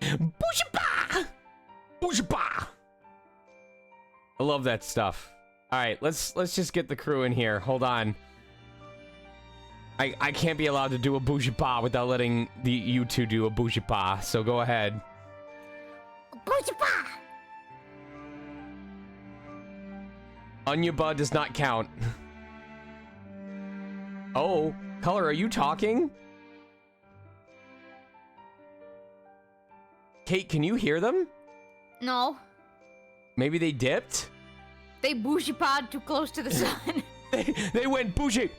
Booshaba! Booshaba! I love that stuff. All right, let's just get the crew in here. Hold on. I can't be allowed to do a booshaba without letting you two do a booshaba. So go ahead. Booshaba! Onyaba does not count. Oh, Color, are you talking? Kate, can you hear them? No. Maybe they dipped? They bougie-pod too close to the sun. they went bougie.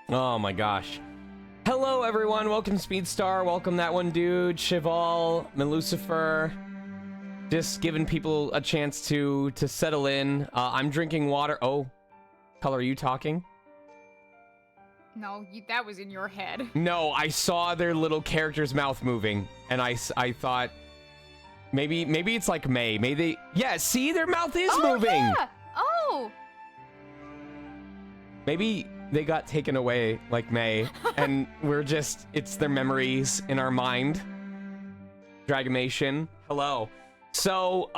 Oh my gosh. Hello everyone, welcome Speedstar, welcome that one dude, Cheval, Melucifer. Just giving people a chance to settle in. I'm drinking water. Oh, Color, are you talking? No, that was in your head. No, I saw their little character's mouth moving, and I thought maybe it's like May. Maybe yeah. See, their mouth is moving. Yeah. Oh. Maybe they got taken away like May, and it's their memories in our mind. Dragonation, hello. So,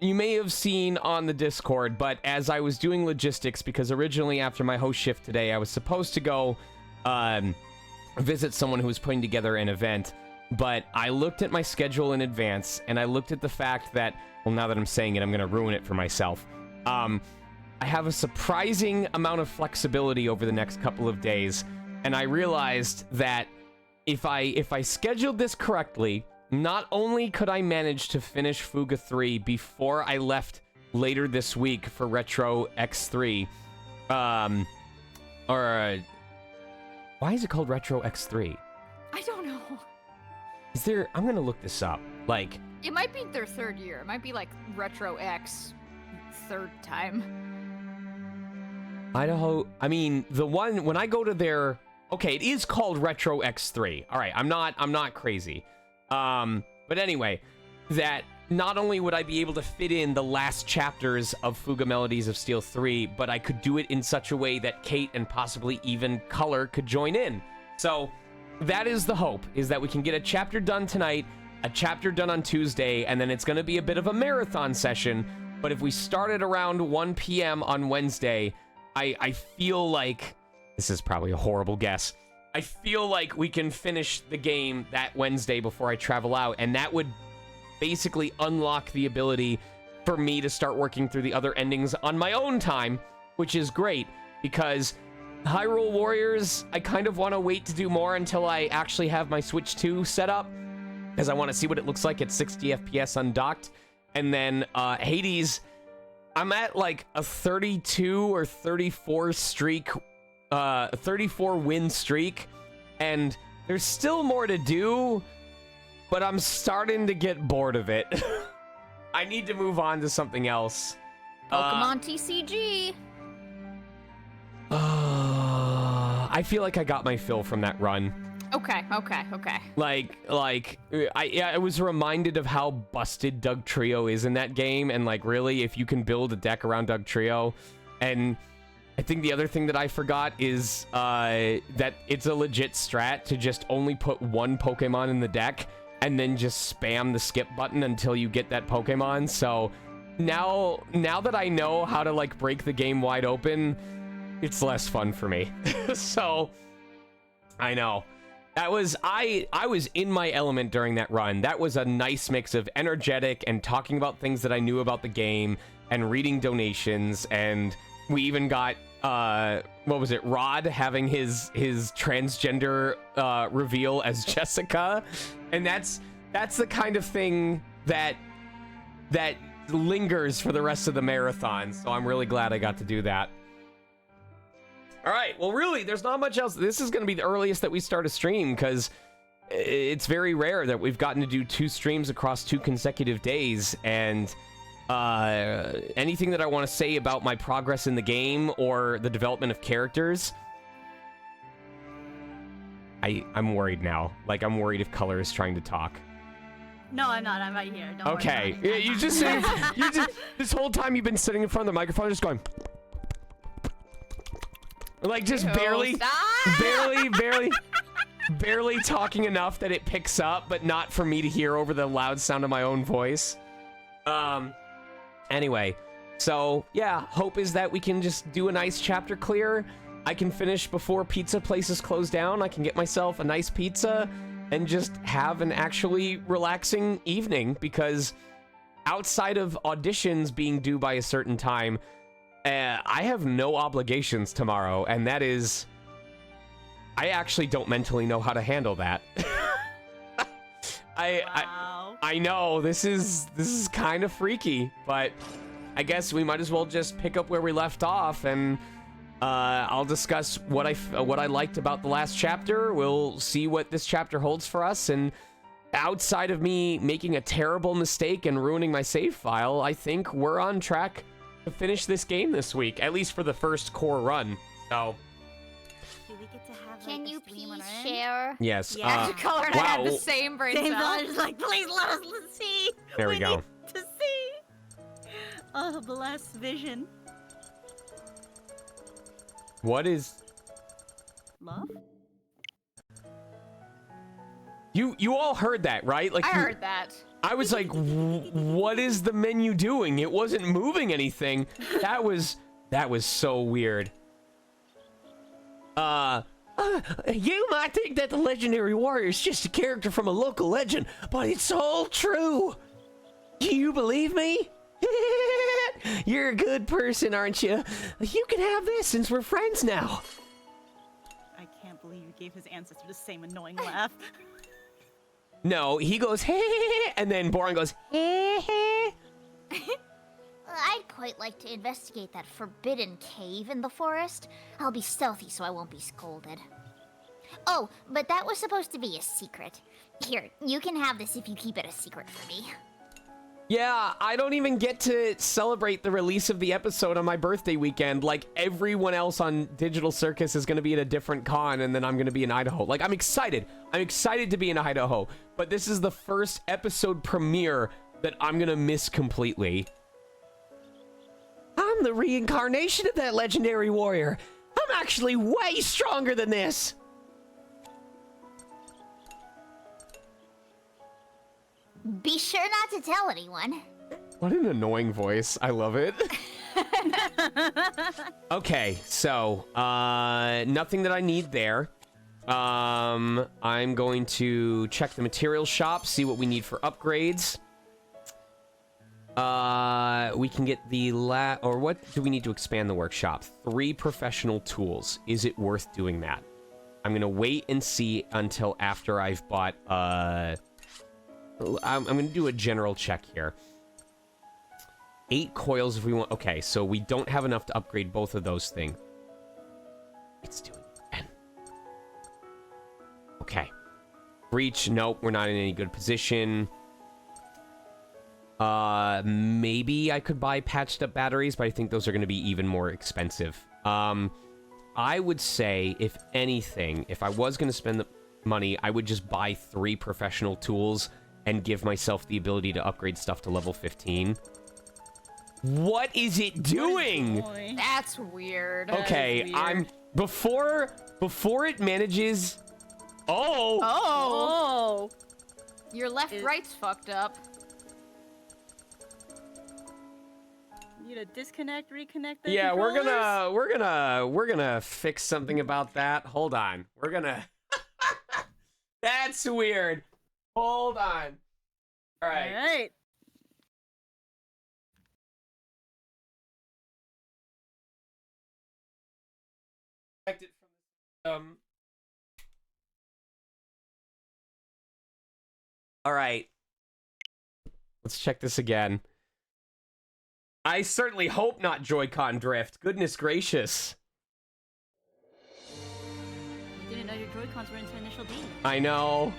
you may have seen on the Discord, but as I was doing logistics, because originally after my host shift today, I was supposed to go visit someone who was putting together an event, but I looked at my schedule in advance, and I looked at the fact that, well, now that I'm saying it, I'm going to ruin it for myself. I have a surprising amount of flexibility over the next couple of days, and I realized that if I scheduled this correctly, not only could I manage to finish FUGA 3 before I left later this week for Retro X3, why is it called Retro X3? I don't know. I'm gonna look this up. Like, it might be their third year. It might be like Retro X third time. Idaho, I mean, the one, when I go to their, okay, it is called Retro X3. All right, I'm not crazy. But anyway, that not only would I be able to fit in the last chapters of FUGA Melodies of Steel 3, but I could do it in such a way that Kate and possibly even Color could join in. So that is the hope, is that we can get a chapter done tonight, a chapter done on Tuesday, and then it's going to be a bit of a marathon session. But if we start at around 1 p.m. on Wednesday, I feel like, this is probably a horrible guess, I feel like we can finish the game that Wednesday before I travel out, and that would basically unlock the ability for me to start working through the other endings on my own time, which is great, because Hyrule Warriors, I kind of want to wait to do more until I actually have my Switch 2 set up, because I want to see what it looks like at 60 FPS undocked, and then Hades, I'm at like a 32 or 34 streak, 34 win streak, and there's still more to do, but I'm starting to get bored of it. I need to move on to something else. Pokemon TCG. I feel like I got my fill from that run. Okay. Like, I was reminded of how busted Doug Trio is in that game, and like, really, if you can build a deck around Doug Trio, and I think the other thing that I forgot is that it's a legit strat to just only put one Pokemon in the deck and then just spam the skip button until you get that Pokemon. So now that I know how to like break the game wide open, it's less fun for me. So I know. That was, I was in my element during that run. That was a nice mix of energetic and talking about things that I knew about the game and reading donations, and we even got what was it, Rod having his transgender reveal as Jessica, and that's the kind of thing that lingers for the rest of the marathon. So I'm really glad I got to do that. All right, well, really, there's not much else. This is going to be the earliest that we start a stream, because it's very rare that we've gotten to do 2 streams across 2 consecutive days, and anything that I want to say about my progress in the game or the development of characters, I'm worried now. Like, I'm worried if Color is trying to talk. No, I'm not. I'm right here. Don't okay. worry. You just this whole time you've been sitting in front of the microphone just going. Like, just Ew, barely, stop! barely talking enough that it picks up, but not for me to hear over the loud sound of my own voice. Anyway, so yeah, hope is that we can just do a nice chapter clear. I can finish before pizza places close down. I can get myself a nice pizza and just have an actually relaxing evening, because outside of auditions being due by a certain time, I have no obligations tomorrow, and that is... I actually don't mentally know how to handle that. Wow. I know, this is kind of freaky, but I guess we might as well just pick up where we left off, and I'll discuss what I liked about the last chapter. We'll see what this chapter holds for us, and outside of me making a terrible mistake and ruining my save file, I think we're on track to finish this game this week, at least for the first core run. So, Do we get to have, Can like, you a stream please on our end? share? yes. Yeah. Color and I have the wow. same brain Same cell. thought, like, please let us see. There we go. Need to see. Oh, the last vision. What is... Love? You all heard that, right? Like, I you- heard that. I was like, what is the menu doing? It wasn't moving anything. That was so weird. You might think that the legendary warrior is just a character from a local legend, but it's all true. Do you believe me? You're a good person, aren't you? You can have this since we're friends now. I can't believe you gave his ancestor the same annoying laugh. No, he goes, hey, and then Boron goes, hey. I'd quite like to investigate that forbidden cave in the forest. I'll be stealthy so I won't be scolded. Oh, but that was supposed to be a secret. Here, you can have this if you keep it a secret for me. Yeah, I don't even get to celebrate the release of the episode on my birthday weekend. Like, everyone else on Digital Circus is going to be at a different con, and then I'm going to be in Idaho. Like, I'm excited. I'm excited to be in Idaho. But this is the first episode premiere that I'm going to miss completely. I'm the reincarnation of that legendary warrior. I'm actually way stronger than this. Be sure not to tell anyone. What an annoying voice. I love it. Okay, so, nothing that I need there. I'm going to check the materials shop, see what we need for upgrades. We can get the or what do we need to expand the workshop? 3 professional tools. Is it worth doing that? I'm gonna wait and see until after I've bought, I'm gonna do a general check here. 8 coils if we want. Okay, so we don't have enough to upgrade both of those things. It's doing it. Okay. Breach, nope, we're not in any good position. Maybe I could buy patched up batteries, but I think those are going to be even more expensive. I would say, if anything, if I was going to spend the money, I would just buy 3 professional tools and give myself the ability to upgrade stuff to level 15. What is it doing? That's weird. Okay, That is weird. I'm before it manages. Oh. Oh, Oh! your left right's fucked up. Need to disconnect, reconnect the Yeah, controllers? we're gonna fix something about that. Hold on. We're gonna That's weird. Hold on. All right. Alright. Protect it from All right. Let's check this again. I certainly hope not Joy-Con drift. Goodness gracious. You didn't know your Joy-Cons were into initial D. I know.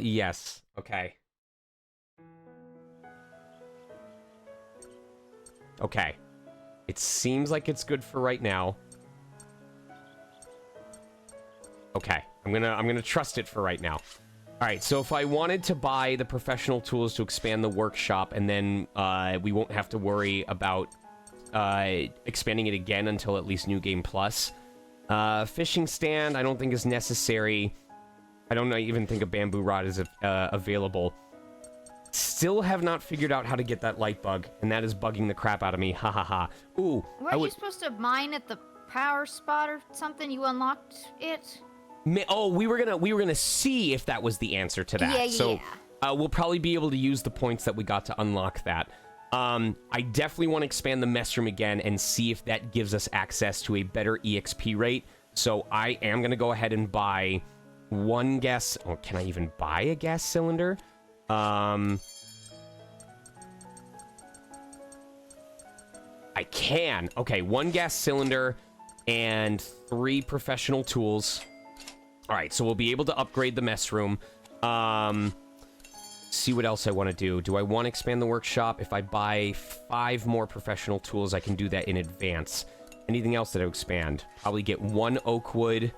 Yes. Okay. Okay. It seems like it's good for right now. Okay. I'm gonna trust it for right now. All right, so if I wanted to buy the professional tools to expand the workshop, and then we won't have to worry about expanding it again until at least New Game Plus. Fishing stand, I don't think is necessary. I don't even think a bamboo rod is available. Still have not figured out how to get that light bug, and that is bugging the crap out of me. Ha ha ha. Ooh, Weren't you supposed to mine at the power spot or something? You unlocked it? Oh, we were gonna see if that was the answer to that. Yeah, so we'll probably be able to use the points that we got to unlock that. I definitely want to expand the mess room again and see if that gives us access to a better EXP rate. So I am gonna go ahead and buy one gas. Oh, can I even buy a gas cylinder? I can. Okay, one gas cylinder and 3 professional tools. All right, so we'll be able to upgrade the mess room. See what else I want to do. Do I want to expand the workshop? If I buy 5 more professional tools, I can do that in advance. Anything else that I expand? Probably get 1 oak wood.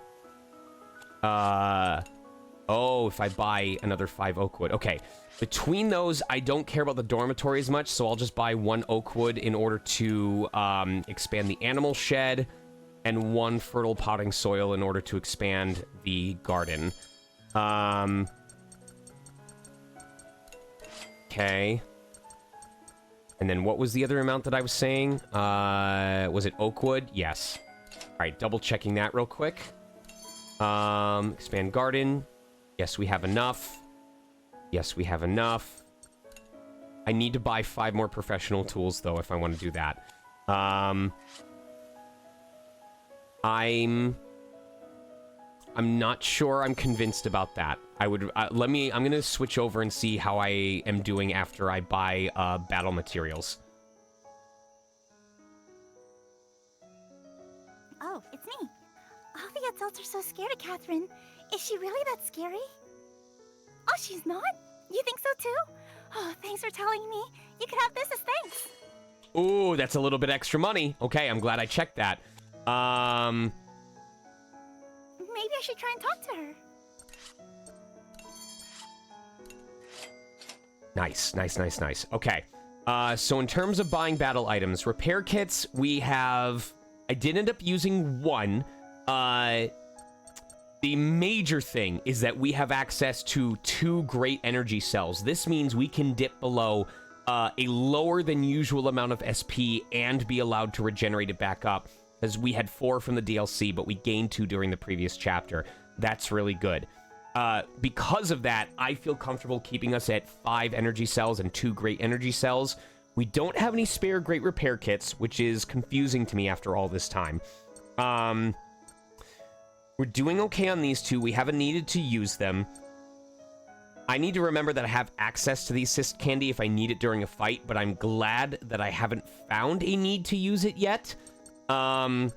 Oh, if I buy another 5 oak wood. Okay, between those, I don't care about the dormitory as much, so I'll just buy 1 oak wood in order to expand the animal shed, and 1 fertile potting soil in order to expand the garden. Okay. And then what was the other amount that I was saying? Was it oak wood? Yes. All right, double checking that real quick. Expand garden. Yes, we have enough. Yes, we have enough. I need to buy 5 more professional tools, though, if I want to do that. I'm not sure I'm convinced about that. I'm gonna switch over and see how I am doing after I buy battle materials. Oh, it's me. Alfie adults are so scared of Catherine. Is she really that scary? Oh, she's not? You think so too? Oh, thanks for telling me. You could have this as thanks. Ooh, that's a little bit extra money. Okay, I'm glad I checked that. Maybe I should try and talk to her. Nice, nice, nice, nice. Okay. So in terms of buying battle items, repair kits, we have... I did end up using 1. The major thing is that we have access to 2 great energy cells. This means we can dip below a lower than usual amount of SP and be allowed to regenerate it back up. As we had 4 from the DLC, but we gained 2 during the previous chapter. That's really good. Because of that, I feel comfortable keeping us at 5 energy cells and 2 great energy cells. We don't have any spare great repair kits, which is confusing to me after all this time. We're doing okay on these 2. We haven't needed to use them. I need to remember that I have access to the assist candy if I need it during a fight, but I'm glad that I haven't found a need to use it yet. Flame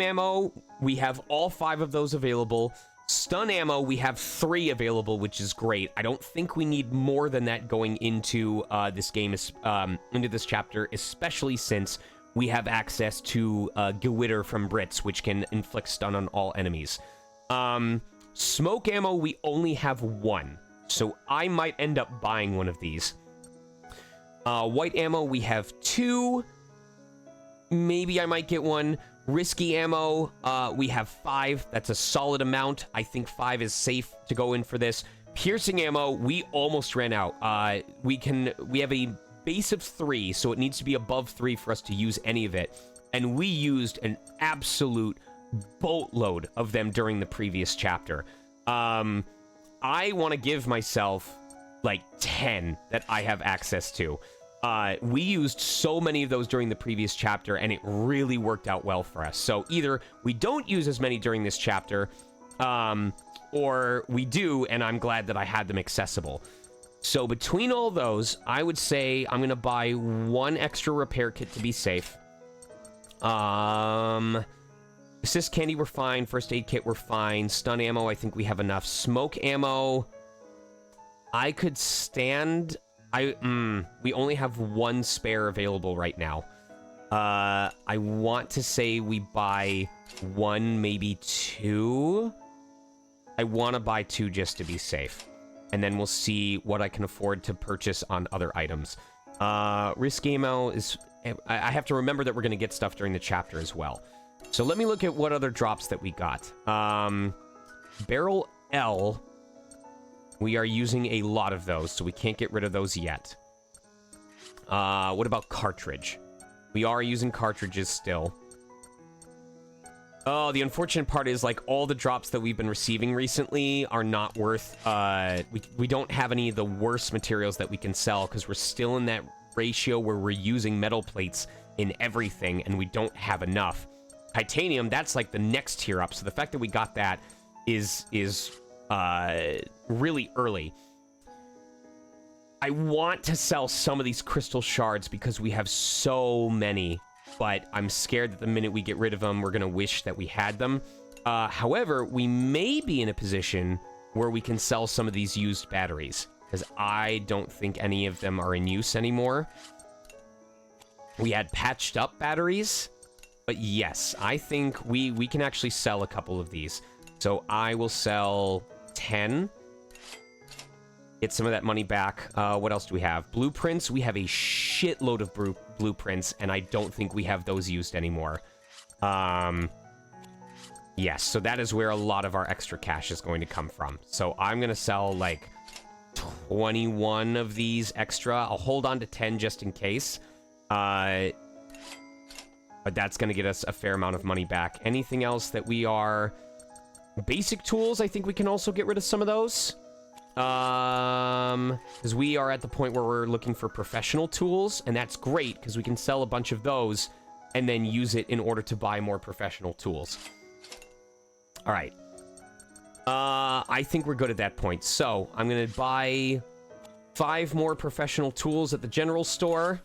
ammo, we have all 5 of those available. Stun ammo, we have 3 available, which is great. I don't think we need more than that going into this game, into this chapter, especially since we have access to Gewitter from Brits, which can inflict stun on all enemies. Smoke ammo, we only have 1, so I might end up buying one of these. White ammo, we have 2. Maybe I might get 1. Risky ammo, we have 5. That's a solid amount. I think 5 is safe to go in for this. Piercing ammo, we almost ran out. We have a base of 3, so it needs to be above 3 for us to use any of it. And we used an absolute boatload of them during the previous chapter. I want to give myself like 10 that I have access to. We used so many of those during the previous chapter, and it really worked out well for us. So either we don't use as many during this chapter, or we do, and I'm glad that I had them accessible. So between all those, I would say I'm going to buy 1 extra repair kit to be safe. Assist candy, we're fine. First aid kit, we're fine. Stun ammo, I think we have enough. Smoke ammo, I could stand... we only have 1 spare available right now. I want to say we buy 1, maybe 2. I want to buy 2 just to be safe. And then we'll see what I can afford to purchase on other items. Risk ammo is... I have to remember that we're going to get stuff during the chapter as well. So let me look at what other drops that we got. Barrel L. We are using a lot of those, so we can't get rid of those yet. What about cartridge? We are using cartridges still. Oh, the unfortunate part is, like, all the drops that we've been receiving recently are not worth... we don't have any of the worst materials that we can sell, because we're still in that ratio where we're using metal plates in everything, and we don't have enough. Titanium, that's, like, the next tier up, so the fact that we got that is really early. I want to sell some of these crystal shards because we have so many, but I'm scared that the minute we get rid of them, we're going to wish that we had them. However, we may be in a position where we can sell some of these used batteries, because I don't think any of them are in use anymore. We had patched up batteries, but yes, I think we can actually sell a couple of these. So I will sell 10. Get some of that money back. What else do we have? Blueprints. We have a shitload of blueprints, and I don't think we have those used anymore. Yes, so that is where a lot of our extra cash is going to come from. So I'm going to sell, like, 21 of these extra. I'll hold on to 10 just in case. But that's going to get us a fair amount of money back. Anything else that we are... Basic tools, I think we can also get rid of some of those. Because we are at the point where we're looking for professional tools, and that's great, because we can sell a bunch of those and then use it in order to buy more professional tools. All right. I think we're good at that point. So, I'm going to buy 5 more professional tools at the general store.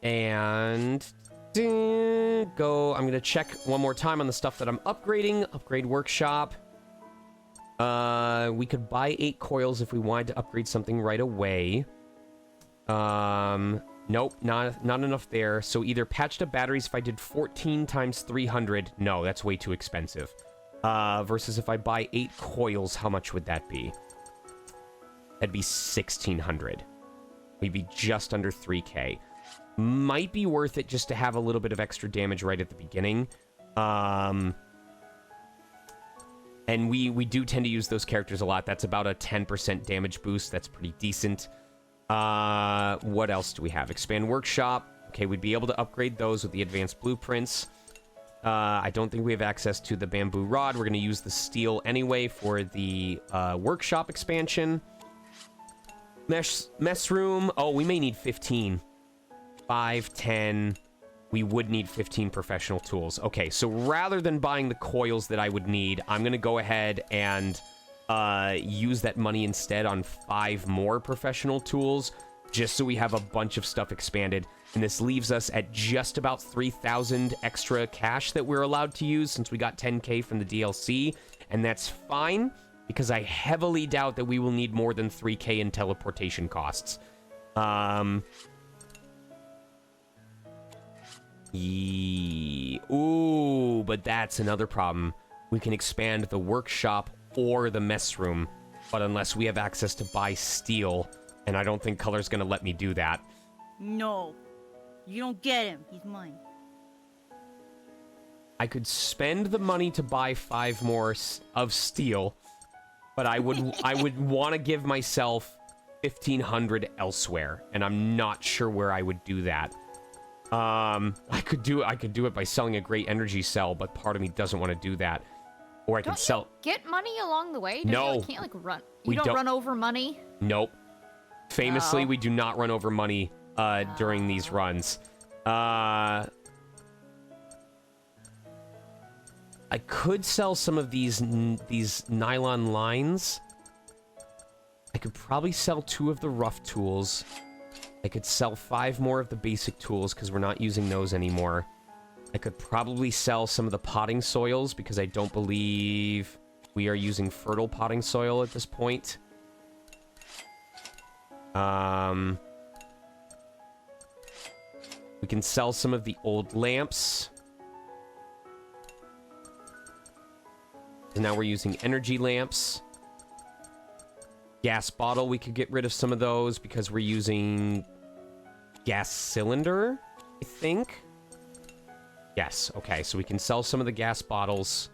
And go. I'm gonna check one more time on the stuff that I'm upgrading. Upgrade workshop. We could buy 8 coils if we wanted to upgrade something right away. Nope, not enough there. So either patched up batteries if I did 14 times 300. No, that's way too expensive. Versus if I buy 8 coils, how much would that be? That'd be 1,600. We'd be just under 3K. Might be worth it just to have a little bit of extra damage right at the beginning. And we do tend to use those characters a lot. That's about a 10% damage boost. That's pretty decent. What else do we have? Expand workshop. Okay, we'd be able to upgrade those with the advanced blueprints. I don't think we have access to the bamboo rod. We're going to use the steel anyway for the workshop expansion. Mess room. Oh, we may need 15. 5, 10. We would need 15 professional tools. Okay, so rather than buying the coils that I would need, I'm going to go ahead and use that money instead on 5 more professional tools, just so we have a bunch of stuff expanded. And this leaves us at just about 3,000 extra cash that we're allowed to use since we got 10K from the DLC. And that's fine, because I heavily doubt that we will need more than 3K in teleportation costs. Ooh, but that's another problem. We can expand the workshop or the mess room, but unless we have access to buy steel, and I don't think Color's gonna let me do that. No, you don't get him. He's mine. I could spend the money to buy 5 more of steel, but I would want to give myself 1,500 elsewhere, and I'm not sure where I would do that. I could do it by selling a great energy cell, but part of me doesn't want to do that. Or I could sell... Get money along the way? No. You can't, like, run... You don't run over money? Nope. Famously, we do not run over money, during these runs. I could sell some of these nylon lines. I could probably sell 2 of the rough tools. I could sell 5 more of the basic tools because we're not using those anymore. I could probably sell some of the potting soils because I don't believe we are using fertile potting soil at this point. We can sell some of the old lamps. And now we're using energy lamps. Gas bottle, we could get rid of some of those because we're using gas cylinder, I think. Yes, okay, so we can sell some of the gas bottles.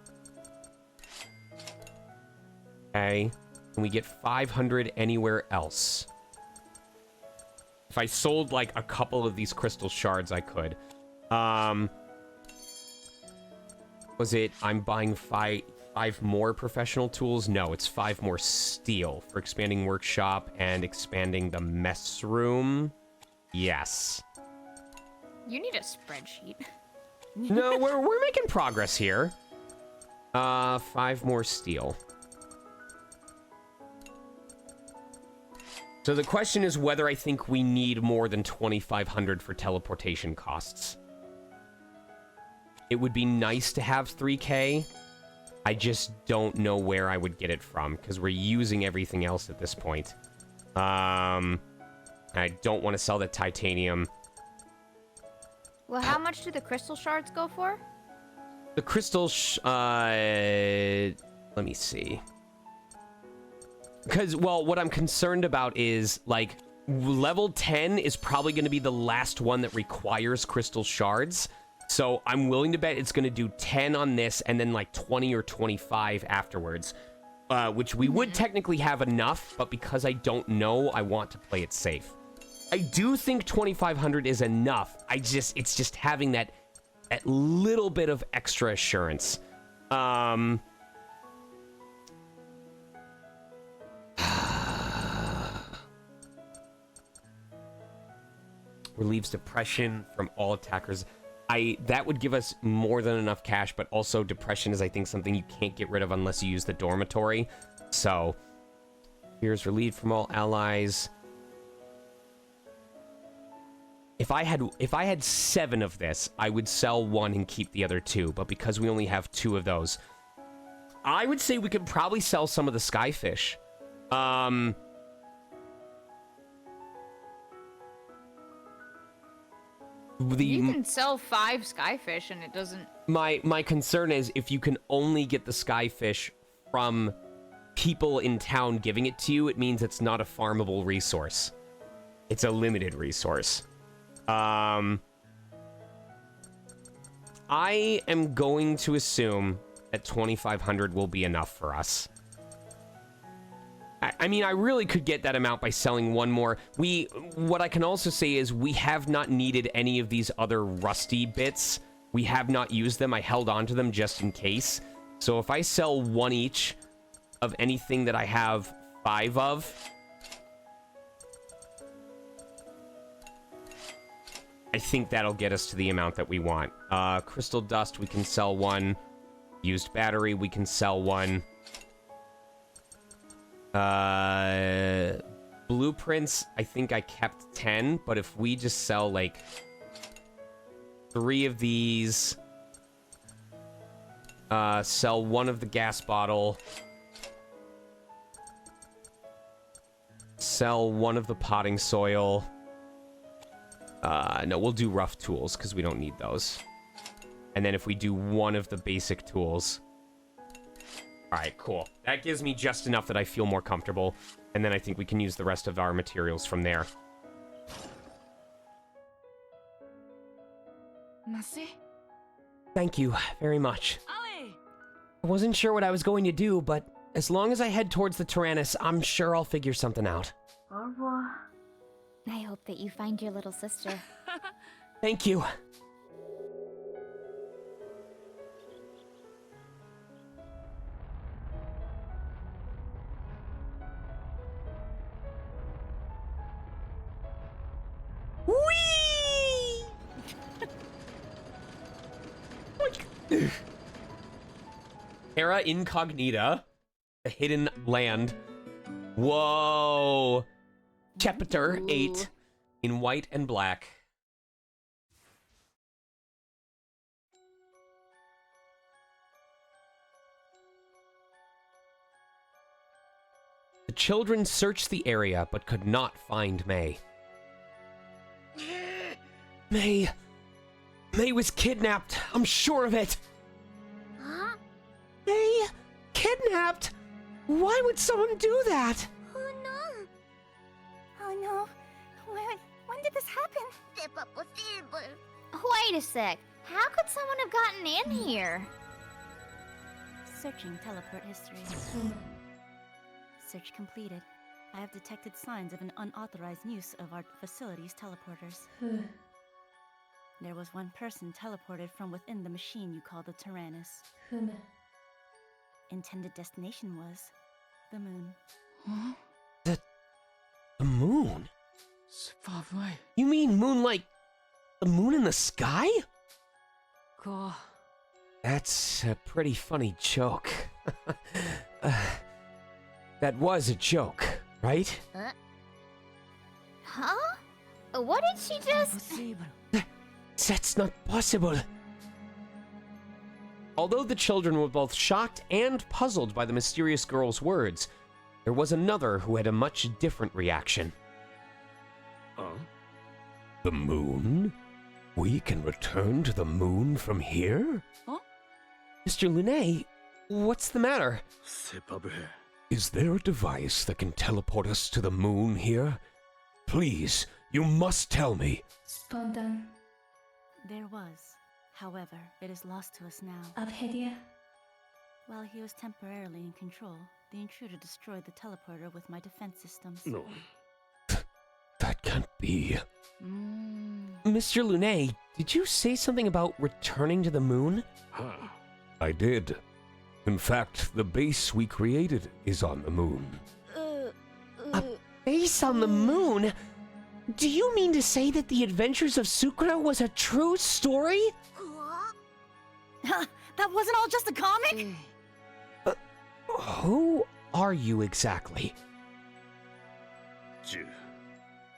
Okay, and we get 500 anywhere else. If I sold, like, a couple of these crystal shards, I could. Was it, I'm buying five more professional tools? No, it's 5 more steel for expanding workshop and expanding the mess room. Yes. You need a spreadsheet. No, we're making progress here. 5 more steel. So the question is whether I think we need more than 2,500 for teleportation costs. It would be nice to have 3K. I just don't know where I would get it from, because we're using everything else at this point. I don't want to sell that titanium. Well, how much do the crystal shards go for? The crystal let me see. Because, well, what I'm concerned about is, like, level 10 is probably going to be the last one that requires crystal shards. So I'm willing to bet it's going to do 10 on this and then, like, 20 or 25 afterwards. Which we would technically have enough, but because I don't know, I want to play it safe. I do think 2,500 is enough. It's just having that little bit of extra assurance. Relieves depression from all attackers. That would give us more than enough cash, but also depression is, I think, something you can't get rid of unless you use the dormitory. So, fears relieved from all allies. If I had 7 of this, I would sell 1 and keep the other 2, but because we only have 2 of those, I would say we could probably sell some of the skyfish. You can sell 5 skyfish and it doesn't... My concern is if you can only get the skyfish from people in town giving it to you, it means it's not a farmable resource. It's a limited resource. I am going to assume that 2,500 will be enough for us. I mean, I really could get that amount by selling 1 more. What I can also say is we have not needed any of these other rusty bits. We have not used them. I held on to them just in case. So if I sell 1 each of anything that I have 5 of, I think that'll get us to the amount that we want. Crystal dust, we can sell 1. Used battery, we can sell 1. Blueprints, I think I kept 10, but if we just sell, like, 3 of these, sell 1 of the gas bottle, sell 1 of the potting soil. No, we'll do rough tools, because we don't need those. And then if we do 1 of the basic tools... Alright, cool. That gives me just enough that I feel more comfortable, and then I think we can use the rest of our materials from there. Thank you very much. I wasn't sure what I was going to do, but as long as I head towards the Tyrannus, I'm sure I'll figure something out. Au revoir. I hope that you find your little sister. Thank you. Whee! Terra Incognita, the hidden land. Whoa! Chapter 8 in white and black. The children searched the area but could not find May. May was kidnapped. I'm sure of it. Huh? May kidnapped? Why would someone do that? Oh no! Oh no! When did this happen? Wait a sec. How could someone have gotten in here? Searching teleport history. Search completed. I have detected signs of an unauthorized use of our facility's teleporters. There was one person teleported from within the machine you call the Tyrannus. Intended destination was the moon. The moon? You mean moon like the moon in the sky? That's a pretty funny joke. That was a joke, right? Huh? What did she just... That's not possible. Although the children were both shocked and puzzled by the mysterious girl's words, there was another who had a much different reaction. The moon? We can return to the moon from here? Huh? Mr. Lunet, what's the matter? Is there a device that can teleport us to the moon here? Please, you must tell me. There was. However, it is lost to us now. Abhedia? While he was temporarily in control, the intruder destroyed the teleporter with my defense systems. No. That can't be. Mr. Lunet, did you say something about returning to the moon? I did. In fact, the base we created is on the moon. A base on the moon? Do you mean to say that the Adventures of Sukuna was a true story? That wasn't all just a comic? Who are you exactly?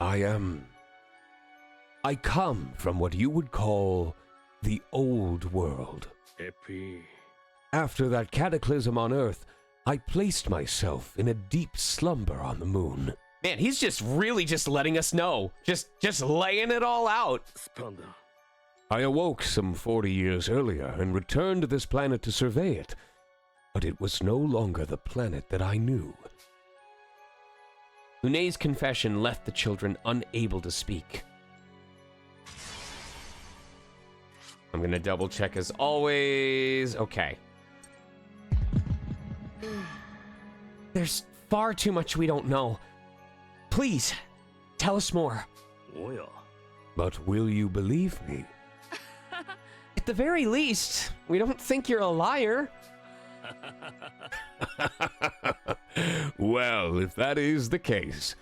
I come from what you would call the old world. After that cataclysm on Earth, I placed myself in a deep slumber on the moon. Man, he's just really just letting us know. Just laying it all out. I awoke some 40 years earlier and returned to this planet to survey it. But it was no longer the planet that I knew. Lunet's confession left the children unable to speak. I'm gonna double check as always. Okay. There's far too much we don't know. Please, tell us more. But will you believe me? At the very least, we don't think you're a liar. Well, if that is the case,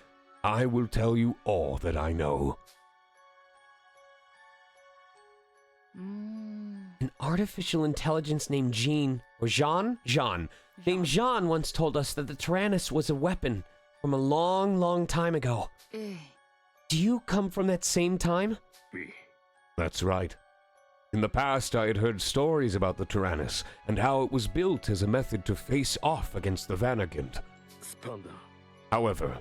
I will tell you all that I know. An artificial intelligence named Jean, or Jean, named Jean once told us that the Tyrannus was a weapon from a long, long time ago. Do you come from that same time? That's right. In the past, I had heard stories about the Tyrannus and how it was built as a method to face off against the Vanagant. However,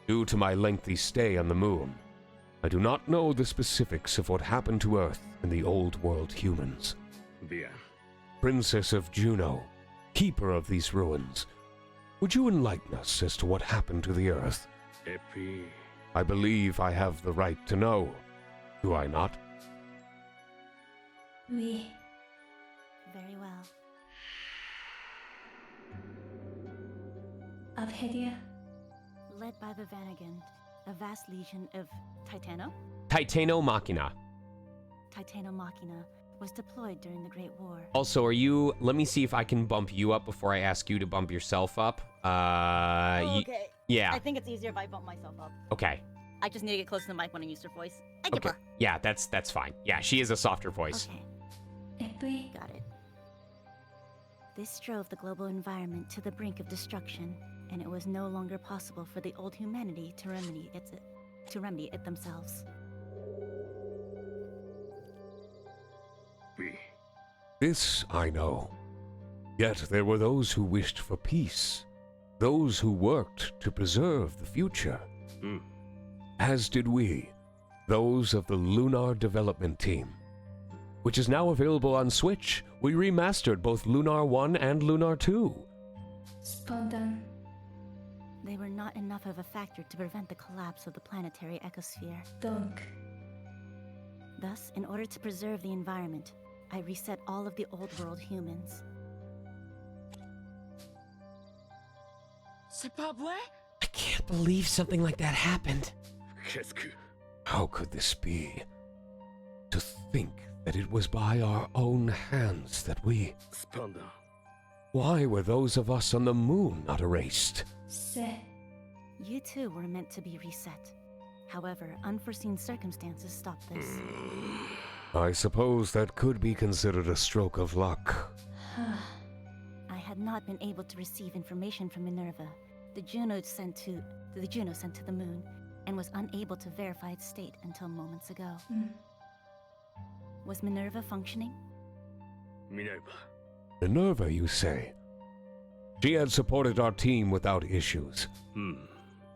due to my lengthy stay on the moon, I do not know the specifics of what happened to Earth and the old world humans. Princess of Juno, keeper of these ruins, would you enlighten us as to what happened to the Earth? I believe I have the right to know, do I not? Oui. Very well. Abhedia? Led by the Vanagant, a vast legion of Titano Machina. Titano Machina was deployed during the Great War. Also, let me see if I can bump you up before I ask you to bump yourself up. Okay. Yeah. I think it's easier if I bump myself up. Okay. I just need to get close to the mic when I use her voice. Okay. Yeah, that's fine. Yeah, she is a softer voice. Okay. Epui? Got it. This drove the global environment to the brink of destruction, and it was no longer possible for the old humanity to remedy it themselves. This I know. Yet there were those who wished for peace, those who worked to preserve the future. As did we, those of the Lunar Development Team, which is now available on Switch. We remastered both Lunar 1 and Lunar 2. Spontan. They were not enough of a factor to prevent the collapse of the planetary ecosphere. Donk. Thus, in order to preserve the environment, I reset all of the old world humans. I can't believe something like that happened. How could this be? To think that it was by our own hands that we... Why were those of us on the moon not erased? Se. You too were meant to be reset. However, unforeseen circumstances stopped this. I suppose that could be considered a stroke of luck. I had not been able to receive information from Minerva, the Juno sent to the moon, and was unable to verify its state until moments ago. Was Minerva functioning? Minerva, you say? She had supported our team without issues.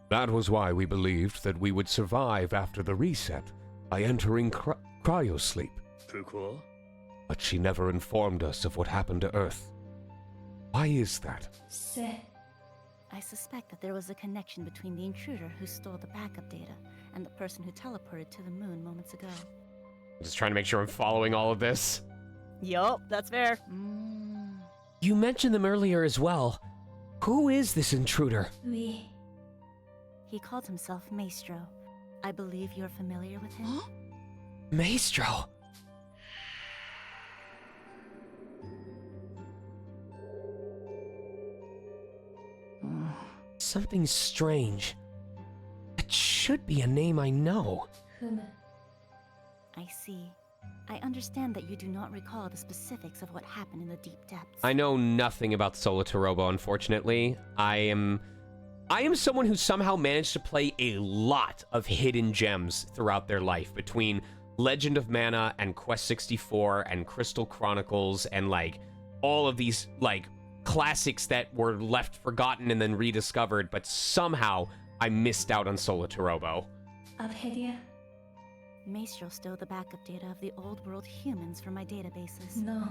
That was why we believed that we would survive after the reset by entering cryosleep. But she never informed us of what happened to Earth. Why is that? Se. I suspect that there was a connection between the intruder who stole the backup data and the person who teleported to the moon moments ago. I'm just trying to make sure I'm following all of this. Yup, that's fair. You mentioned them earlier as well. Who is this intruder? Oui. He called himself Maestro. I believe you're familiar with him? Maestro? Something strange. It should be a name I know. I see. I understand that you do not recall the specifics of what happened in the deep depths. I know nothing about Solitarobo, unfortunately. I am someone who somehow managed to play a lot of hidden gems throughout their life, between Legend of Mana and Quest 64 and Crystal Chronicles and, like, all of these, like, classics that were left forgotten and then rediscovered, but somehow I missed out on Solitarobo. Abhedia? Maestro stole the backup data of the old world humans from my databases. No.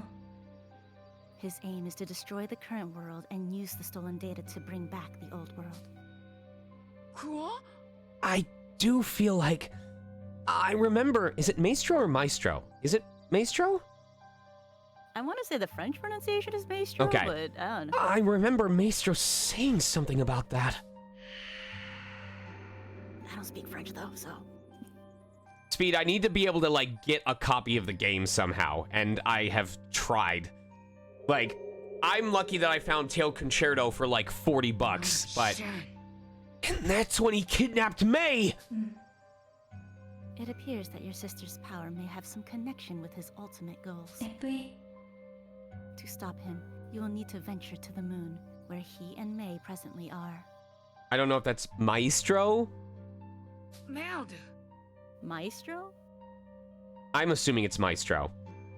His aim is to destroy the current world and use the stolen data to bring back the old world. I do feel like... I remember... Is it Maestro or Maestro? Is it Maestro? I want to say the French pronunciation is Maestro, Okay. but I don't know. I remember Maestro saying something about that. I don't speak French though, so... Speed, I need to be able to, like, get a copy of the game somehow, and I have tried. Like, I'm lucky that I found Tail Concerto for, like, $40, but... And that's when he kidnapped May! It appears that your sister's power may have some connection with his ultimate goals. Oui. To stop him, you will need to venture to the moon, where he and May presently are. I don't know if that's Maestro? Maestro? I'm assuming it's Maestro.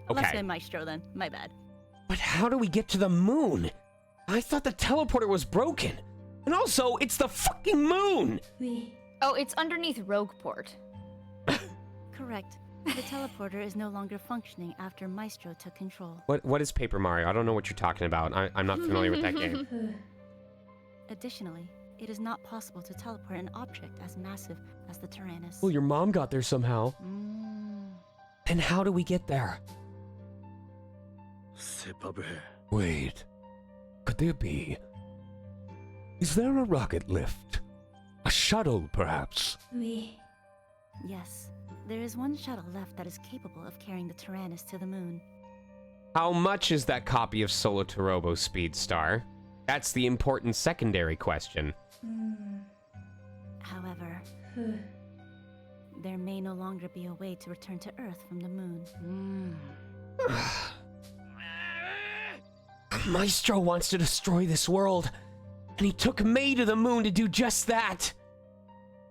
Let's say Okay. Maestro then. My bad. But how do we get to the moon? I thought the teleporter was broken. And also, it's the fucking moon! Oui. Oh, it's underneath Rogueport. Correct. The teleporter is no longer functioning after Maestro took control. What is Paper Mario? I don't know what you're talking about. I'm not familiar with that game. Additionally, it is not possible to teleport an object as massive as the Tyrannus. Well, your mom got there somehow. Then how do we get there? Wait. Could there be... Is there a rocket lift? A shuttle, perhaps? Oui. Yes, there is one shuttle left that is capable of carrying the Tyrannus to the moon. How much is that copy of Solitarobo Speedstar? That's the important secondary question. However, there may no longer be a way to return to Earth from the moon. Maestro wants to destroy this world, and he took May to the moon to do just that.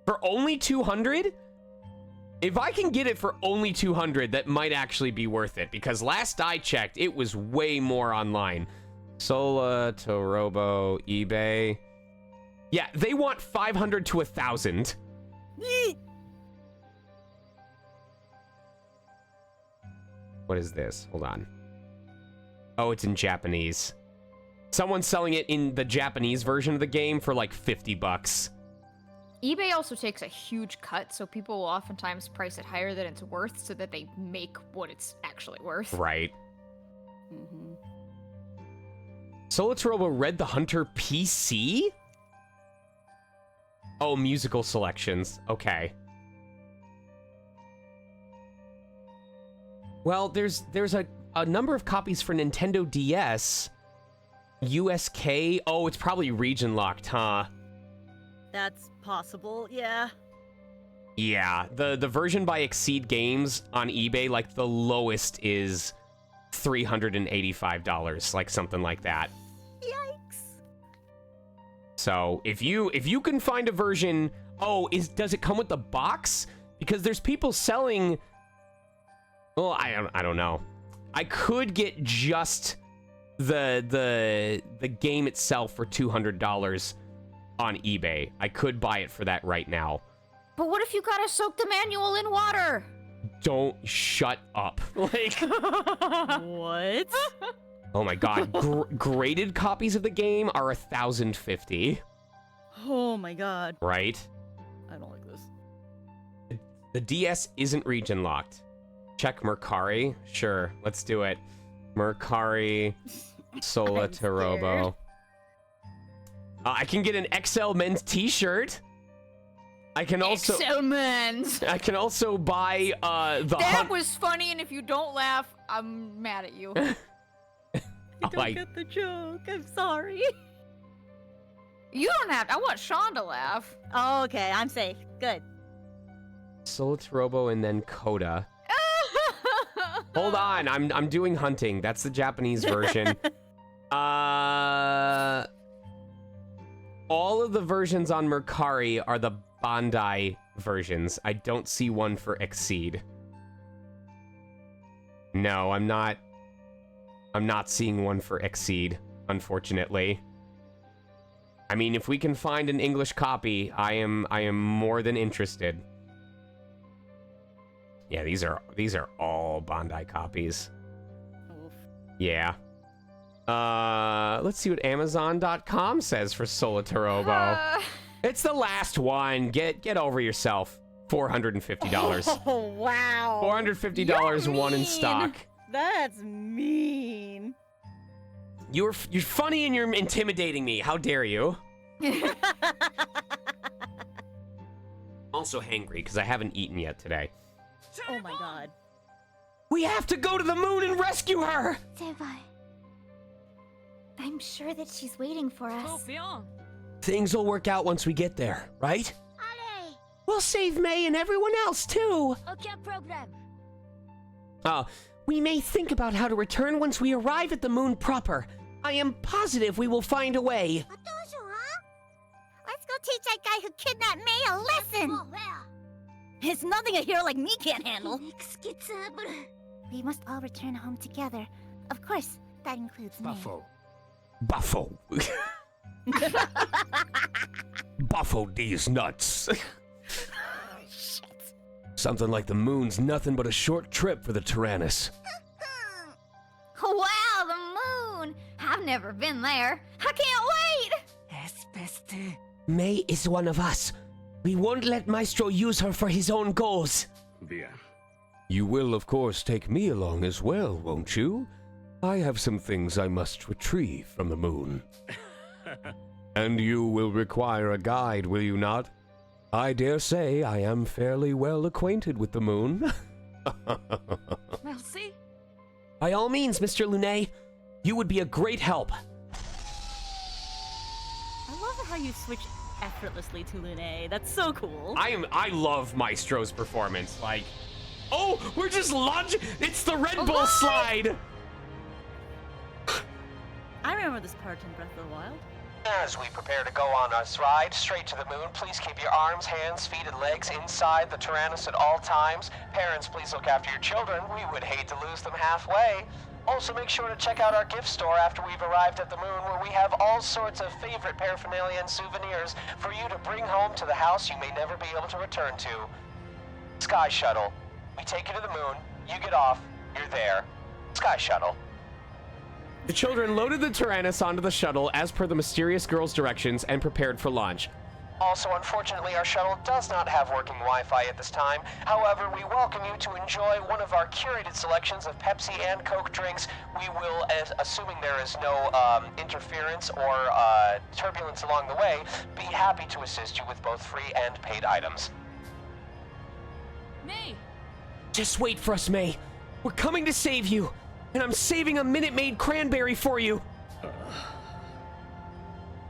For only 200? If I can get it for only 200, that might actually be worth it, because last I checked, it was way more online. Solitarobo, eBay. Yeah, they want 500 to 1,000. What is this? Hold on. Oh, it's in Japanese. Someone's selling it in the Japanese version of the game for like $50. eBay also takes a huge cut, so people will oftentimes price it higher than it's worth so that they make what it's actually worth. Right. Mm-hmm. Solitarobo Red the Hunter PC? Oh, musical selections. Okay. Well, there's a number of copies for Nintendo DS. USK. Oh, it's probably region locked, huh? That's possible, yeah. Yeah, the version by Exceed Games on eBay, like the lowest is $385, like something like that. Yikes. So if you can find a version, does it come with the box? Because there's people selling. Well, I don't know. I could get just the game itself for $200 on eBay. I could buy it for that right now. But what if you gotta soak the manual in water? Don't shut up. Like, What? oh my god, graded copies of the game are $1,050, Oh my god. right? I don't like this. The DS isn't region locked. Check Mercari. Sure, let's do it. Mercari Solitarobo. I can get an XL men's t-shirt. I can also Excellent. I can also buy the That was funny, and if you don't laugh, I'm mad at you. I don't get the joke. I'm sorry. You don't have. I want Sean to laugh. Oh, okay, I'm safe. Good. Solitarobo and then Coda. Hold on, I'm doing hunting. That's the Japanese version. All of the versions on Mercari are the Bandai versions. I don't see one for Exceed. No, I'm not seeing one for Exceed, unfortunately. I mean, if we can find an English copy, I am more than interested. Yeah, these are all Bandai copies. Oof. Yeah. Let's see what Amazon.com says for Solitarobo. It's the last one. Get over yourself. $450. Oh, wow. $450, one in mean. stock. That's mean. You're funny and you're intimidating me. How dare you? Also hangry because I haven't eaten yet today. Oh my god. We have to go to the moon and rescue her. Senpai, I'm sure that she's waiting for us. Things will work out once we get there, right? Allez! We'll save May and everyone else too. Aucun problème. We may think about how to return once we arrive at the moon proper. I am positive we will find a way. Let's go teach that guy who kidnapped May a lesson! It's nothing a hero like me can't handle. We must all return home together. Of course, that includes May. Buffo. Buffo these nuts. Something like the moon's nothing but a short trip for the Tyrannus. Wow, the moon! I've never been there. I can't wait! May is one of us. We won't let Maestro use her for his own goals. You will, of course, take me along as well, won't you? I have some things I must retrieve from the moon. And you will require a guide, will you not? I dare say I am fairly well acquainted with the moon. Merci. By all means, Mr. Lunet, you would be a great help. I love how you switch effortlessly to Lune. That's so cool. I love Maestro's performance. Like, oh, we're just launching. It's the Red Bull slide. I remember this part in Breath of the Wild. As we prepare to go on our ride straight to the moon, please keep your arms, hands, feet, and legs inside the Tyrannus at all times. Parents, please look after your children. We would hate to lose them halfway. Also, make sure to check out our gift store after we've arrived at the moon, where we have all sorts of favorite paraphernalia and souvenirs for you to bring home to the house you may never be able to return to. Sky Shuttle. We take you to the moon, you get off, you're there. Sky Shuttle. The children loaded the Tyrannus onto the shuttle as per the mysterious girl's directions and prepared for launch. Also, unfortunately, our shuttle does not have working Wi-Fi at this time. However, we welcome you to enjoy one of our curated selections of Pepsi and Coke drinks. We will, assuming there is no interference or turbulence along the way, be happy to assist you with both free and paid items. May! Just wait for us, May. We're coming to save you, and I'm saving a Minute Maid cranberry for you.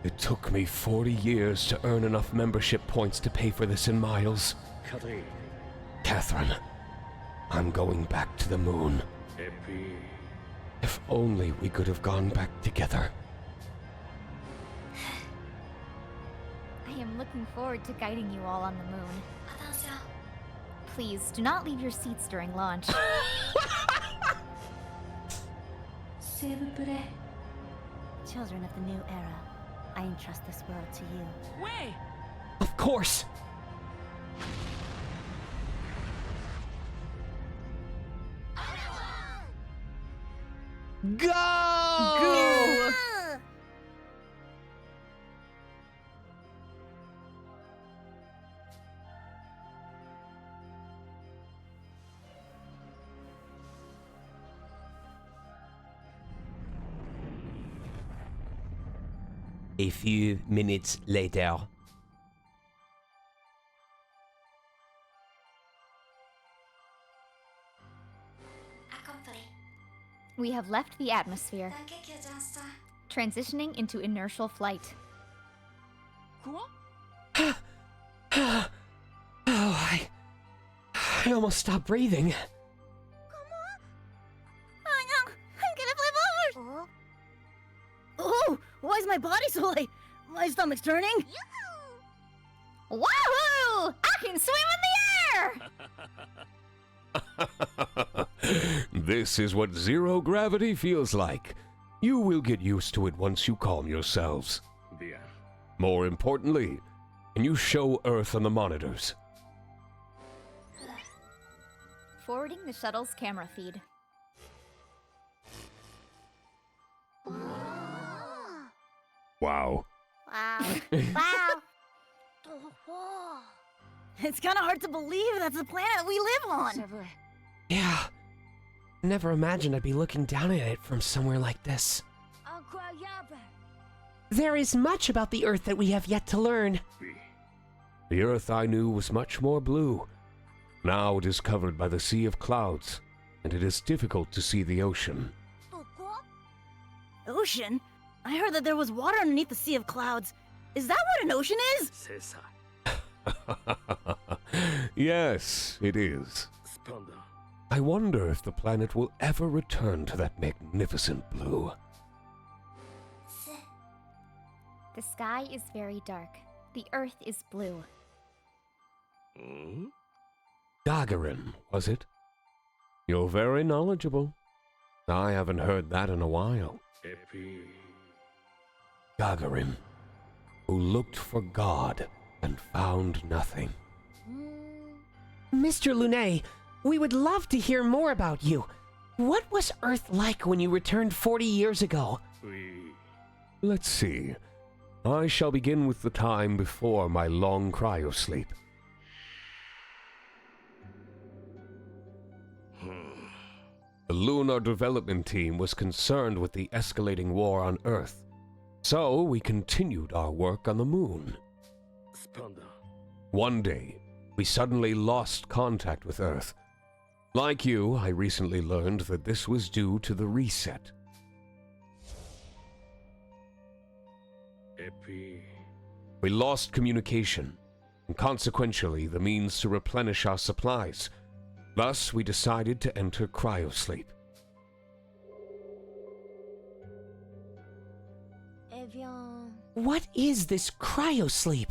It took me 40 years to earn enough membership points to pay for this in miles. Catherine, I'm going back to the moon. If only we could have gone back together. I am looking forward to guiding you all on the moon. Please, do not leave your seats during launch. Children of the new era, I entrust this world to you. Way! Of course! Go! Go! A few minutes later. We have left the atmosphere, transitioning into inertial flight. Oh, I almost stopped breathing. I'm gonna flip over! Oh, why is my body so light? My stomach's turning. Wahoo! I can swim in the air! This is what zero gravity feels like. You will get used to it once you calm yourselves. More importantly, can you show Earth on the monitors? Forwarding the shuttle's camera feed. Wow. Wow. Wow. It's kind of hard to believe that's the planet we live on. Yeah. Never imagined I'd be looking down at it from somewhere like this. There is much about the Earth that we have yet to learn. The Earth I knew was much more blue. Now it is covered by the sea of clouds, and it is difficult to see the ocean. Ocean? I heard that there was water underneath the sea of clouds. Is that what an ocean is? Yes, it is. I wonder if the planet will ever return to that magnificent blue. The sky is very dark. The Earth is blue. Gagarin, was it? You're very knowledgeable. I haven't heard that in a while. Gagarin, who looked for God and found nothing. Mr. Lunet, we would love to hear more about you. What was Earth like when you returned 40 years ago? Let's see. I shall begin with the time before my long cryosleep. The Lunar Development Team was concerned with the escalating war on Earth, so we continued our work on the Moon. One day, we suddenly lost contact with Earth. Like you, I recently learned that this was due to the reset. We lost communication, and consequentially the means to replenish our supplies. Thus, we decided to enter cryosleep. What is this cryosleep?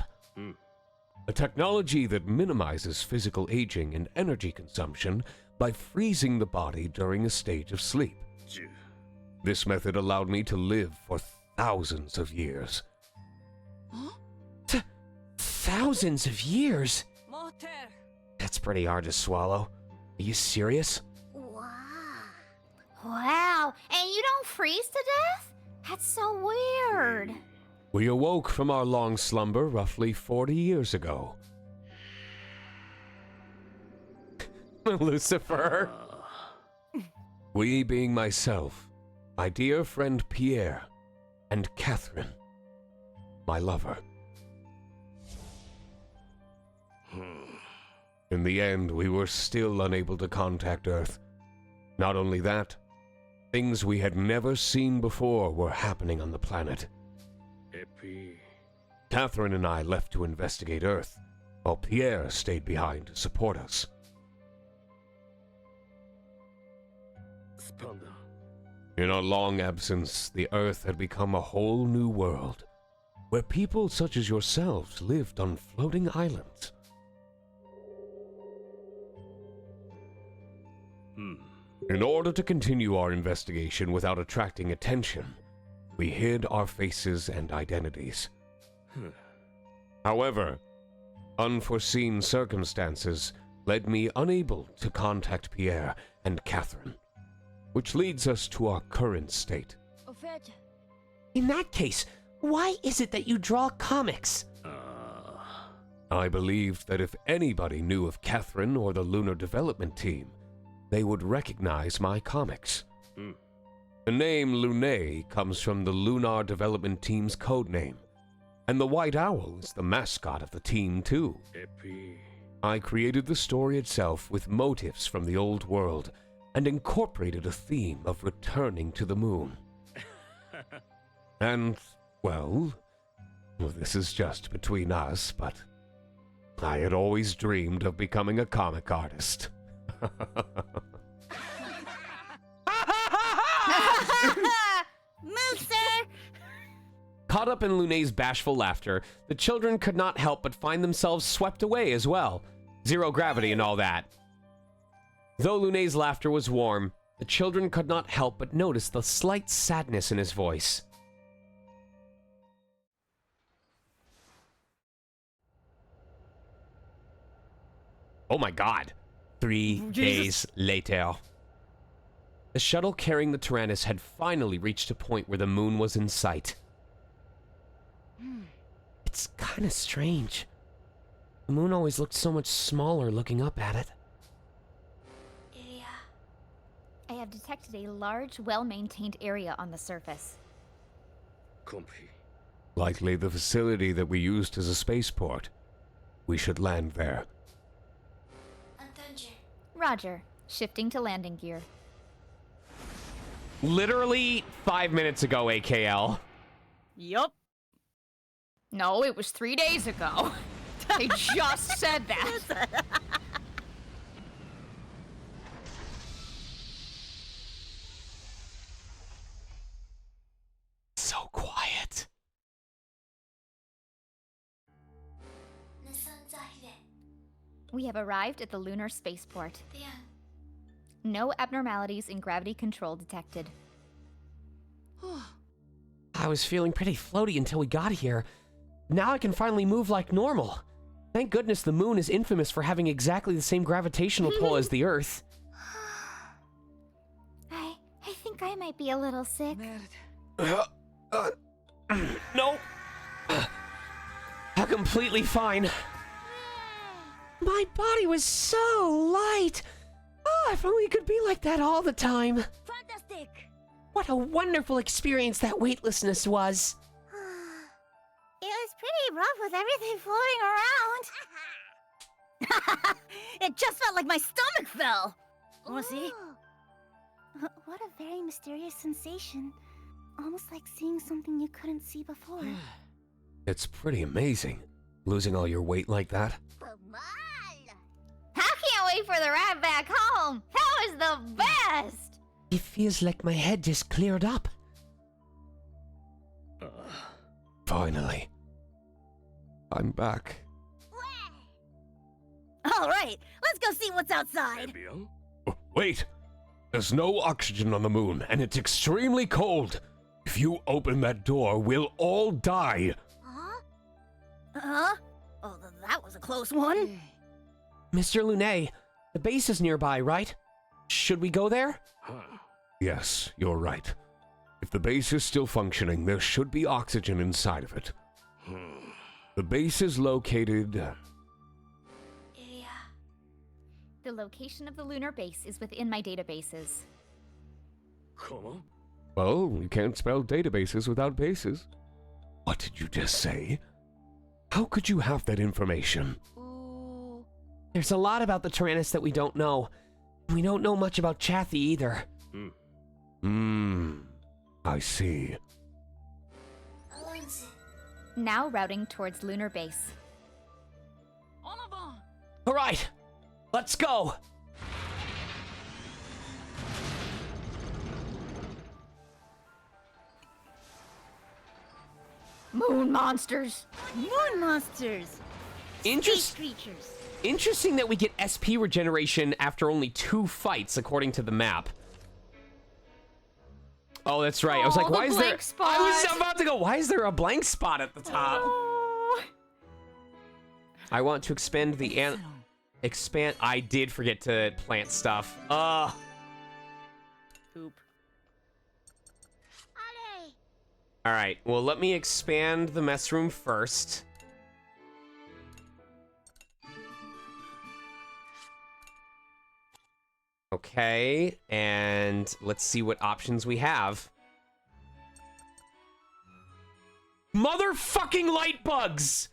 A technology that minimizes physical aging and energy consumption by freezing the body during a stage of sleep. This method allowed me to live for thousands of years. Thousands of years? That's pretty hard to swallow. Are you serious? Wow. Wow. And you don't freeze to death? That's so weird. We awoke from our long slumber roughly 40 years ago. Lucifer. We being myself, my dear friend Pierre, and Catherine, my lover. In the end, we were still unable to contact Earth. Not only that, things we had never seen before were happening on the planet. Catherine and I left to investigate Earth, while Pierre stayed behind to support us. In our long absence, the Earth had become a whole new world, where people such as yourselves lived on floating islands. In order to continue our investigation without attracting attention, we hid our faces and identities. However, unforeseen circumstances led me unable to contact Pierre and Catherine, which leads us to our current state. In that case, why is it that you draw comics? I believed that if anybody knew of Catherine or the Lunar Development Team, they would recognize my comics. The name Lunae comes from the Lunar Development Team's code name, and the White Owl is the mascot of the team too. I created the story itself with motifs from the old world and incorporated a theme of returning to the moon. And, well, this is just between us, but I had always dreamed of becoming a comic artist. Move, sir! Caught up in Lunae's bashful laughter, the children could not help but find themselves swept away as well. Zero gravity and all that. Though Lunae's laughter was warm, the children could not help but notice the slight sadness in his voice. Oh my god. 3 days later. The shuttle carrying the Tyrannus had finally reached a point where the moon was in sight. It's kind of strange. The moon always looked so much smaller looking up at it. I have detected a large, well-maintained area on the surface. Likely the facility that we used as a spaceport. We should land there. Roger. Shifting to landing gear. Literally 5 minutes ago, AKL. Yup. No, it was 3 days ago. They just said that. So quiet. We have arrived at the lunar spaceport. No abnormalities in gravity control detected. I was feeling pretty floaty until we got here. Now I can finally move like normal. Thank goodness the moon is infamous for having exactly the same gravitational pull as the Earth. I think I might be a little sick. No. I'm completely fine. My body was so light. Oh, if only it could be like that all the time. Fantastic! What a wonderful experience that weightlessness was. It was pretty rough with everything floating around. It just felt like my stomach fell. Wanna see? What a very mysterious sensation. Almost like seeing something you couldn't see before. It's pretty amazing, losing all your weight like that. I can't wait for the ride back home. That was the best. It feels like my head just cleared up. Finally. I'm back. All right, let's go see what's outside. Oh, wait! There's no oxygen on the moon, and it's extremely cold. If you open that door, we'll all die. Huh? Oh, that was a close one. Mr. Lunae, the base is nearby, right? Should we go there? Yes, you're right. If the base is still functioning, there should be oxygen inside of it. The base is located... The location of the lunar base is within my databases. Well, you can't spell databases without bases. What did you just say? How could you have that information? There's a lot about the Tyrannus that we don't know. We don't know much about Chathy either. I see. Now routing towards lunar base. All right, let's go. Moon monsters! Moon monsters! Interest- Space creatures! Interesting that we get SP regeneration after only 2 fights, according to the map. Oh, that's right. I was like, why is there... I was about to go, why is there a blank spot at the top? I want to expand the... Expand... I did forget to plant stuff. Poop. Alright, well, let me expand the mess room first. Okay, and let's see what options we have. Motherfucking light bugs!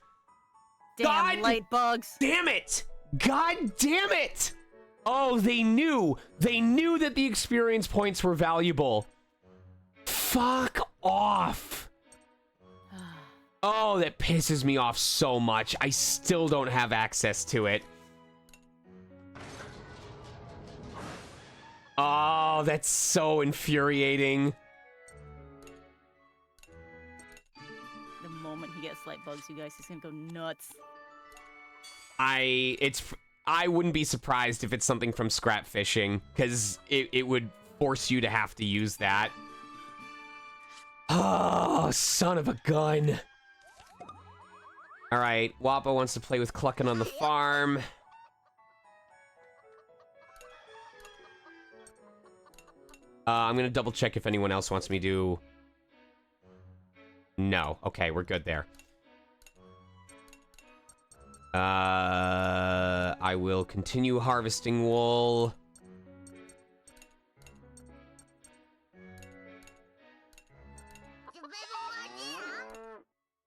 Damn light bugs! Damn it! God damn it! Oh, they knew! They knew that the experience points were valuable. Fuck off! Oh, that pisses me off so much. I still don't have access to it. Oh, that's so infuriating. The moment he gets light bugs, you guys, he's gonna go nuts. I wouldn't be surprised if it's something from scrap fishing, because it would force you to have to use that. Oh, son of a gun. Alright, Wappa wants to play with Cluckin' on the farm. I'm gonna double check if anyone else wants me to... No. Okay, we're good there. I will continue harvesting wool.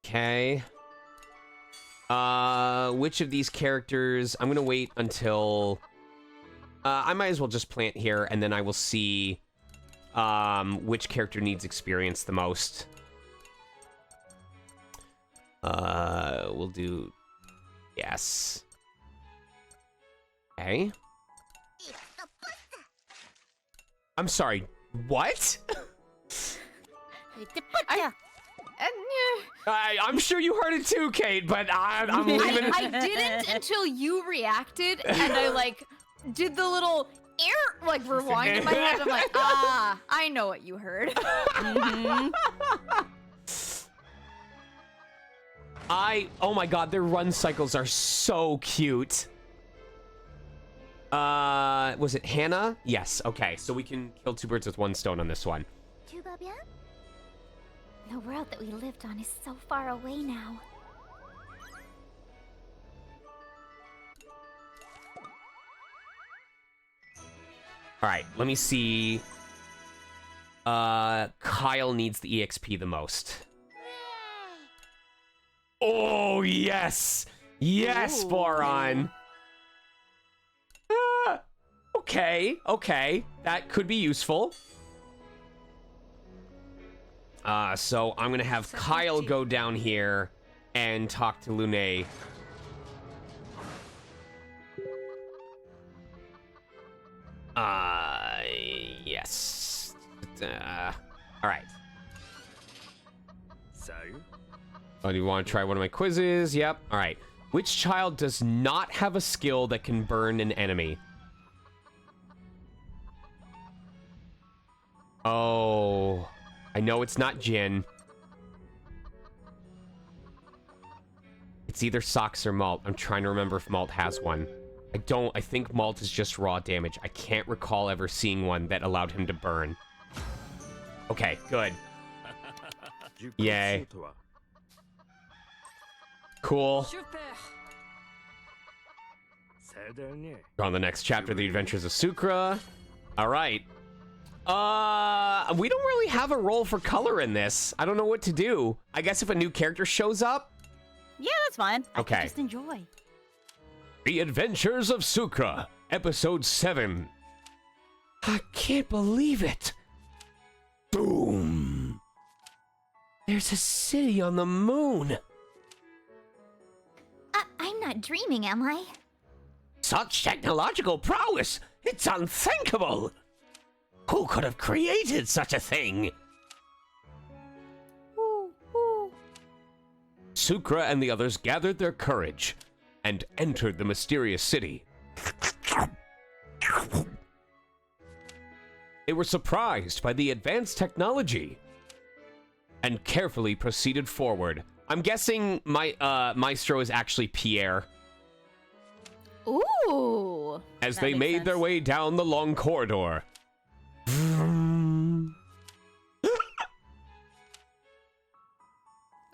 Okay. Which of these characters... I'm gonna wait until... I might as well just plant here, and then I will see... which character needs experience the most. We'll do... Yes. Okay. I'm sorry, what? I'm sure you heard it too, Kate, but I'm leaving it. I didn't until you reacted, and I, like, did the little... like rewind in my head. I'm like, I know what you heard. Oh my god, their run cycles are so cute. Was it Hannah? Yes, okay, so we can kill 2 birds with 1 stone on this one. The world that we lived on is so far away now. Alright, let me see. Kyle needs the EXP the most. Oh, yes! Yes, Boron! Okay, okay. That could be useful. So I'm gonna have Kyle go down here and talk to Lune. Yes. Alright. Oh, do you want to try one of my quizzes? Yep. Alright. Which child does not have a skill that can burn an enemy? Oh. I know it's not Jin. It's either Socks or Malt. I'm trying to remember if Malt has one. I think Malt is just raw damage. I can't recall ever seeing one that allowed him to burn. Okay, good. Yay. Cool. On the next chapter, The Adventures of Sukra. All right. We don't really have a role for color in this. I don't know what to do. I guess if a new character shows up. Yeah, that's fine. Okay. I can just enjoy. The Adventures of Sukra, Episode 7. I can't believe it. Boom! There's a city on the moon. I'm not dreaming, am I? Such technological prowess. It's unthinkable. Who could have created such a thing? Sukra and the others gathered their courage and entered the mysterious city. They were surprised by the advanced technology and carefully proceeded forward. I'm guessing my Maestro is actually Pierre. Ooh. As That they makes made their sense. way down the long corridor.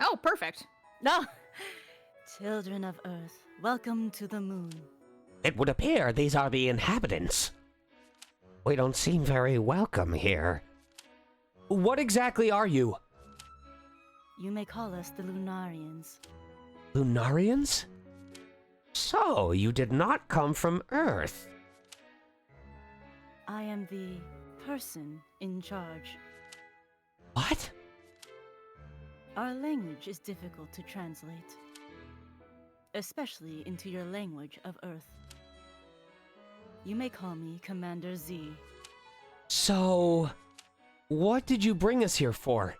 Oh, perfect. No. Children of Earth, welcome to the moon. It would appear these are the inhabitants. We don't seem very welcome here. What exactly are you? You may call us the Lunarians. Lunarians? So, you did not come from Earth. I am the person in charge. What? Our language is difficult to translate, especially into your language of Earth. You may call me Commander Z. So, what did you bring us here for?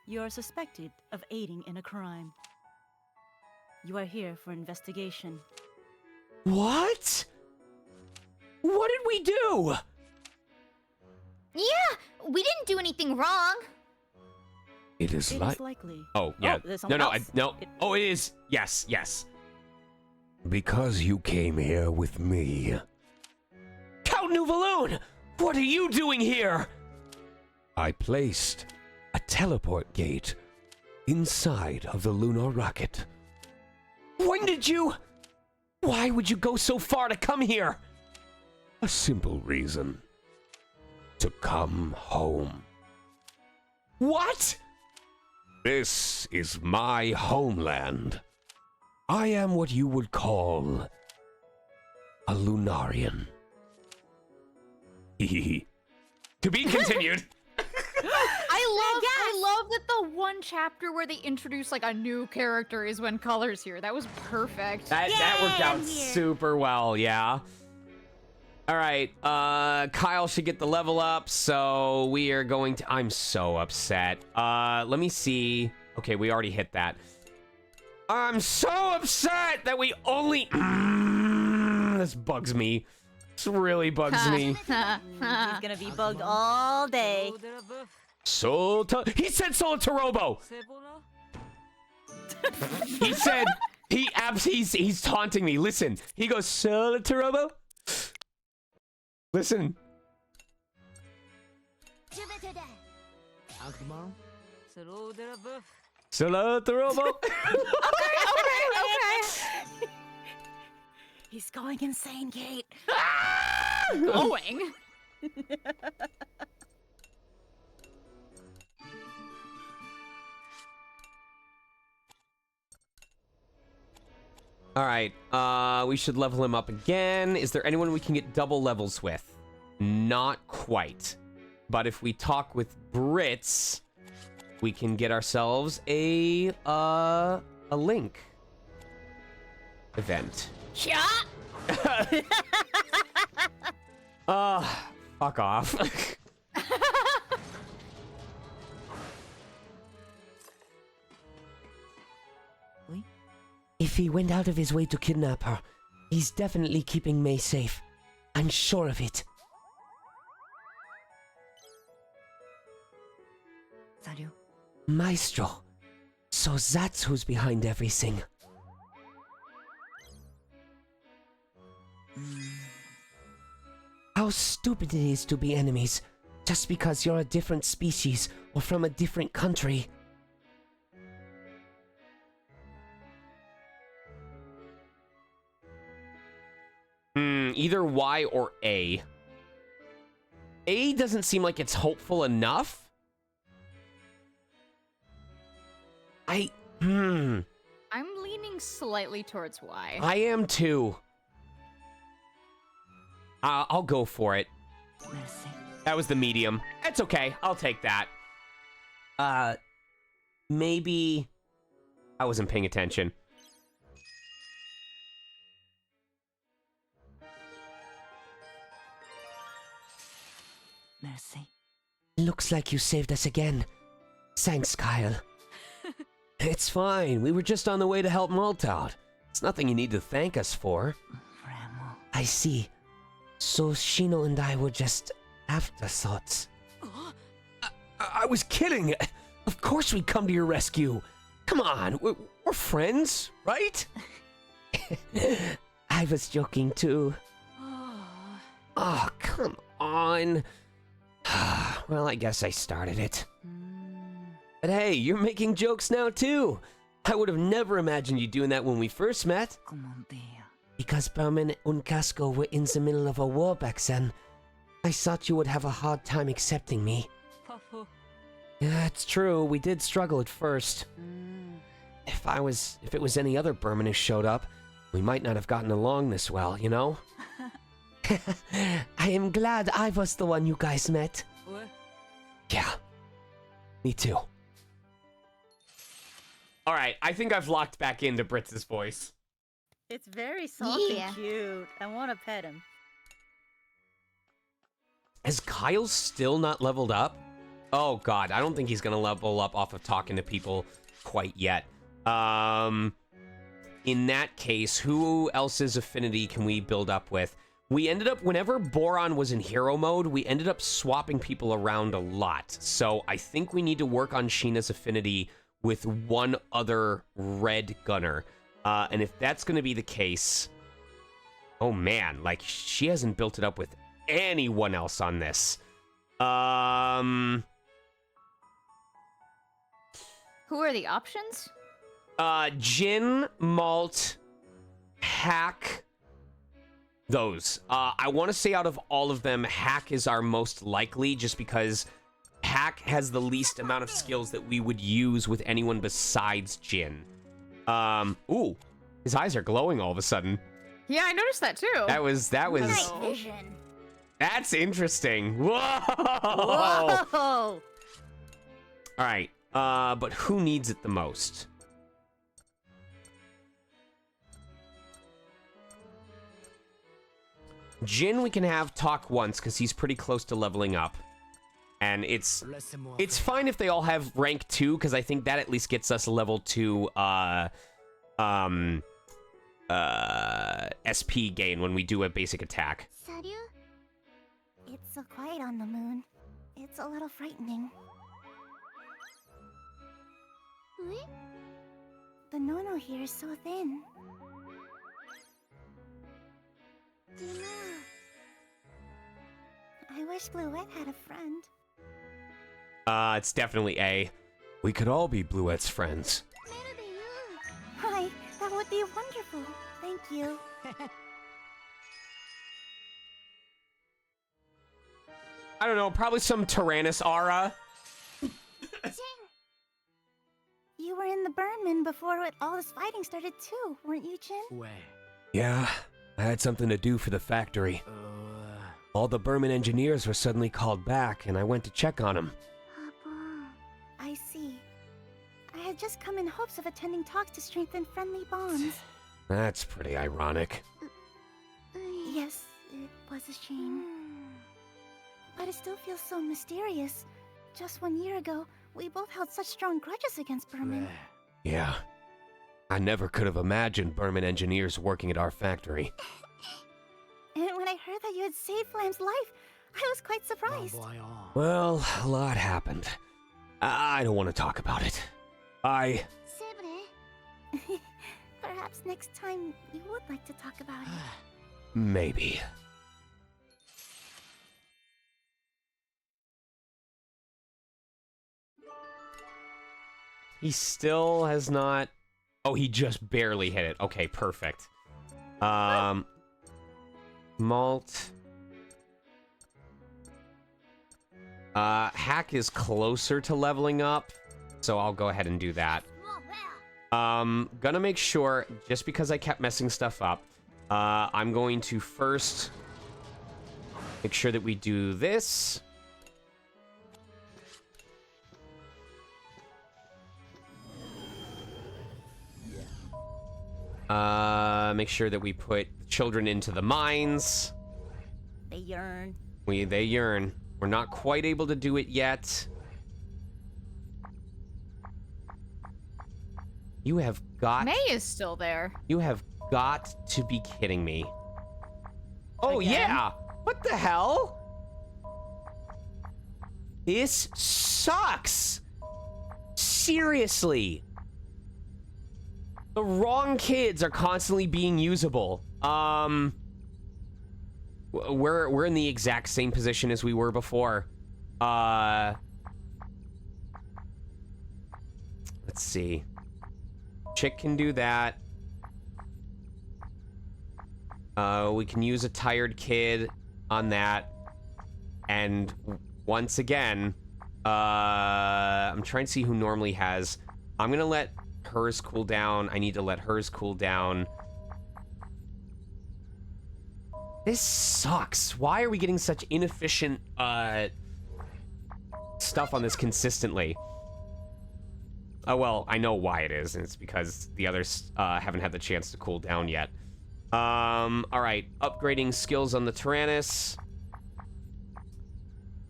You are suspected of aiding in a crime. You are here for investigation. What? What did we do? Yeah, we didn't do anything wrong. It is It like... is likely. Oh, yeah. there's No, something no, else. no. Oh, it is. Yes, yes. Because you came here with me. Count Nuvaloon! What are you doing here? I placed a teleport gate inside of the lunar rocket. When did you... Why would you go so far to come here? A simple reason. To come home. What? This is my homeland. I am what you would call a Lunarian. To be continued. I love that the one chapter where they introduce like a new character is when Color's here. That was perfect. That worked out super well, yeah. All right, Kyle should get the level up, so we are going to... I'm so upset. Let me see. Okay, we already hit that. I'm so upset that we only... This bugs me. This really bugs me. He's gonna be bugged all day. He said Solitarobo! He said... He's taunting me. Listen. He goes, Solitarobo? Listen. Solitarobo? Okay. He's going insane, Kate. Going. All right, we should level him up again. Is there anyone we can get double levels with? Not quite. But if we talk with Brits, we can get ourselves a Link event. Yeah. Fuck off. If he went out of his way to kidnap her, he's definitely keeping May safe. I'm sure of it. Maestro. So that's who's behind everything. How stupid it is to be enemies, Just because you're a different species or from a different country. Either Y or A. A doesn't seem like it's hopeful enough. I'm leaning slightly towards Y. I am too. I'll go for it. That was the medium. It's okay. I'll take that. Maybe I wasn't paying attention. Merci. Looks like you saved us again. Thanks, Kyle. It's fine. We were just on the way to help Malt out. It's nothing you need to thank us for. I see. So Shino and I were just Afterthoughts. I was kidding. Of course we'd come to your rescue. Come on, we're friends, right? I was joking too. Oh, come on. Well, I guess I started it. But hey, you're making jokes now too. I would have never imagined you doing that when we first met. Because Berman and Casco were in the middle of a war back then, I thought you would have a hard time accepting me. Yeah, it's true. We did struggle at first. If it was any other Berman who showed up, we might not have gotten along this well, you know? I am glad I was the one you guys met. Yeah, me too. All right, I think I've locked back into Britz's voice. It's very soft Yeah. and cute. I want to pet him. Has Kyle still not leveled up? Oh god, I don't think he's gonna level up off of talking to people quite yet. In that case, who else's affinity can we build up with? We ended up, whenever Boron was in hero mode, we ended up swapping people around a lot. So I think we need to work on Sheena's affinity with one other red gunner. And if that's gonna be the case, oh man, like she hasn't built it up with anyone else on this. Who are the options? Jin, Malt, Hack, those. I want to say out of all of them, Hack is our most likely, just because Hack has the least amount of skills that we would use with anyone besides Jin. Ooh, his eyes are glowing all of a sudden. Yeah, I noticed that too. That was. Night vision. That's interesting. Whoa! Whoa! All right. But who needs it the most? Jin, we can have talk once because he's pretty close to leveling up, and it's fine if they all have rank 2 because I think that at least gets us level 2 SP gain when we do a basic attack. Saryu? It's so quiet on the moon. It's a little frightening. The Nono here is so thin. I wish Bluette had a friend. It's definitely A. We could all be Bluette's friends. Hi, that would be wonderful. Thank you. I don't know, probably some Tyrannosaura. You were in the Burnman before all this fighting started too, weren't you, Jin? Yeah, I had something to do for the factory. All the Berman engineers were suddenly called back, and I went to check on them. I see. I had just come in hopes of attending talks to strengthen friendly bonds. That's pretty ironic. Yes, it was a shame. But it still feels so mysterious. Just 1 year ago, we both held such strong grudges against Berman. Yeah. I never could have imagined Berman engineers working at our factory. And when I heard that you had saved Flam's life, I was quite surprised. Well, a lot happened. I don't want to talk about it. Perhaps next time you would like to talk about it. Maybe. He still has not... Oh, he just barely hit it. Okay, perfect. Malt. Hack is closer to leveling up, so I'll go ahead and do that. Gonna make sure, just because I kept messing stuff up, I'm going to first make sure that we do this. Make sure that we put children into the mines. They yearn. They yearn. We're not quite able to do it yet. You have got... May is still there. You have got to be kidding me. Oh, Again? yeah! What the hell? This sucks! Seriously! The wrong kids are constantly being usable. We're in the exact same position as we were before. Let's see. Chick can do that. We can use a tired kid on that. And once again, I'm trying to see who normally has. I'm gonna let hers cool down. I need to let hers cool down. This sucks. Why are we getting such inefficient stuff on this consistently? Oh, well, I know why it is, and it's because the others haven't had the chance to cool down yet. Alright, upgrading skills on the Tyrannus.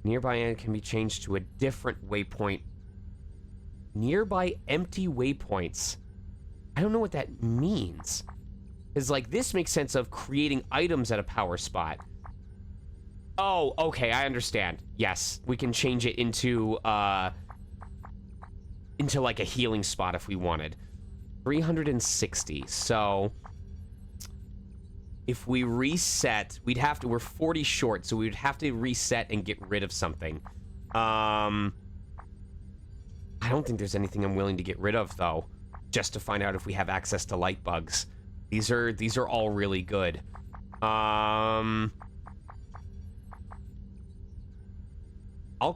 Nearby end can be changed to a different waypoint. Nearby empty waypoints. I don't know what that means. Because, like, this makes sense of creating items at a power spot. Oh, okay, I understand. Yes, we can change it into like, a healing spot if we wanted. 360, so... If we reset, we'd have to... We're 40 short, so we'd have to reset and get rid of something. I don't think there's anything I'm willing to get rid of, though. Just to find out if we have access to light bugs. These are all really good. I'll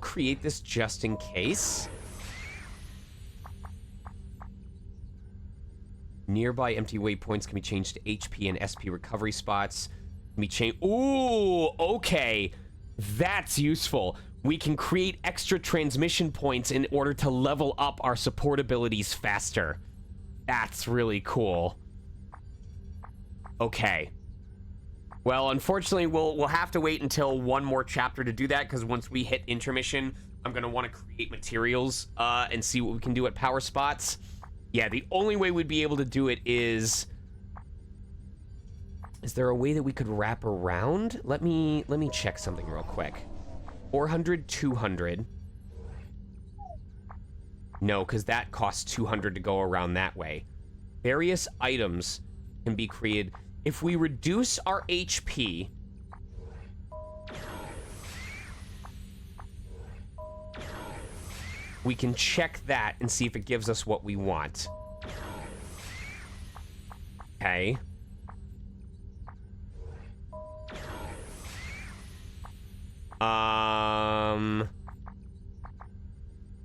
create this just in case. Nearby empty waypoints can be changed to HP and SP recovery spots. Can be changed. Ooh, okay. That's useful. We can create extra transmission points in order to level up our support abilities faster. That's really cool. Okay. Well, unfortunately, we'll have to wait until one more chapter to do that, because once we hit intermission, I'm going to want to create materials and see what we can do at power spots. Yeah, the only way we'd be able to do it is... Is there a way that we could wrap around? Let me check something real quick. 400, 200. No, because that costs 200 to go around that way. Various items can be created. If we reduce our HP... we can check that and see if it gives us what we want. Okay.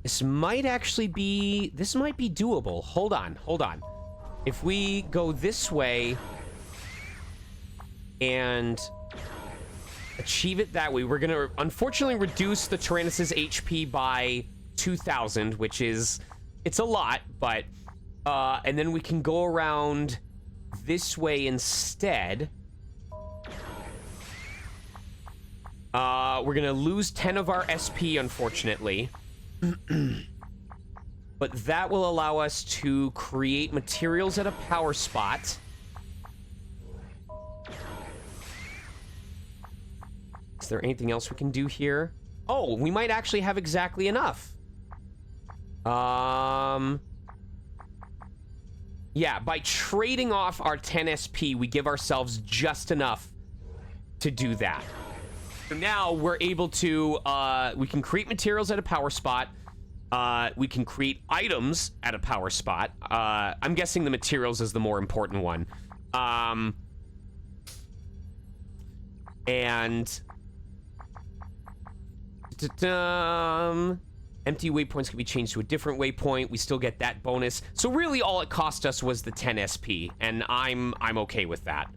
This might actually be... This might be doable. Hold on. If we go this way and achieve it that way, we're going to unfortunately reduce the Tyrannus's HP by 2,000, which is... It's a lot, but... and then we can go around this way instead. We're gonna lose 10 of our SP, unfortunately. But that will allow us to create materials at a power spot. Is there anything else we can do here? Oh, we might actually have exactly enough. Yeah, by trading off our 10 SP, we give ourselves just enough to do that. So now we're able to, we can create materials at a power spot. We can create items at a power spot. I'm guessing the materials is the more important one. And... empty waypoints can be changed to a different waypoint. We still get that bonus. So really all it cost us was the 10 SP, and I'm okay with that.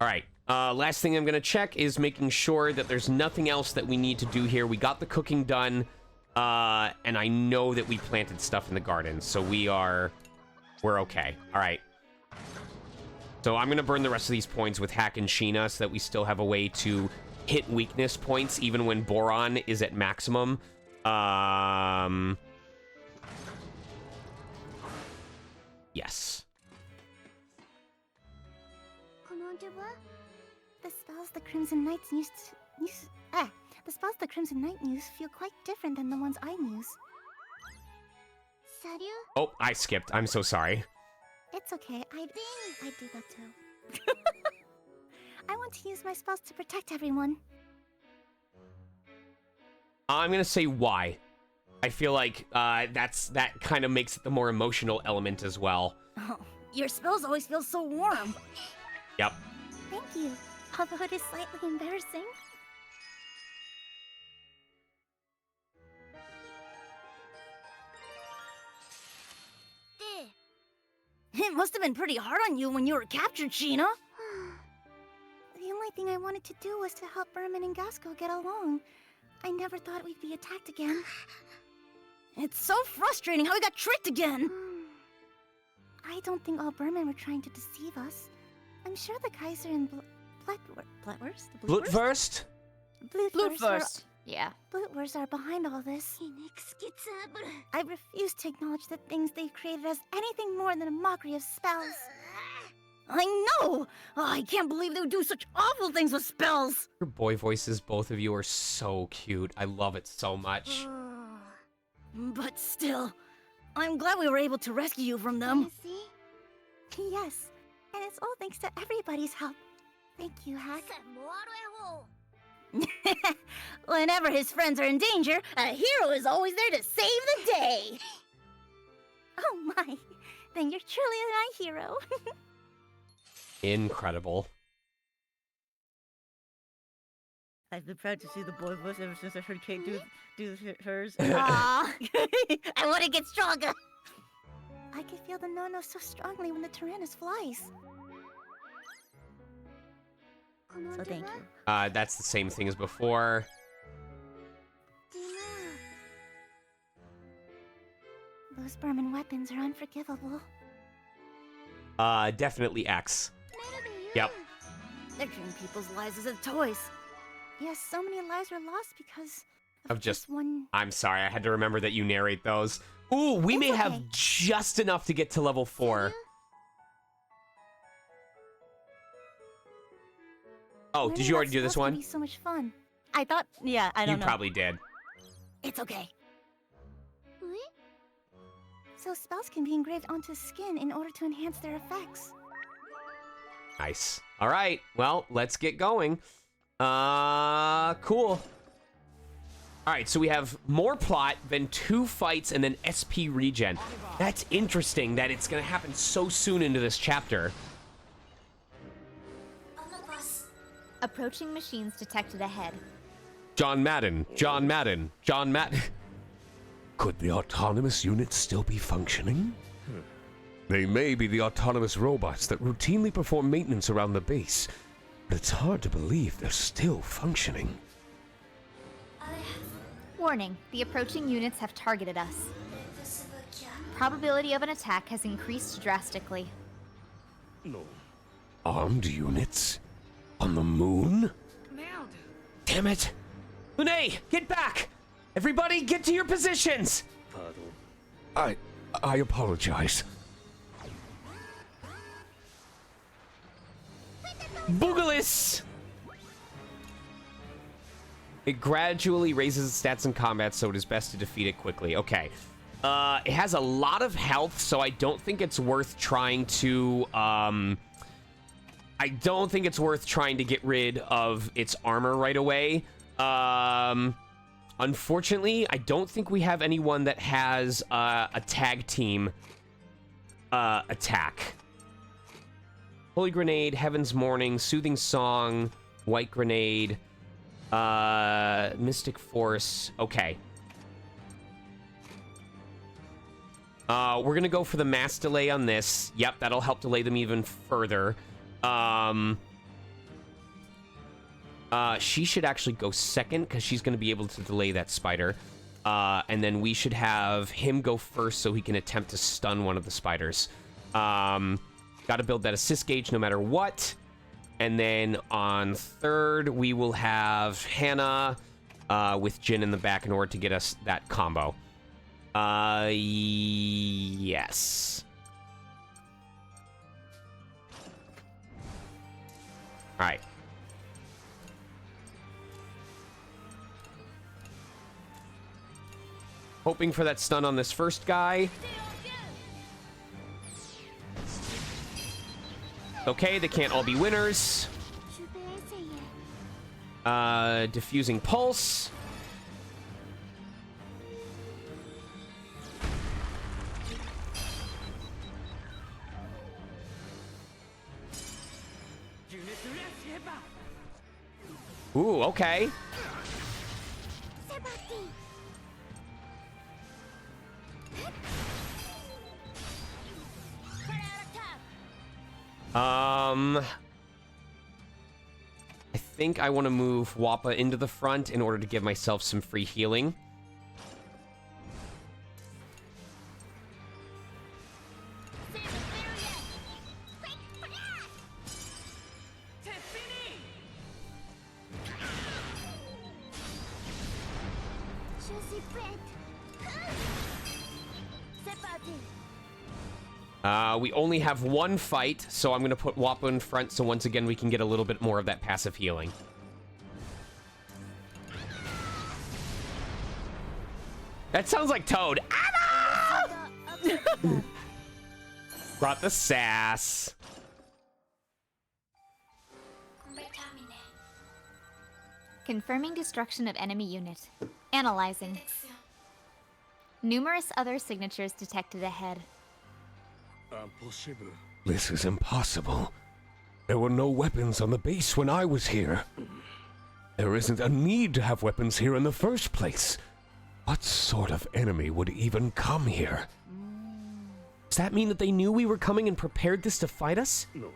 All right. Last thing I'm going to check is making sure that there's nothing else that we need to do here. We got the cooking done, and I know that we planted stuff in the garden, so we're okay. All right. So I'm going to burn the rest of these points with Hack and Sheena so that we still have a way to hit weakness points even when Boron is at maximum. Yes. The spells the Crimson Knights the spells the Crimson Knight use feel quite different than the ones I use. Oh, I skipped. I'm so sorry. It's okay. I do that too. I want to use my spells to protect everyone. I'm gonna say why. I feel like that kind of makes it the more emotional element as well. Oh, your spells always feel so warm. Yep. Thank you. Although it is slightly embarrassing. It must have been pretty hard on you when you were captured, Sheena. The only thing I wanted to do was to help Berman and Gasco get along. I never thought we'd be attacked again. It's so frustrating how we got tricked again. I don't think all Berman were trying to deceive us. I'm sure the Kaiser and Blutwurst? Blutwurst. Yeah. Blutwurst are behind all this. I refuse to acknowledge the things they've created as anything more than a mockery of spells. I know! Oh, I can't believe they would do such awful things with spells! Your boy voices, both of you, are so cute. I love it so much. But still, I'm glad we were able to rescue you from them. Yes, and it's all thanks to everybody's help. Thank you, Hack. Whenever his friends are in danger, a hero is always there to save the day. Oh my, then you're truly my hero. Incredible. I've been proud to see the boy voice ever since I heard Kate do hers. Aww. I want to get stronger. I can feel the no-no so strongly when the Tyrannus flies. So thank you. That's the same thing as before. Those Berman weapons are unforgivable. Definitely X. Yep. They're treating people's lives as toys. Yes, so many lives were lost because Of just one. I'm sorry, I had to remember that you narrate those. Ooh, we may have just enough to get to level 4. Oh, did you already do this one? Be so much fun. I thought, yeah, I don't You know. probably did. It's okay. So spells can be engraved onto skin in order to enhance their effects. Nice. All right, well, let's get going. Cool. All right, so we have more plot, then 2 fights, and then SP regen. That's interesting that it's gonna happen so soon into this chapter. Approaching machines detected ahead. John Madden. Could the autonomous units still be functioning? They may be the autonomous robots that routinely perform maintenance around the base, but it's hard to believe they're still functioning. Warning, the approaching units have targeted us. Probability of an attack has increased drastically. Armed units? On the moon? Damn it. Lune, get back! Everybody, get to your positions! I apologize. Boogalis! It gradually raises its stats in combat, so it is best to defeat it quickly. Okay. It has a lot of health, so I don't think it's worth trying to, I don't think it's worth trying to get rid of its armor right away. Unfortunately, I don't think we have anyone that has a tag team attack. Holy Grenade, Heaven's Morning, Soothing Song, White Grenade, Mystic Force. Okay. We're gonna go for the mass delay on this. Yep, that'll help delay them even further. She should actually go second because she's gonna be able to delay that spider. And then we should have him go first so he can attempt to stun one of the spiders. Gotta build that assist gauge no matter what. And then on third, we will have Hannah with Jin in the back in order to get us that combo. Yes. All right. Hoping for that stun on this first guy. Okay, they can't all be winners. Diffusing Pulse. Ooh, okay. I think I want to move Wappa into the front in order to give myself some free healing. We only have one fight, so I'm going to put Wappa in front, so once again we can get a little bit more of that passive healing. That sounds like Toad. Brought the sass. Confirming destruction of enemy unit. Analyzing. Numerous other signatures detected ahead. This is impossible. There were no weapons on the base when I was here. There isn't a need to have weapons here in the first place. What sort of enemy would even come here? Does that mean that they knew we were coming and prepared this to fight us? No.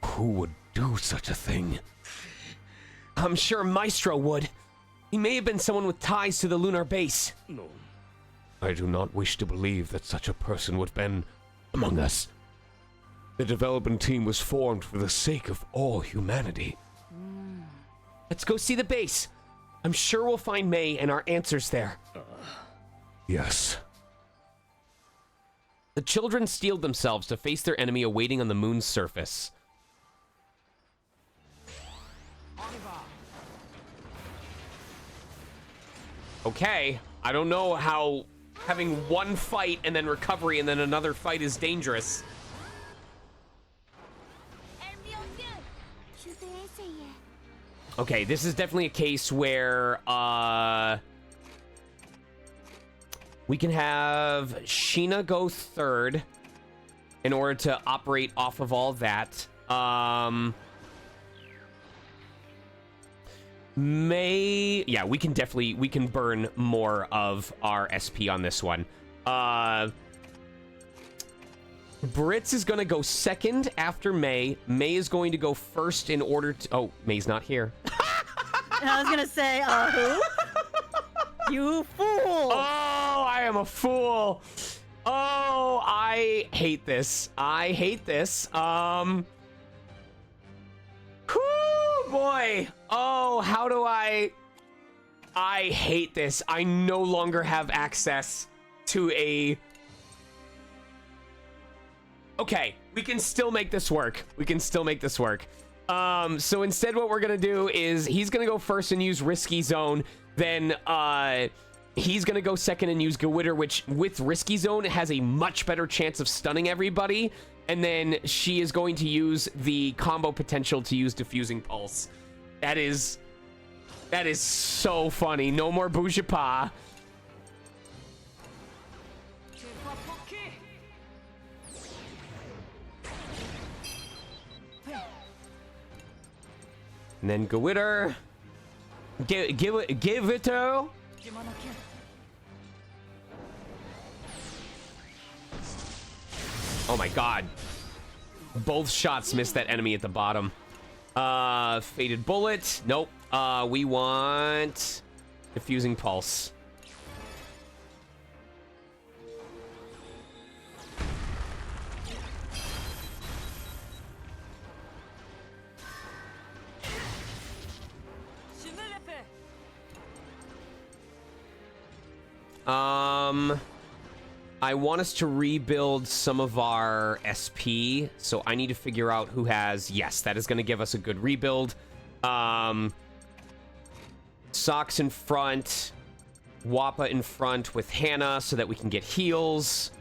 Who would do such a thing? I'm sure Maestro would. He may have been someone with ties to the lunar base. No. I do not wish to believe that such a person would have been among us. The development team was formed for the sake of all humanity. Let's go see the base. I'm sure we'll find May and our answers there. Yes. The children steeled themselves to face their enemy awaiting on the moon's surface. Okay, I don't know how having one fight and then recovery and then another fight is dangerous. Okay, this is definitely a case where we can have Sheena go third in order to operate off of all that. Yeah, we can burn more of our SP on this one. Brits is going to go second after May. May is going to go first in order to... Oh, May's not here. I was gonna say, who? You fool! Oh, I am a fool. Oh, I hate this. I hate this. Whew, boy. Oh, how do I hate this. I no longer have access to a... Okay, we can still make this work. We can still make this work. So instead what we're gonna do is he's gonna go first and use Risky Zone. Then he's gonna go second and use Gewitter, which with Risky Zone has a much better chance of stunning everybody. and then she is going to use the combo potential to use Diffusing Pulse. That is so funny. No more Boujapa. And then Gewitter. Give it to. Oh my god. Both shots missed that enemy at the bottom. Faded Bullet. Nope. We want Diffusing Pulse. I want us to rebuild some of our SP, so I need to figure out who has... Yes, that is going to give us a good rebuild. Socks in front, Wappa in front with Hannah so that we can get heals.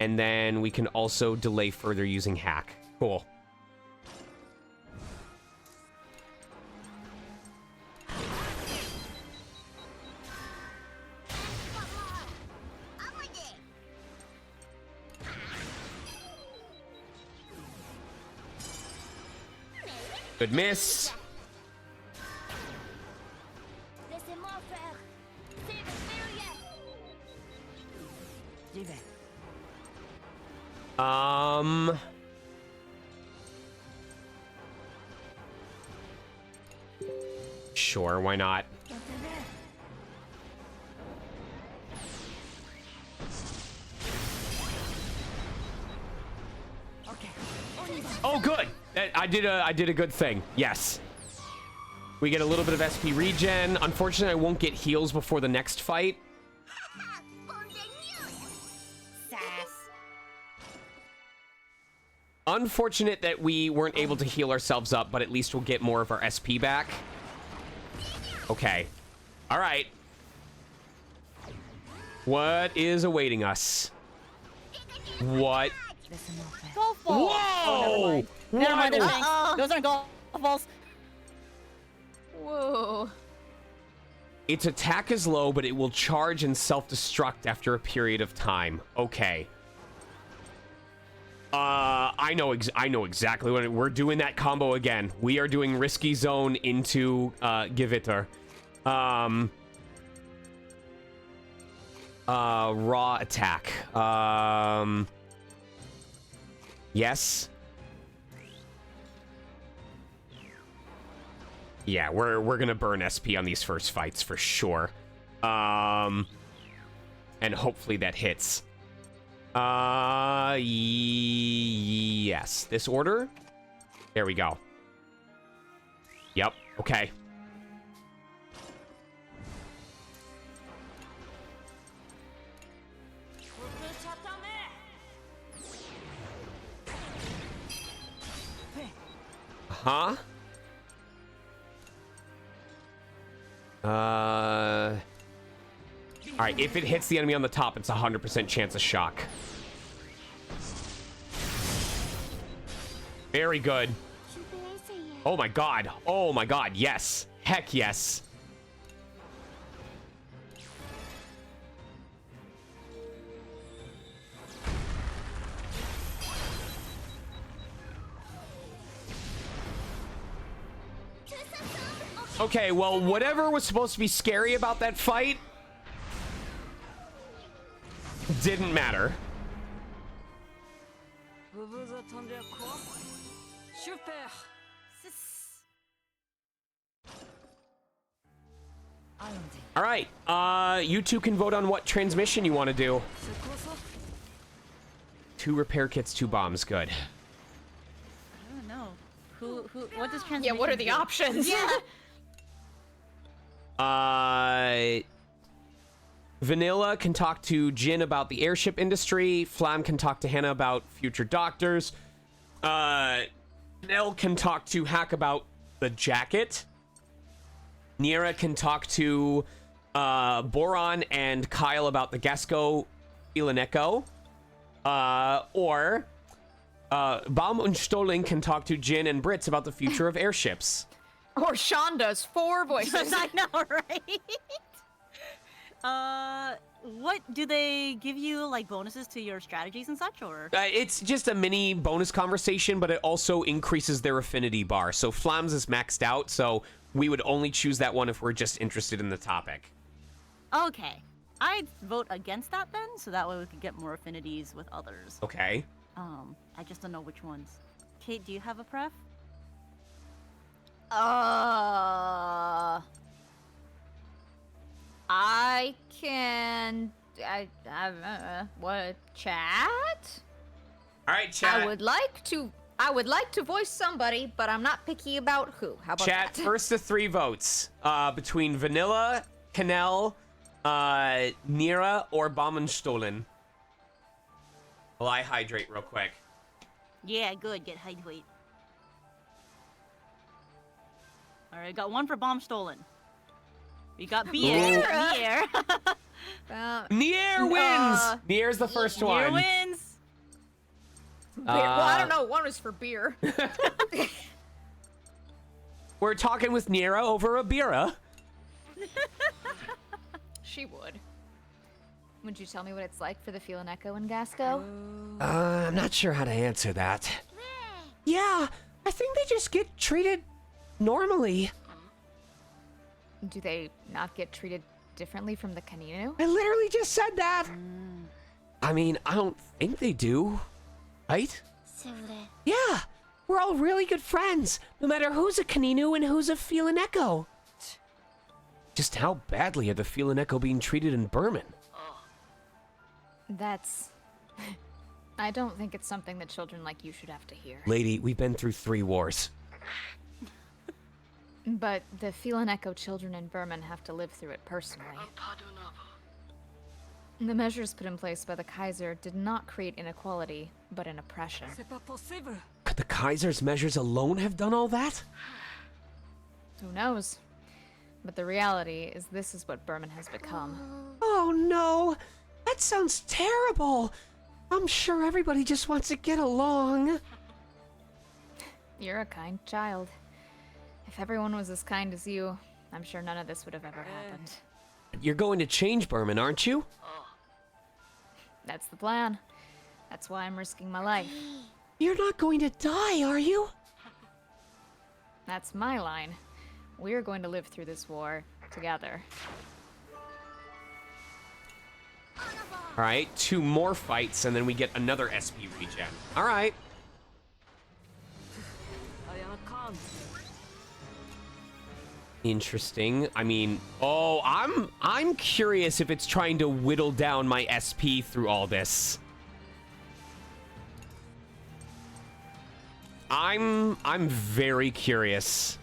And then we can also delay further using Hack. Cool. Good miss. Sure, why not? Oh, good. I did a good thing. Yes. We get a little bit of SP regen. Unfortunately, I won't get heals before the next fight. Unfortunate that we weren't able to heal ourselves up, but at least we'll get more of our SP back. Okay. All right. What is awaiting us? What? Golf balls. Whoa! Never mind, they're things. Those aren't golf balls. Whoa. Its attack is low, but it will charge and self-destruct after a period of time. Okay. I know exactly what we're doing. That combo again. We are doing Risky Zone into Gewitter. Raw attack. Yes. Yeah, we're gonna burn SP on these first fights for sure. And hopefully that hits. Yes. This order? There we go. Yep. Okay. Huh? Alright, if it hits the enemy on the top, it's a 100% chance of shock. Very good. Oh my god. Oh my god, yes. Heck yes. Okay, well, whatever was supposed to be scary about that fight didn't matter. All right, you two can vote on what transmission you want to do. 2 repair kits, 2 bombs, good. I don't know. What does transmission Yeah, what are the do? options? Yeah. Vanilla can talk to Jin about the airship industry. Flam can talk to Hannah about future doctors. Nell can talk to Hack about the jacket. Niera can talk to Boron and Kyle about the Gesco Feel an Echo. Or Baum und Stolling can talk to Jin and Brits about the future of airships. Or Sean does 4 voices. I know, right? What do they give you, like bonuses to your strategies and such, or? It's just a mini bonus conversation, but it also increases their affinity bar. So Flams is maxed out, so we would only choose that one if we're just interested in the topic. Okay. I'd vote against that then, so that way we could get more affinities with others. Okay. I just don't know which ones. Kate, do you have a pref? I can. What? Chat? All right, chat. I would like to voice somebody, but I'm not picky about who. How about Chat, that? first to 3 votes. Between Vanilla, Canel, Nira, or Baumenstollen. Well, I hydrate real quick. Yeah, good. Get hydrate. Alright, got 1 for Bomb Stolen. We got Bier. Bier. Nier wins! Nier's the first one. Nier wins! Beer. Well, I don't know. One was for beer. We're talking with Nira over a bira. She would. Would you tell me what it's like for the Feel an Echo in Gasco? I'm not sure how to answer that. Yeah, I think they just get treated normally. Do they not get treated differently from the Kaninu? I literally just said that. I mean, I don't think they do. Right? Yeah, we're all really good friends, no matter who's a Kaninu and who's a Feel an Echo. Just how badly are the Feel an Echo being treated in Berman? That's... I don't think it's something that children like you should have to hear. Lady, we've been through 3 wars. But the Feel an Echo children in Berman have to live through it personally. The measures put in place by the Kaiser did not create inequality, but an oppression. Could the Kaiser's measures alone have done all that? Who knows? But the reality is this is what Berman has become. Oh no, that sounds terrible. I'm sure everybody just wants to get along. You're a kind child. If everyone was as kind as you, I'm sure none of this would have ever happened. You're going to change Berman, aren't you? That's the plan. That's why I'm risking my life. You're not going to die, are you? That's my line. We're going to live through this war together. All right, 2 more fights, and then we get another SP regen. All right. Interesting. I mean, oh, I'm curious if it's trying to whittle down my SP through all this. I'm very curious.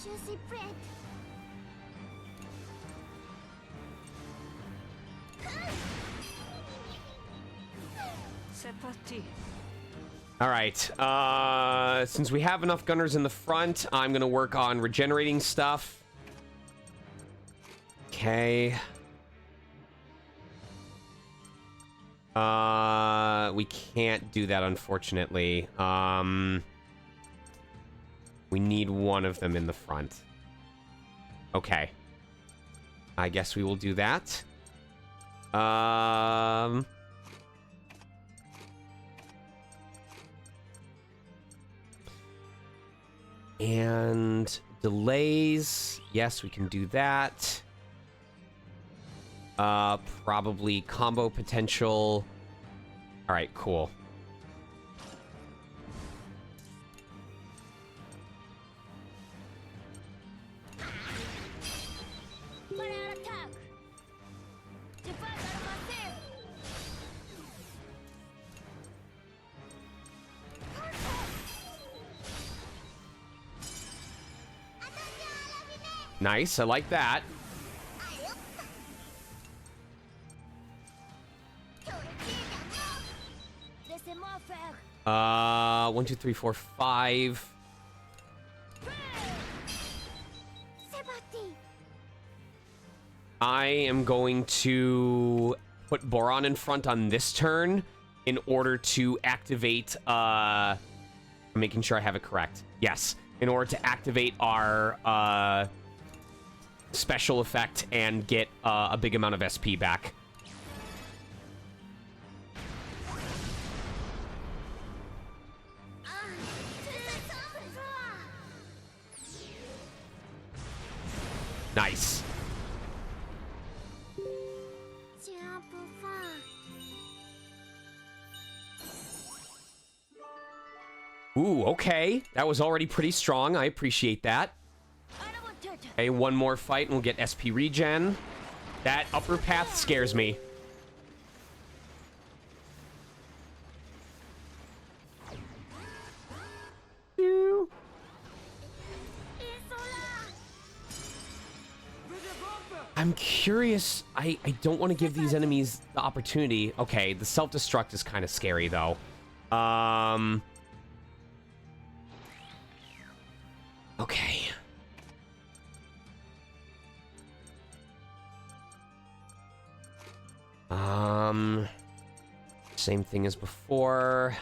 Juicy bread. All right. Since we have enough gunners in the front, I'm gonna work on regenerating stuff. Okay. We can't do that, unfortunately. We need one of them in the front. Okay. I guess we will do that. And delays. Yes, we can do that. Probably combo potential. All right, cool. Nice, I like that. 1, 2, 3, 4, 5. I am going to put Boron in front on this turn in order to activate, I'm making sure I have it correct. Yes, in order to activate our special effect and get a big amount of SP back. Nice. Ooh, okay. That was already pretty strong. I appreciate that. Okay, one more fight and we'll get SP regen. That upper path scares me. I'm curious. I don't want to give these enemies the opportunity. Okay, the self-destruct is kind of scary, though. Okay. Same thing as before.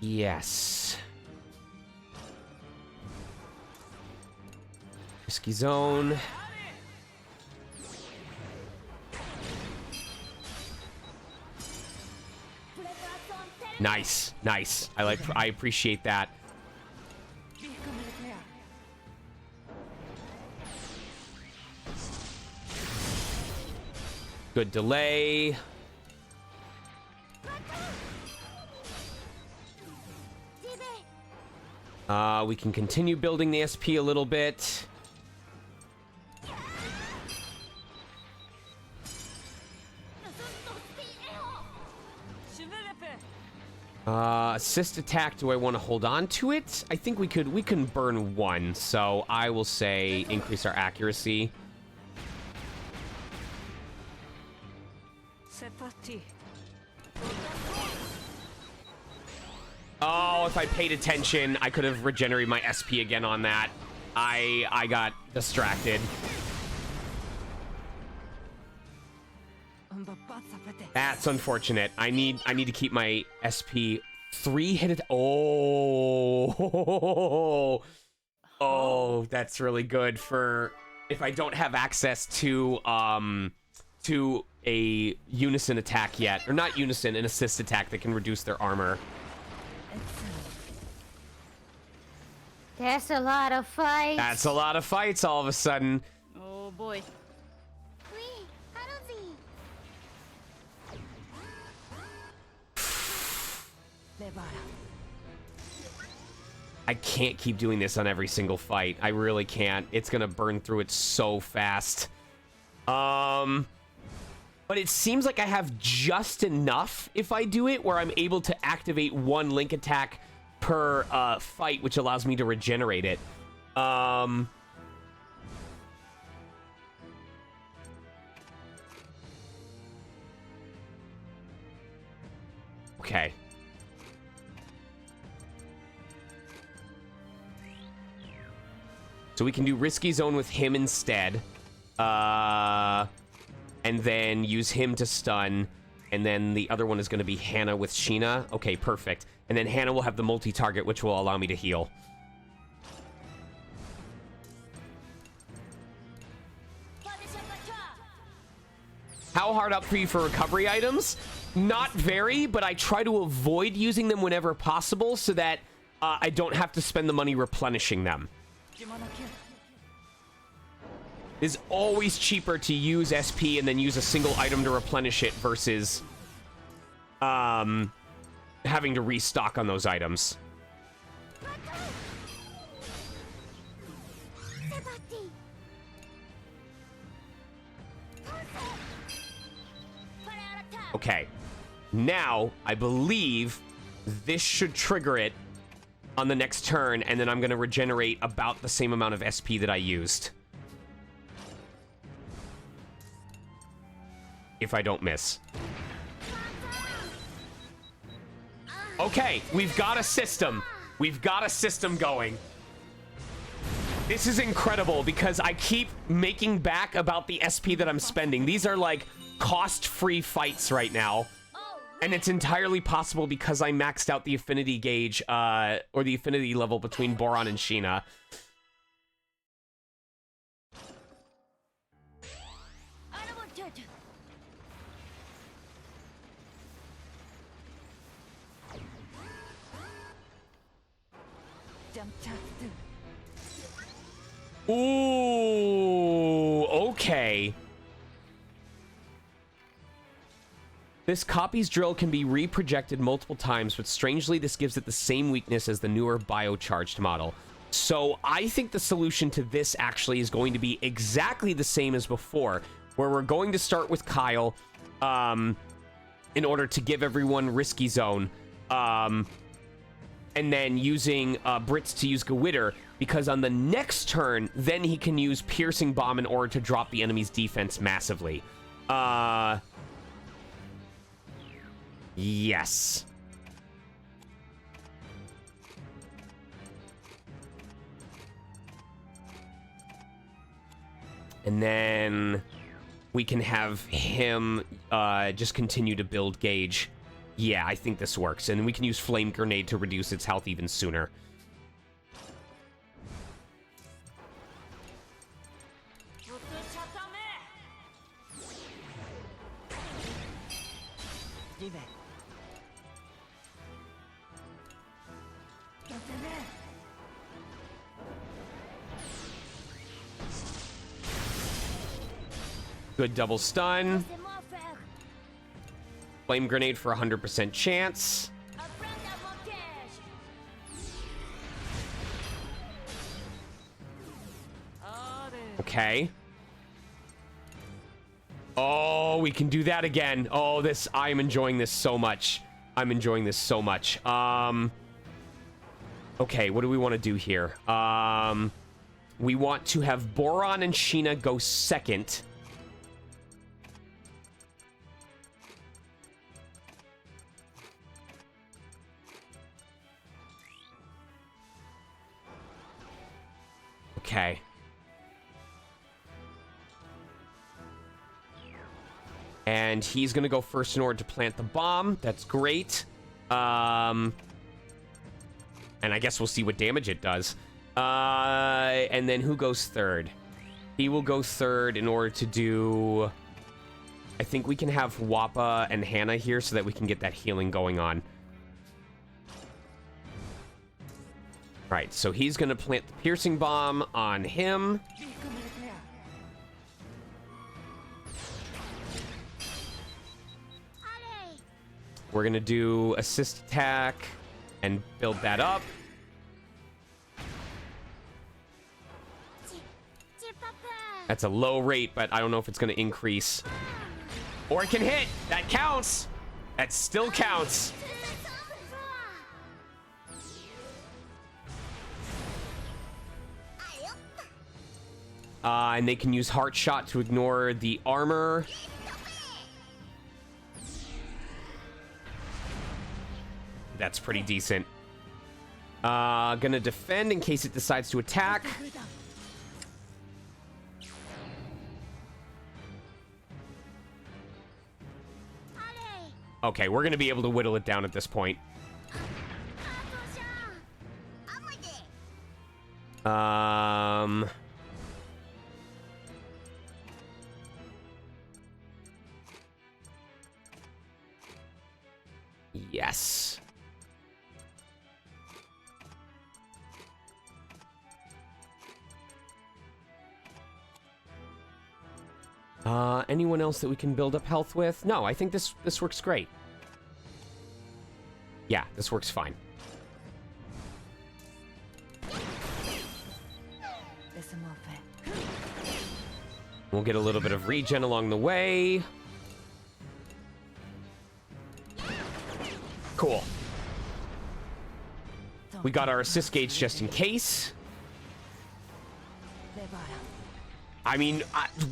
Yes. Risky zone. Nice, nice. I appreciate that. Good delay. We can continue building the SP a little bit. Assist attack, do I want to hold on to it? I think we can burn one, so I will say increase our accuracy. Oh, if I paid attention, I could have regenerated my SP again on that. I got distracted. That's unfortunate. I need to keep my SP 3 hit. Oh, that's really good for if I don't have access to a unison attack yet, or not unison, an assist attack that can reduce their armor. That's a lot of fights. That's a lot of fights all of a sudden. Oh boy. I can't keep doing this on every single fight. I really can't. It's gonna burn through it so fast. But it seems like I have just enough if I do it where I'm able to activate one link attack per fight, which allows me to regenerate it. Okay. So we can do Risky Zone with him instead. And then use him to stun. And then the other one is going to be Hannah with Sheena. Okay, perfect. And then Hannah will have the multi-target, which will allow me to heal. How hard up for you for recovery items? Not very, but I try to avoid using them whenever possible so that I don't have to spend the money replenishing them. It's always cheaper to use SP and then use a single item to replenish it versus having to restock on those items. Okay. Now, I believe this should trigger it on the next turn, and then I'm going to regenerate about the same amount of SP that I used. If I don't miss. Okay, we've got a system. We've got a system going. This is incredible because I keep making back about the SP that I'm spending. These are like cost-free fights right now. And it's entirely possible because I maxed out the affinity gauge, or the affinity level between Boron and Sheena. Ooh, okay. This copy's drill can be reprojected multiple times, but strangely, this gives it the same weakness as the newer biocharged model. So I think the solution to this actually is going to be exactly the same as before, where we're going to start with Kyle, in order to give everyone Risky Zone, and then using Brits to use Gewitter, because on the next turn, then he can use Piercing Bomb in order to drop the enemy's defense massively. Yes. And then we can have him just continue to build gauge. Yeah, I think this works. And we can use Flame Grenade to reduce its health even sooner. Good double stun. Flame Grenade for 100% chance. Okay. Oh, we can do that again. Oh, this, I'm enjoying this so much. I'm enjoying this so much. Okay, what do we want to do here? We want to have Boron and Sheena go second. Okay. And he's going to go first in order to plant the bomb. That's great. And I guess we'll see what damage it does. And then who goes third? He will go third in order to do... I think we can have Wappa and Hannah here so that we can get that healing going on. Right, so he's going to plant the Piercing Bomb on him. We're going to do Assist Attack and build that up. That's a low rate, but I don't know if it's going to increase. Or it can hit! That counts! That still counts! And they can use Heart Shot to ignore the armor. That's pretty decent. Gonna defend in case it decides to attack. Okay, we're gonna be able to whittle it down at this point. Yes. Anyone else that we can build up health with? No, I think this works great. Yeah, this works fine. We'll get a little bit of regen along the way. Cool. We got our assist gauge just in case. I mean,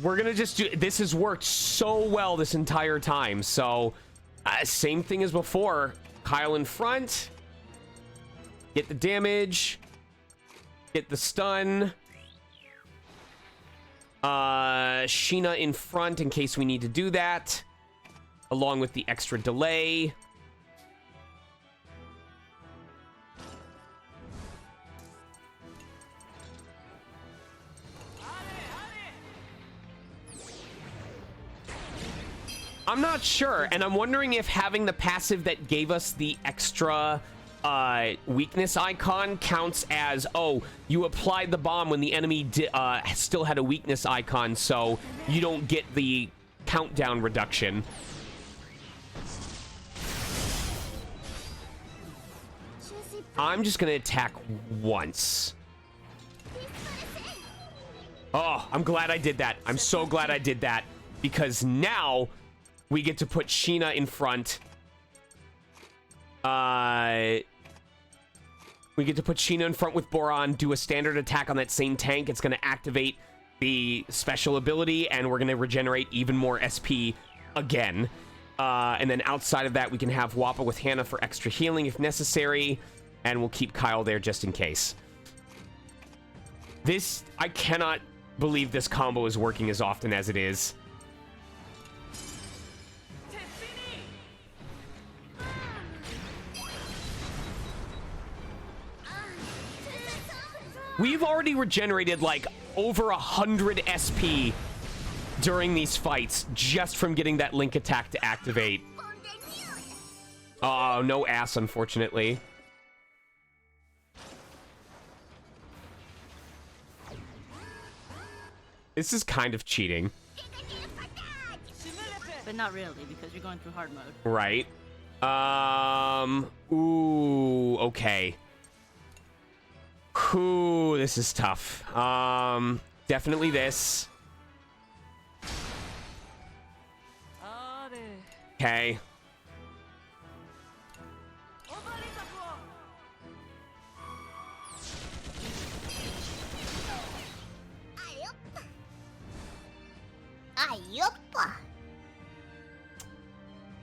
we're gonna just do... This has worked so well this entire time, so... same thing as before. Kyle in front. Get the damage. Get the stun. Sheena in front in case we need to do that. Along with the extra delay. I'm not sure, and I'm wondering if having the passive that gave us the extra weakness icon counts as, oh, you applied the bomb when the enemy still had a weakness icon, so you don't get the countdown reduction. I'm just gonna attack once. Oh, I'm glad I did that. I'm so glad I did that, because now we get to put Sheena in front. We get to put Sheena in front with Boron, do a standard attack on that same tank. It's going to activate the special ability, and we're going to regenerate even more SP again. And then outside of that, we can have Wappa with Hannah for extra healing if necessary, and we'll keep Kyle there just in case. This, I cannot believe this combo is working as often as it is. We've already regenerated like over 100 SP during these fights just from getting that link attack to activate. Oh, no ass, unfortunately. This is kind of cheating. But not really, because you're going through hard mode. Right. Ooh, okay. Ooh, this is tough. Definitely this. Okay.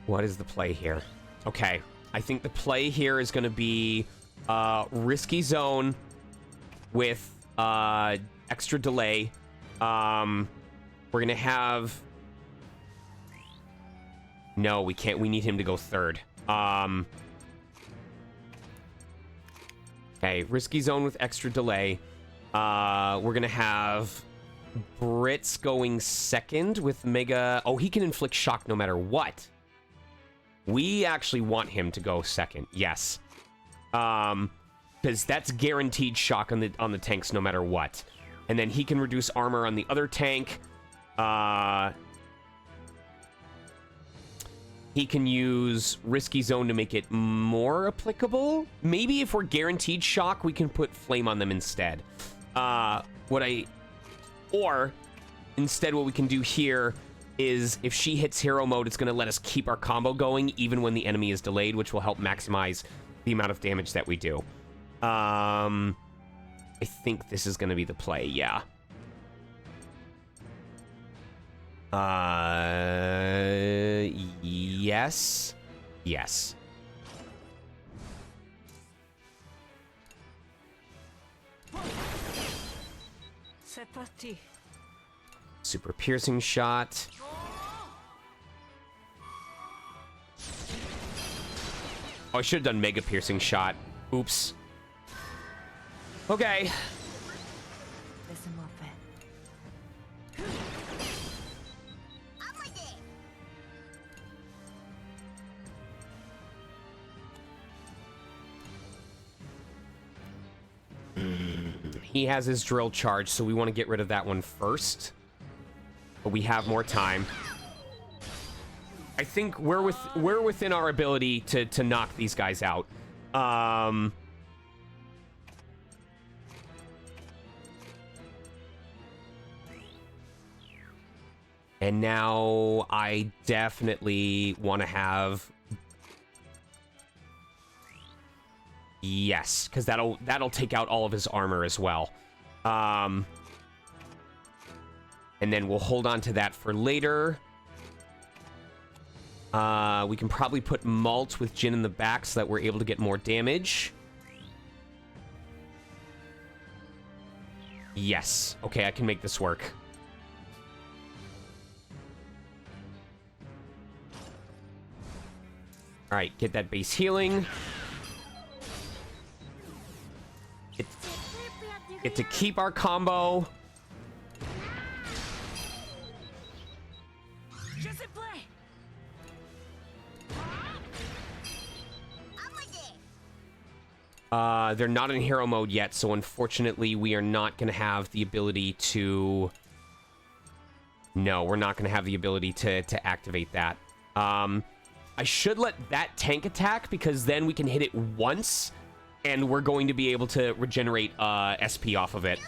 What is the play here? Okay. I think the play here is going to be risky zone with extra delay. We're going to have... No, we can't. We need him to go third. Okay, risky zone with extra delay. We're going to have Brits going second with Mega... Oh, he can inflict shock no matter what. We actually want him to go second. Yes. Because that's guaranteed shock on the tanks no matter what. And then he can reduce armor on the other tank. He can use risky zone to make it more applicable. Maybe if we're guaranteed shock, we can put flame on them instead. Or instead what we can do here is if she hits hero mode, it's going to let us keep our combo going even when the enemy is delayed, which will help maximize the amount of damage that we do. I think this is going to be the play, yeah. Yes. Yes. Super piercing shot. Oh, I should have done mega piercing shot. Oops. Okay. He has his drill charge, so we want to get rid of that one first. But we have more time. I think we're within our ability to knock these guys out. And now I definitely want to have Yes, because that'll take out all of his armor as well. And then we'll hold on to that for later. We can probably put Malt with Jin in the back so that we're able to get more damage. Yes. Okay, I can make this work. Alright, get that base healing. Get to keep our combo. They're not in hero mode yet, so unfortunately we are not going to have the ability to... No, we're not going to have the ability to activate that. I should let that tank attack, because then we can hit it once, and we're going to be able to regenerate SP off of it.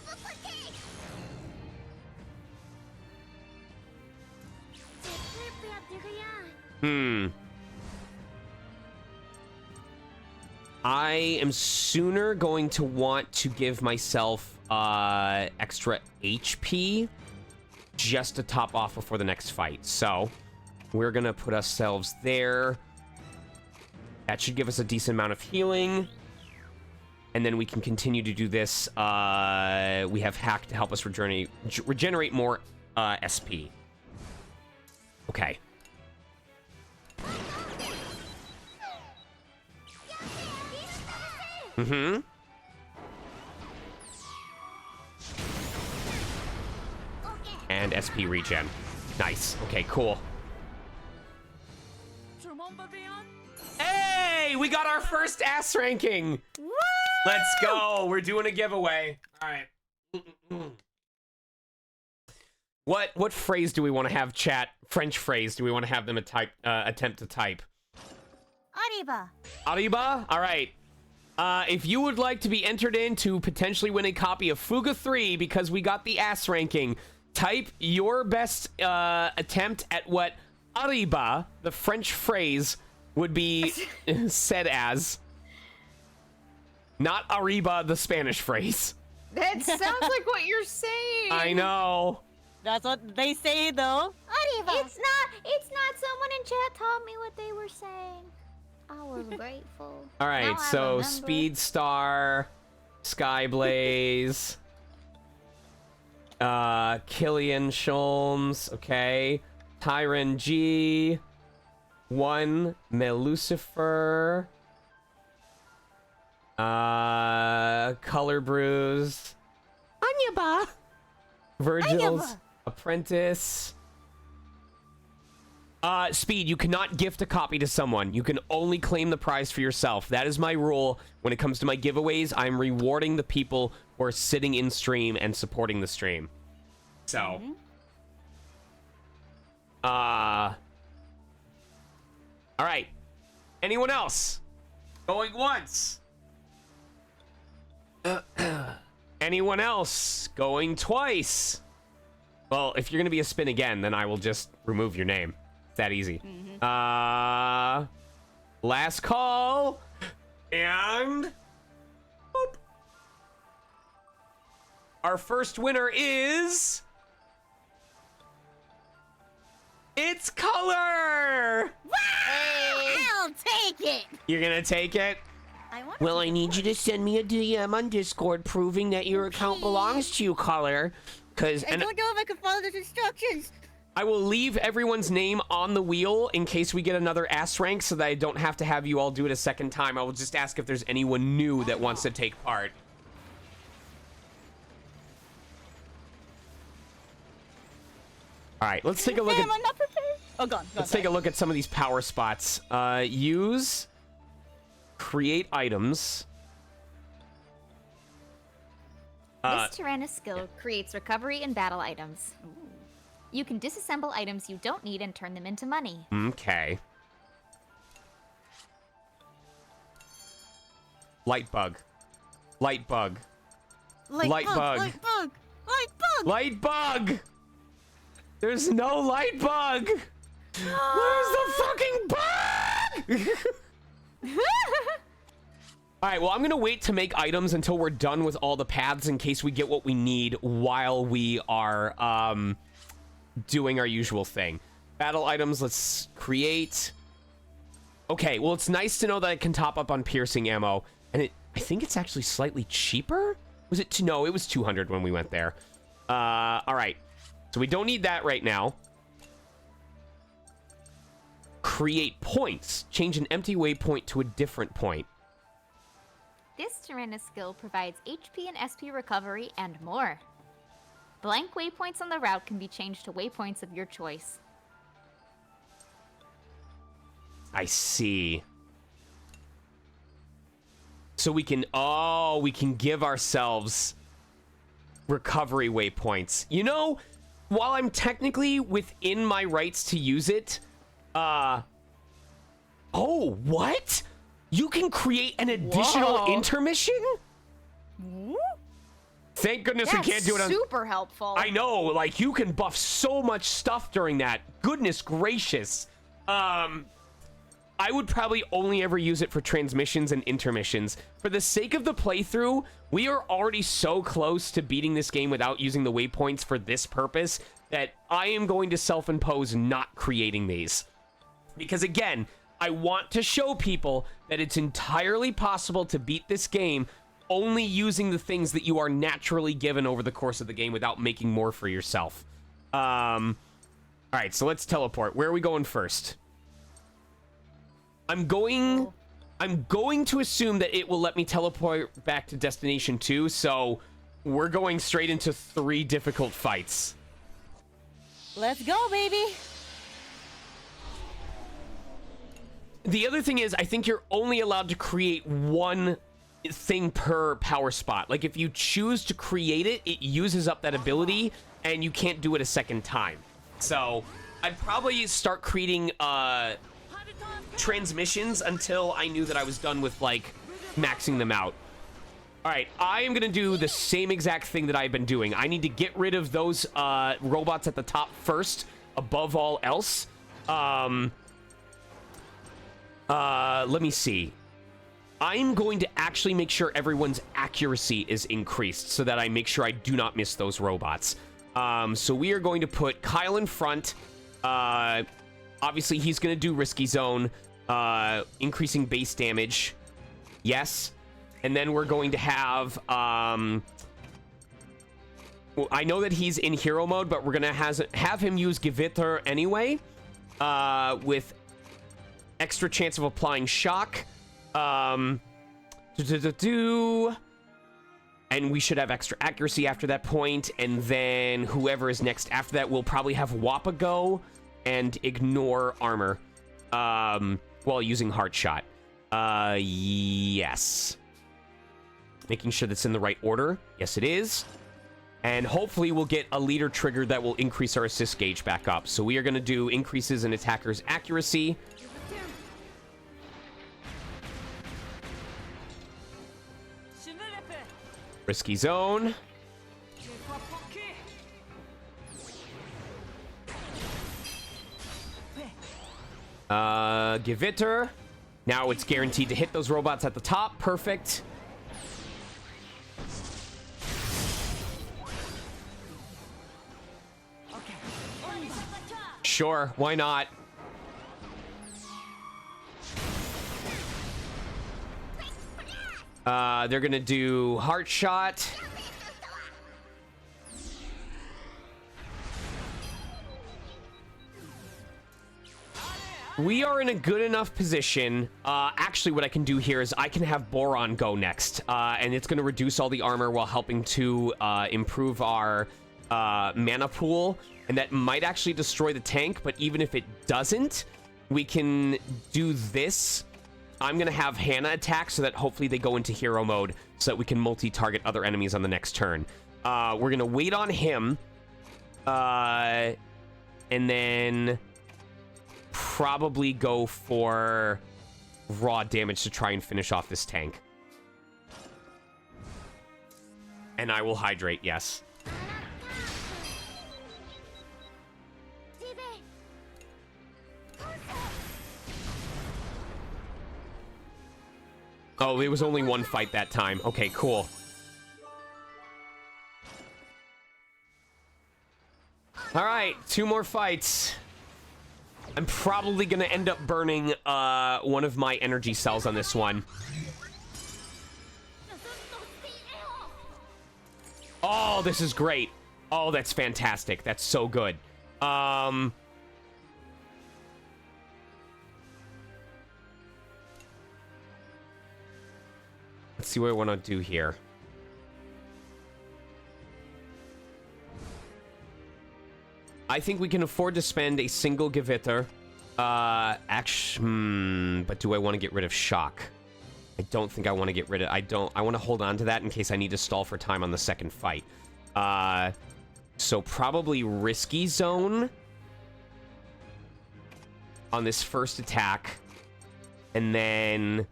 I am sooner going to want to give myself extra HP just to top off before the next fight. So we're going to put ourselves there. That should give us a decent amount of healing. And then we can continue to do this. We have Hack to help us regenerate more SP. Okay. Mm-hmm. And SP regen. Nice. Okay, cool. Hey! We got our first ass ranking! Woo! Let's go! We're doing a giveaway. Alright. What phrase do we want to have, chat? French phrase do we want to have them attempt to type? Arriba. Arriba? Alright. If you would like to be entered in to potentially win a copy of FUGA 3 because we got the ass ranking, type your best attempt at what arriba, the French phrase, would be said as. Not arriba, the Spanish phrase. That sounds like what you're saying. I know. That's what they say, though. Arriba. It's not someone in chat taught me what they were saying. I was grateful. All right, Now I so remember. Speedstar, Skyblaze, Killian Sholmes, okay, Tyron G, 1 Melucifer, Color Brews, Anyaba, Virgil's Apprentice. Speed, you cannot gift a copy to someone. You can only claim the prize for yourself. That is my rule. When it comes to my giveaways, I'm rewarding the people who are sitting in stream and supporting the stream. So. All right. Anyone else? Going once. Anyone else? Going twice. Well, if you're going to be a spin again, then I will just remove your name. It's that easy. Last call. And boop. Our first winner is... It's Color! I'll take it. You're gonna take it? Well, I need you to send me a DM on Discord proving that your account belongs to you, Color. I don't know if I can follow those instructions. I will leave everyone's name on the wheel in case we get another ass rank so that I don't have to have you all do it a second time. I will just ask if there's anyone new that wants to take part. All right, let's take a look at... I'm not prepared. Oh, gone. Let's take a look at some of these power spots. Use... Create items. This Tyrannus skill creates recovery and battle items. You can disassemble items you don't need and turn them into money. Okay. Light bug. Light bug. Light bug. Light bug. Light bug. Light bug! There's no light bug! Where's the fucking bug? All right, well, I'm going to wait to make items until we're done with all the paths in case we get what we need while we are doing our usual thing. Battle items, let's create. Okay, well, it's nice to know that I can top up on piercing ammo. And I think it's actually slightly cheaper. Was it? No, it was 200 when we went there. All right. So we don't need that right now. Create points. Change an empty waypoint to a different point. This Tyrannis skill provides HP and SP recovery and more. Blank waypoints on the route can be changed to waypoints of your choice. I see. So we can give ourselves recovery waypoints. You know, while I'm technically within my rights to use it, oh, what? You can create an additional intermission? Thank goodness That's we can't do it on... super helpful. I know, like, you can buff so much stuff during that. Goodness gracious. I would probably only ever use it for transmissions and intermissions. For the sake of the playthrough, we are already so close to beating this game without using the waypoints for this purpose that I am going to self-impose not creating these. Because again, I want to show people that it's entirely possible to beat this game only using the things that you are naturally given over the course of the game without making more for yourself. All right, so let's teleport. Where are we going first? I'm going to assume that it will let me teleport back to Destination 2, so we're going straight into 3 difficult fights. Let's go, baby. The other thing is, I think you're only allowed to create one thing per power spot. Like, if you choose to create it, it uses up that ability, and you can't do it a second time. So, I'd probably start creating, transmissions until I knew that I was done with, like, maxing them out. All right, I am going to do the same exact thing that I've been doing. I need to get rid of those robots at the top first, above all else. Let me see. I'm going to actually make sure everyone's accuracy is increased so that I make sure I do not miss those robots. So we are going to put Kyle in front. Obviously, he's going to do Risky Zone, increasing base damage. Yes. And then we're going to have... well, I know that he's in hero mode, but we're going to have him use Gewitter anyway, with extra chance of applying shock. And we should have extra accuracy after that point. And then whoever is next after that will probably have Wappa go and ignore armor while using Heart Shot. Yes. Making sure that's in the right order. Yes, it is. And hopefully we'll get a leader trigger that will increase our assist gauge back up. So we are going to do increases in attackers' accuracy. Risky Zone. Gewitter. Now it's guaranteed to hit those robots at the top. Perfect. Sure, why not? They're gonna do Heart Shot. We are in a good enough position. Actually, what I can do here is I can have Boron go next. And it's gonna reduce all the armor while helping to improve our mana pool. And that might actually destroy the tank, but even if it doesn't, we can do this. I'm going to have Hannah attack so that hopefully they go into hero mode so that we can multi-target other enemies on the next turn. We're going to wait on him. And then probably go for raw damage to try and finish off this tank. And I will hydrate, yes. Oh, it was only one fight that time. Okay, cool. All right, 2 more fights. I'm probably going to end up burning one of my energy cells on this one. Oh, this is great. Oh, that's fantastic. That's so good. Let's see what I want to do here. I think we can afford to spend a single Gewitter. But do I want to get rid of Shock? I don't think I want to get rid of... I want to hold on to that in case I need to stall for time on the second fight. So probably Risky Zone on this first attack. And then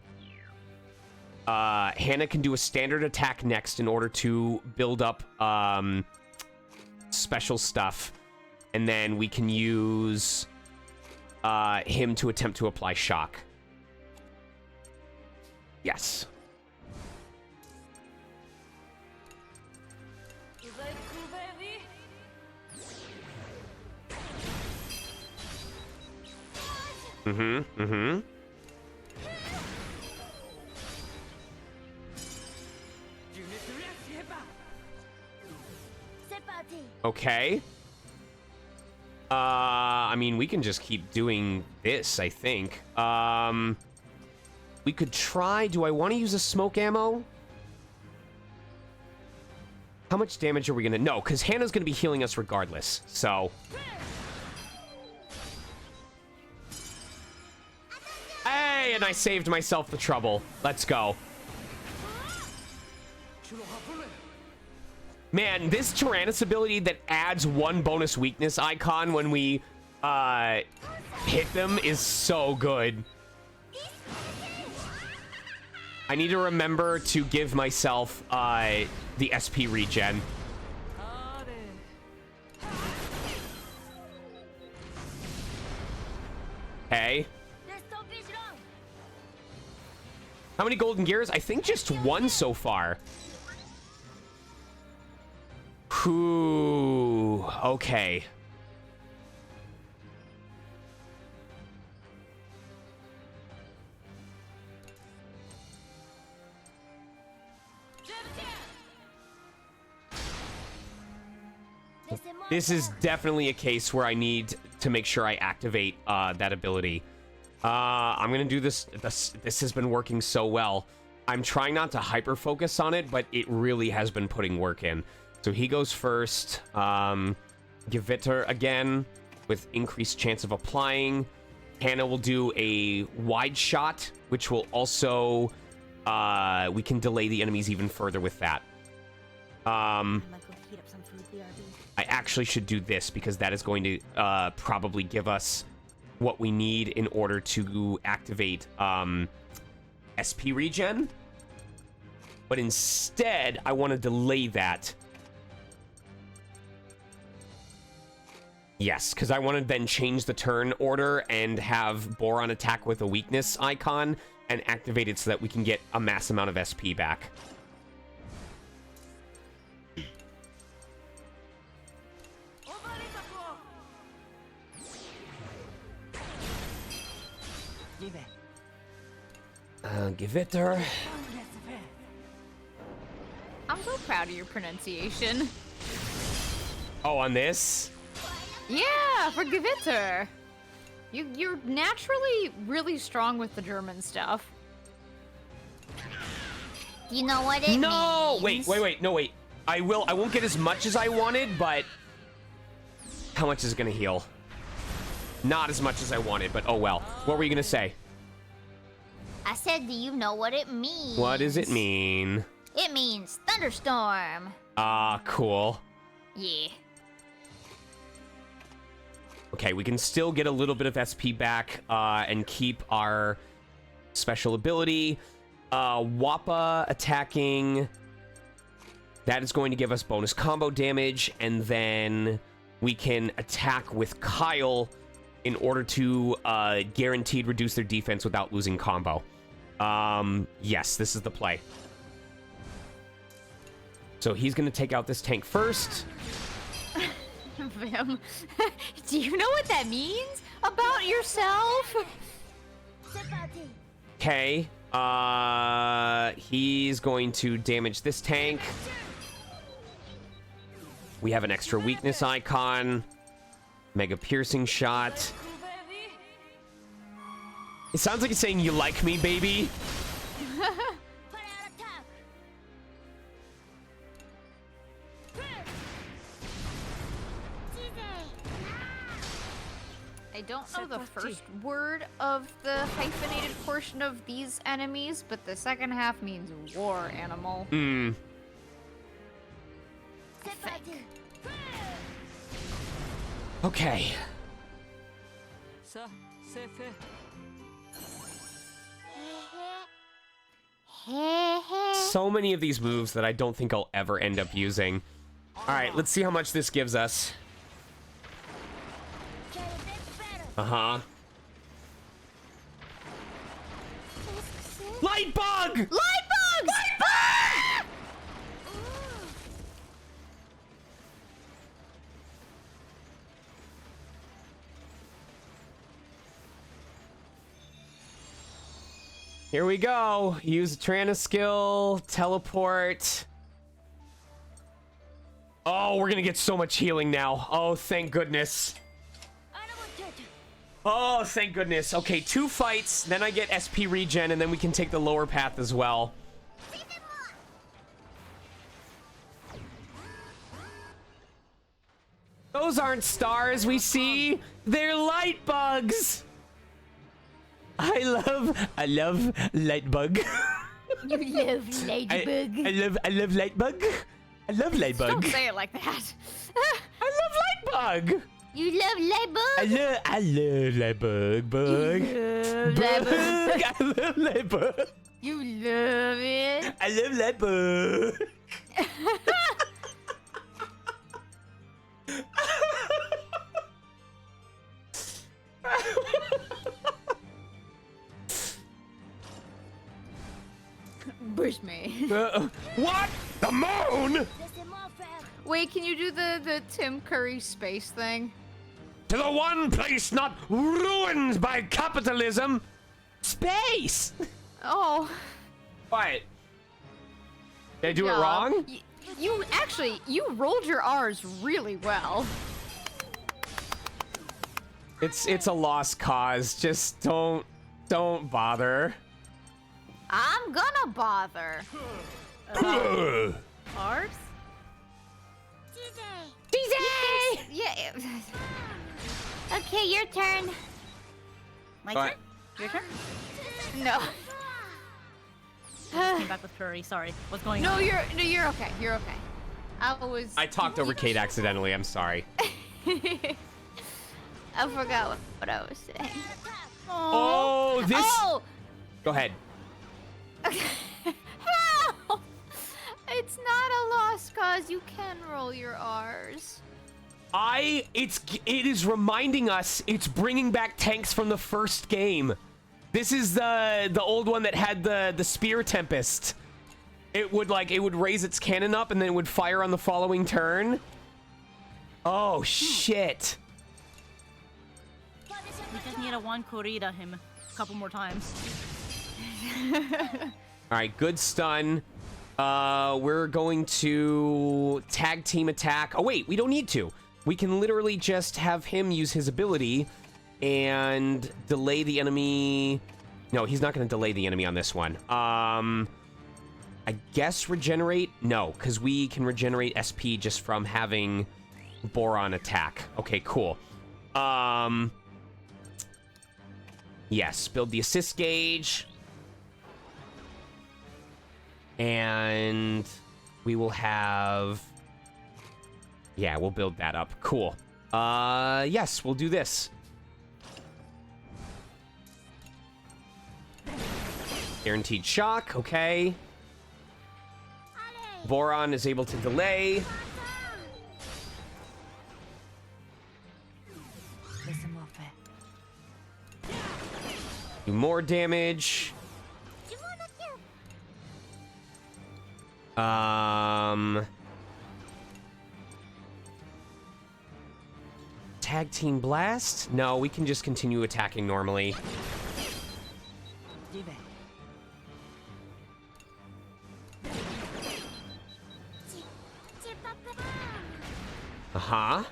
Hannah can do a standard attack next in order to build up special stuff. And then we can use him to attempt to apply Shock. Yes. Okay. I mean, we can just keep doing this, I think. We could try... Do I want to use a smoke ammo? How much damage are we going to... No, because Hannah's going to be healing us regardless, so... Hey, and I saved myself the trouble. Let's go. Man, this Tyrannus ability that adds 1 bonus weakness icon when we hit them is so good. I need to remember to give myself the SP regen. Hey. How many golden gears? I think just 1 so far. Ooh, okay. This is definitely a case where I need to make sure I activate that ability. I'm gonna do this. This has been working so well. I'm trying not to hyper focus on it, but it really has been putting work in. So he goes first. Gewitter again with increased chance of applying. Hannah will do a wide shot, which will also we can delay the enemies even further with that. I actually should do this because that is going to probably give us what we need in order to activate SP regen. But instead, I want to delay that. Yes, because I want to then change the turn order and have Boron attack with a weakness icon and activate it so that we can get a mass amount of SP back. Gewitter. I'm so proud of your pronunciation. Oh, on this? Yeah, for Gewitter. You're naturally really strong with the German stuff. You know what it means? Wait. No, wait. I won't get as much as I wanted, but... How much is it gonna heal? Not as much as I wanted, but oh well. What were you gonna say? I said, do you know what it means? What does it mean? It means thunderstorm. Ah, cool. Yeah. Okay, we can still get a little bit of SP back and keep our special ability. Wappa attacking. That is going to give us bonus combo damage, and then we can attack with Kyle in order to guaranteed reduce their defense without losing combo. Yes, this is the play. So he's gonna take out this tank first. Vim, do you know what that means about yourself? Okay. He's going to damage this tank. We have an extra weakness icon. Mega piercing shot. It sounds like he's saying, "You like me, baby?" I don't know the first word of the hyphenated portion of these enemies, but the second half means war animal. Hmm. I think. Okay. So many of these moves that I don't think I'll ever end up using. Alright, let's see how much this gives us. Uh-huh. Light bug! Light bugs! Light bug! Here we go. Use Trana skill, teleport. Oh, we're gonna get so much healing now. Oh, thank goodness. Oh, thank goodness. Okay, 2 fights, then I get SP regen, and then we can take the lower path as well. Those aren't stars we see. They're light bugs. I love light bug. You love ladybug. I love light bug. I love light bug. Don't say it like that. I love light bug. You love ladybug? I love light bug. Bug. Bug. I love light bug. You love it. I love light bug. Push me. What? The moon? Wait, can you do the Tim Curry space thing? To the one place not ruined by capitalism. Space. Oh. What? Did I do it Yeah. wrong? You rolled your R's really well. It's a lost cause. Just don't bother. I'm gonna bother. Ours? DJ! Yeah. Okay, your turn. My Alright. turn? Your turn? No. Came back with curry. Sorry. What's going No, on? you're okay. You're okay. I talked over Kate accidentally. I'm sorry. I forgot what I was saying. Oh, this. Oh! Go ahead. Help! It's not a lost cause. You can roll your R's. It is reminding us. It's bringing back tanks from the first game. This is the old one that had the spear tempest. It would raise its cannon up and then it would fire on the following turn. Oh shit. We just need a one Corrida him a couple more times. All right, good stun. We're going to tag team attack. Oh wait, we don't need to. We can literally just have him use his ability and delay the enemy. No, he's not going to delay the enemy on this one. I guess regenerate? No, because we can regenerate SP just from having Boron attack. Okay, cool. Yes, build the assist gauge. And we will have... Yeah, we'll build that up. Cool. Yes, we'll do this. Guaranteed shock, okay. Boron is able to delay. Do more damage. Tag team blast? No, we can just continue attacking normally. Uh-huh.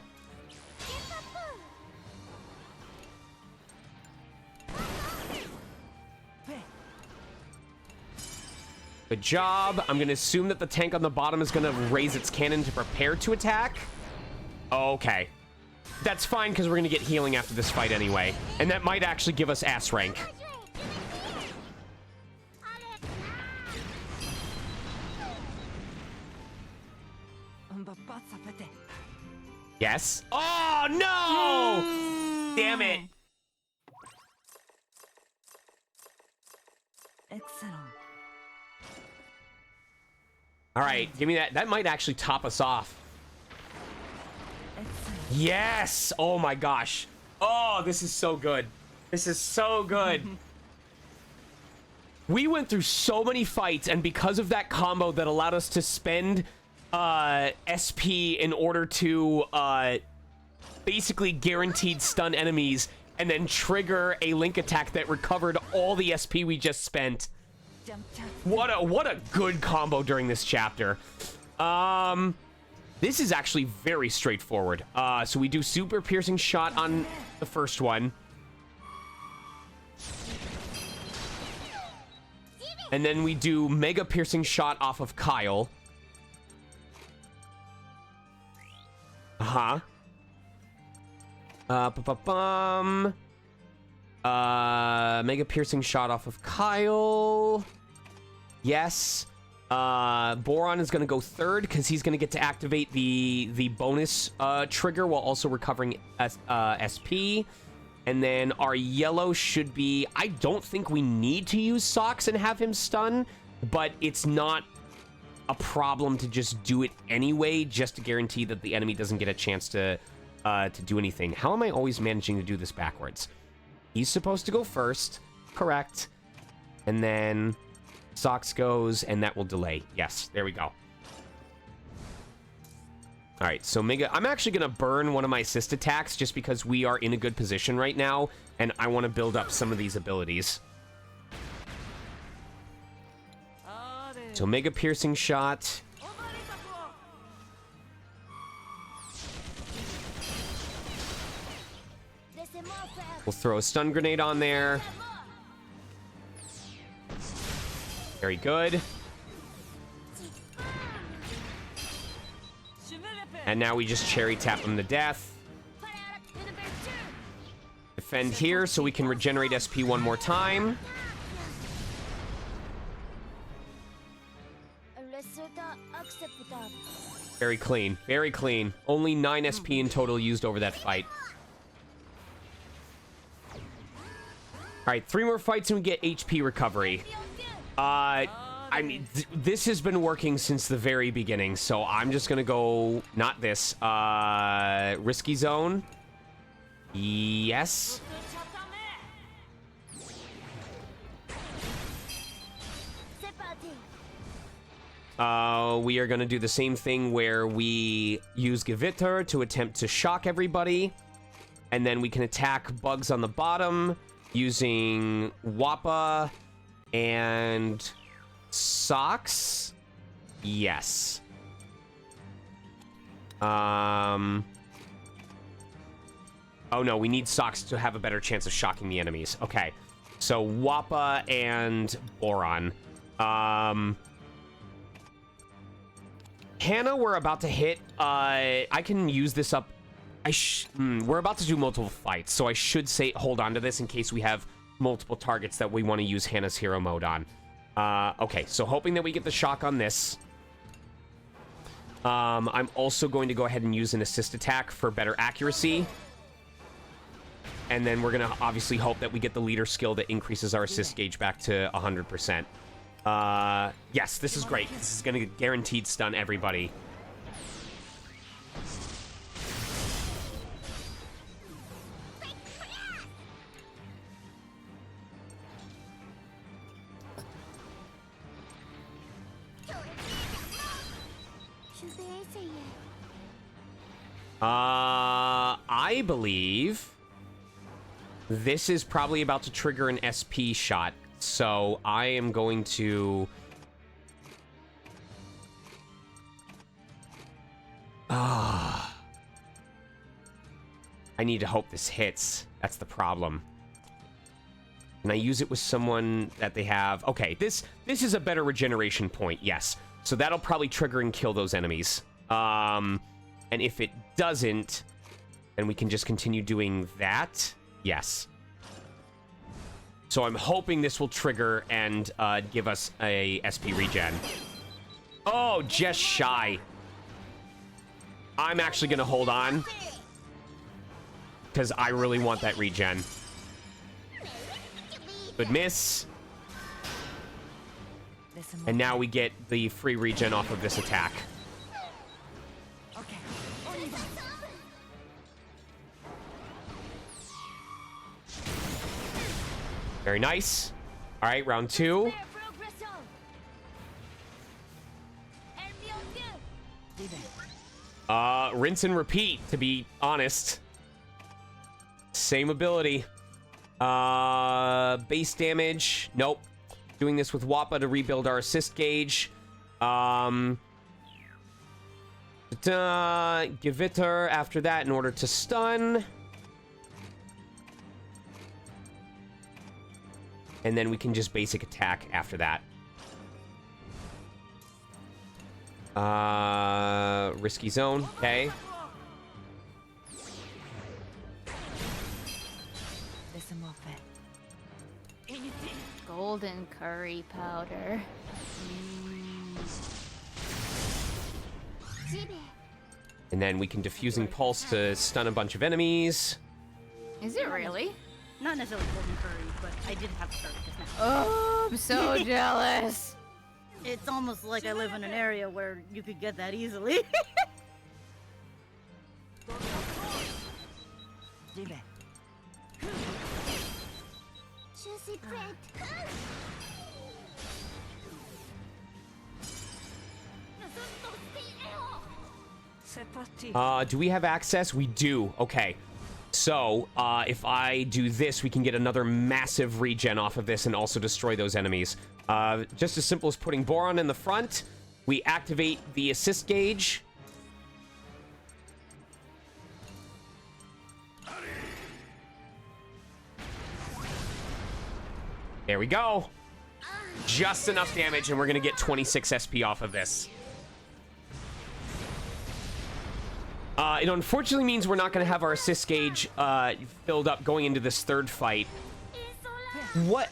Good job. I'm gonna assume that the tank on the bottom is gonna raise its cannon to prepare to attack. Okay. That's fine, because we're gonna get healing after this fight anyway. And that might actually give us S rank. Yes. Oh, no! Damn it. Excellent. All right, give me that. That might actually top us off. Yes! Oh my gosh. Oh, this is so good. This is so good. We went through so many fights, and because of that combo that allowed us to spend SP in order to basically guaranteed stun enemies and then trigger a link attack that recovered all the SP we just spent. What a good combo during this chapter. This is actually very straightforward. So we do super piercing shot on the first one. And then we do mega piercing shot off of Kyle. Uh-huh. Mega piercing shot off of Kyle. Yes. Boron is going to go third because he's going to get to activate the bonus trigger while also recovering SP. And then our yellow should be... I don't think we need to use Socks and have him stun, but it's not a problem to just do it anyway, just to guarantee that the enemy doesn't get a chance to do anything. How am I always managing to do this backwards? He's supposed to go first. Correct. And then... Socks goes, and that will delay. Yes, there we go. All right, so Mega... I'm actually going to burn one of my assist attacks just because we are in a good position right now, and I want to build up some of these abilities. So Mega Piercing Shot. We'll throw a stun grenade on there. Very good. And now we just cherry tap him to death. Defend here so we can regenerate SP one more time. Very clean. Very clean. Only 9 SP in total used over that fight. Alright, 3 more fights and we get HP recovery. I mean, this has been working since the very beginning, so I'm just gonna go... Not this. Risky Zone. Yes. We are gonna do the same thing where we use Gewitter to attempt to shock everybody. And then we can attack bugs on the bottom using Wappa and Socks. Yes. Oh no, we need Socks to have a better chance of shocking the enemies. Okay. So Wappa and Boron. Hannah, we're about to hit. I can use this up. We're about to do multiple fights, so I should say hold on to this in case we have multiple targets that we want to use Hannah's hero mode on. Okay, so hoping that we get the shock on this. I'm also going to go ahead and use an assist attack for better accuracy. And then we're going to obviously hope that we get the leader skill that increases our assist gauge back to 100%. Yes, this is great. This is going to guaranteed stun everybody. I believe this is probably about to trigger an SP shot, so I am going to... I need to hope this hits. That's the problem. Can I use it with someone that they have? Okay, this is a better regeneration point, yes. So that'll probably trigger and kill those enemies. And if it doesn't, then we can just continue doing that. Yes. So I'm hoping this will trigger and give us a SP regen. Oh, just shy. I'm actually going to hold on, because I really want that regen. Good miss. And now we get the free regen off of this attack. Very nice. All right, round 2. Rinse and repeat, to be honest. Same ability. Base damage. Nope. Doing this with Wappa to rebuild our assist gauge. Giviter after that in order to stun. And then we can just basic attack after that. Risky zone. Okay. Golden curry powder. And then we can diffusing pulse to stun a bunch of enemies. Is it really? Not necessarily golden curry, but I did have curry just now. Oh, I'm so jealous. It's almost like I live in an area where you could get that easily. Do we have access? We do. Okay. So, if I do this, we can get another massive regen off of this and also destroy those enemies. Just as simple as putting Boron in the front. We activate the assist gauge. There we go. Just enough damage, and we're going to get 26 SP off of this. It unfortunately means we're not going to have our assist gauge filled up going into this third fight. What?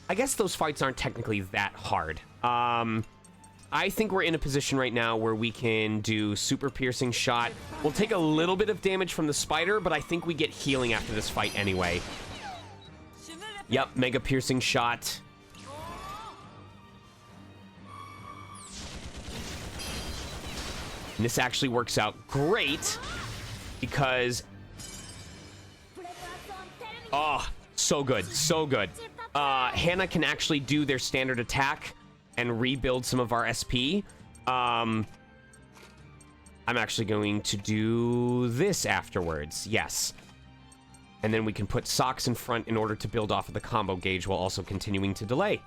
I guess those fights aren't technically that hard. I think we're in a position right now where we can do super piercing shot. We'll take a little bit of damage from the spider, but I think we get healing after this fight anyway. Yep, mega piercing shot. And this actually works out great because... Oh, so good, so good. Hannah can actually do their standard attack and rebuild some of our SP. I'm actually going to do this afterwards, yes. And then we can put socks in front in order to build off of the combo gauge while also continuing to delay.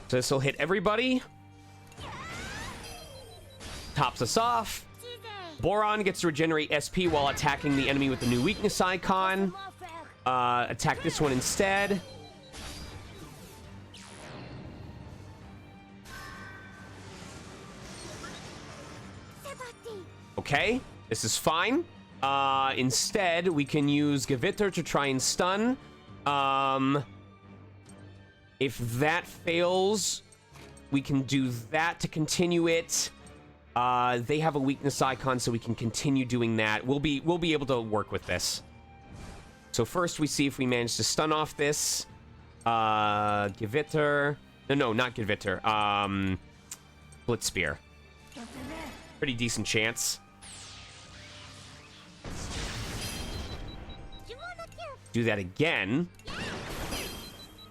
So this will hit everybody. Tops us off. Boron gets to regenerate SP while attacking the enemy with the new weakness icon. Attack this one instead. Okay, this is fine. Instead, we can use Gaviter to try and stun. If that fails, we can do that to continue it. They have a weakness icon, so we can continue doing that. We'll be able to work with this. So first, we see if we manage to stun off this. Gaviter. No, not Gaviter. Blitz Spear. Pretty decent chance. Do that again.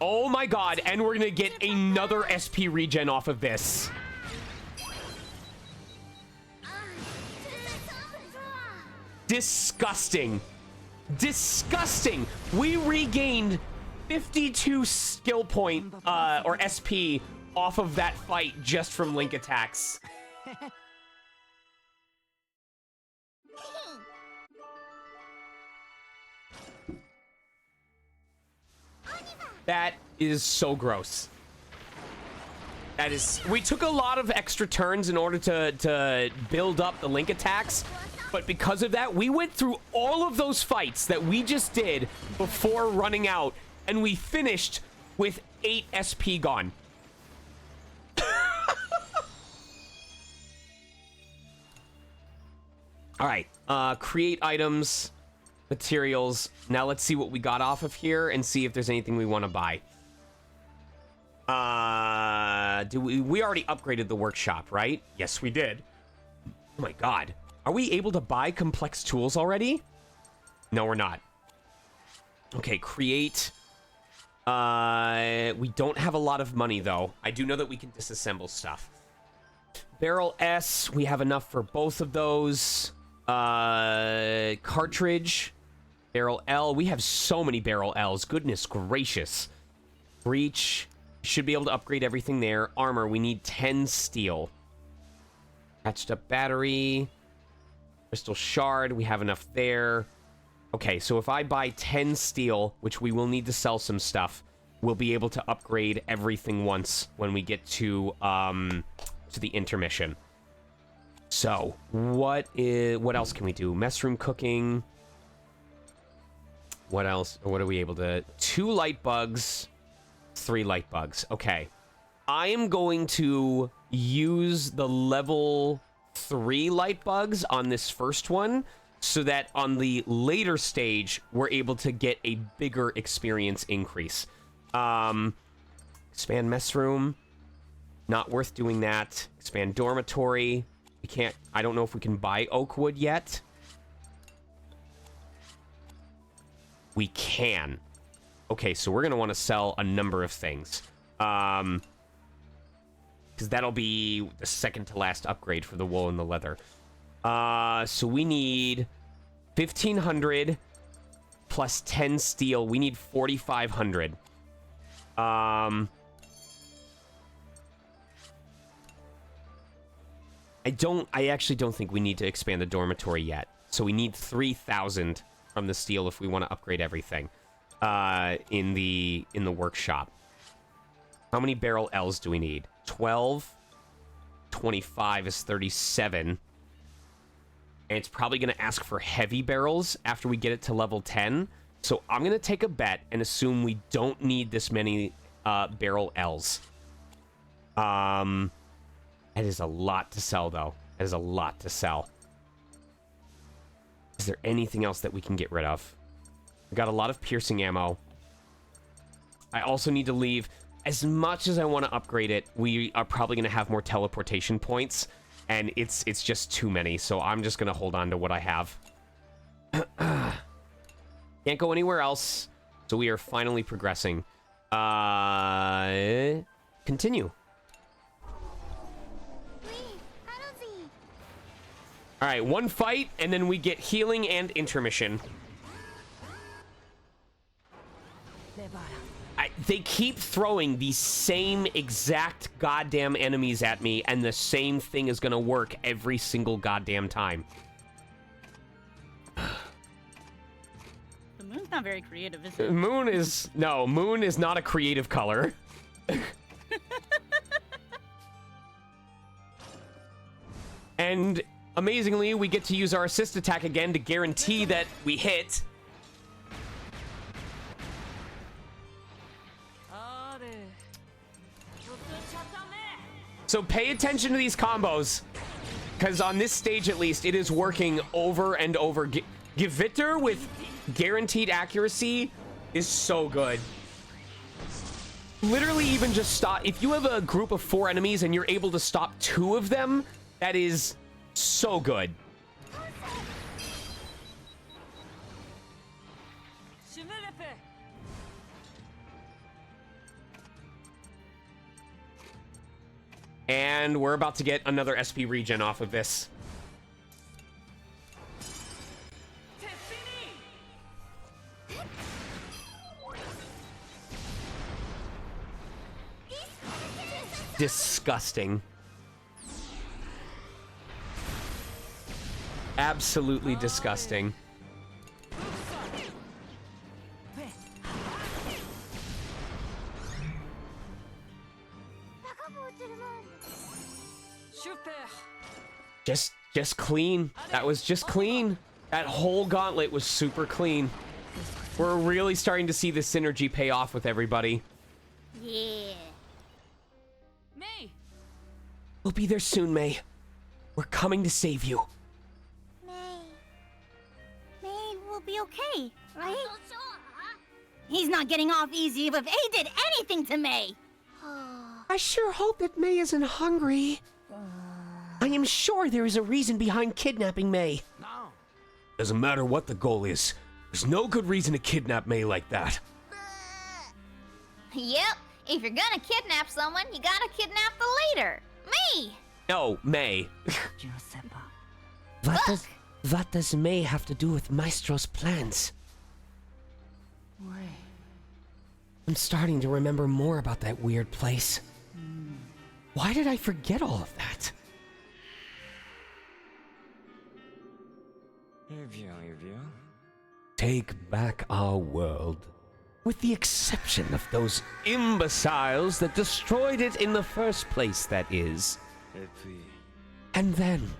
Oh my god, and we're gonna get another SP regen off of this. Disgusting. Disgusting. We regained 52 skill point, or SP off of that fight just from Link attacks. That is so gross. That is... We took a lot of extra turns in order to build up the Link attacks, but because of that, we went through all of those fights that we just did before running out, and we finished with 8 SP gone. All right, create items, materials. Now let's see what we got off of here and see if there's anything we want to buy. We already upgraded the workshop, right? Yes, we did. Oh my god. Are we able to buy complex tools already? No, we're not. Okay, create. We don't have a lot of money, though. I do know that we can disassemble stuff. Barrel S, we have enough for both of those. Cartridge. Barrel L, we have so many barrel Ls. Goodness gracious. Breach, should be able to upgrade everything there. Armor, we need 10 steel. Patched up battery. Crystal shard, we have enough there. Okay, so if I buy 10 steel, which we will need to sell some stuff, we'll be able to upgrade everything once when we get to the intermission. So, what else can we do? Mess room cooking. What else? What are we able to... 2 light bugs, 3 light bugs. Okay. I am going to use the level 3 light bugs on this first one so that on the later stage, we're able to get a bigger experience increase. Expand mess room. Not worth doing that. Expand dormitory. We can't... I don't know if we can buy oak wood yet. We can. Okay, so we're going to want to sell a number of things. Because that'll be the second to last upgrade for the wool and the leather. So we need 1,500 plus 10 steel. We need 4,500. I actually don't think we need to expand the dormitory yet. So we need 3,000 from the steel if we want to upgrade everything in the workshop. How many barrel L's do we need? 12. 25 is 37. And it's probably going to ask for heavy barrels after we get it to level 10. So I'm going to take a bet and assume we don't need this many barrel L's. That is a lot to sell, though. That is a lot to sell. Is there anything else that we can get rid of? We got a lot of piercing ammo. I also need to leave... As much as I want to upgrade it, we are probably going to have more teleportation points. And it's just too many, so I'm just going to hold on to what I have. Can't go anywhere else. So we are finally progressing. Continue. Alright, one fight, and then we get healing and intermission. They keep throwing the same exact goddamn enemies at me, and the same thing is gonna work every single goddamn time. The moon's not very creative, is it? Moon is... No, moon is not a creative color. And... amazingly, we get to use our assist attack again to guarantee that we hit. So pay attention to these combos, because on this stage at least, it is working over and over. Giviter with guaranteed accuracy is so good. Literally even just stop. If you have a group of 4 enemies and you're able to stop 2 of them, that is... so good. And we're about to get another SP regen off of this. Disgusting. Absolutely disgusting. Just clean. That was just clean. That whole gauntlet was super clean. We're really starting to see the synergy pay off with everybody. Yeah. May! We'll be there soon, May. We're coming to save you. May will be okay, right? He's not getting off easy if A did anything to May. I sure hope that May isn't hungry. I am sure there is a reason behind kidnapping May. Doesn't matter what the goal is. There's no good reason to kidnap May like that. Yep. If you're gonna kidnap someone, you gotta kidnap the leader. Me. No, May. What does May have to do with Maestro's plans? I'm starting to remember more about that weird place. Why did I forget all of that? Take back our world. With the exception of those imbeciles that destroyed it in the first place, that is. And then,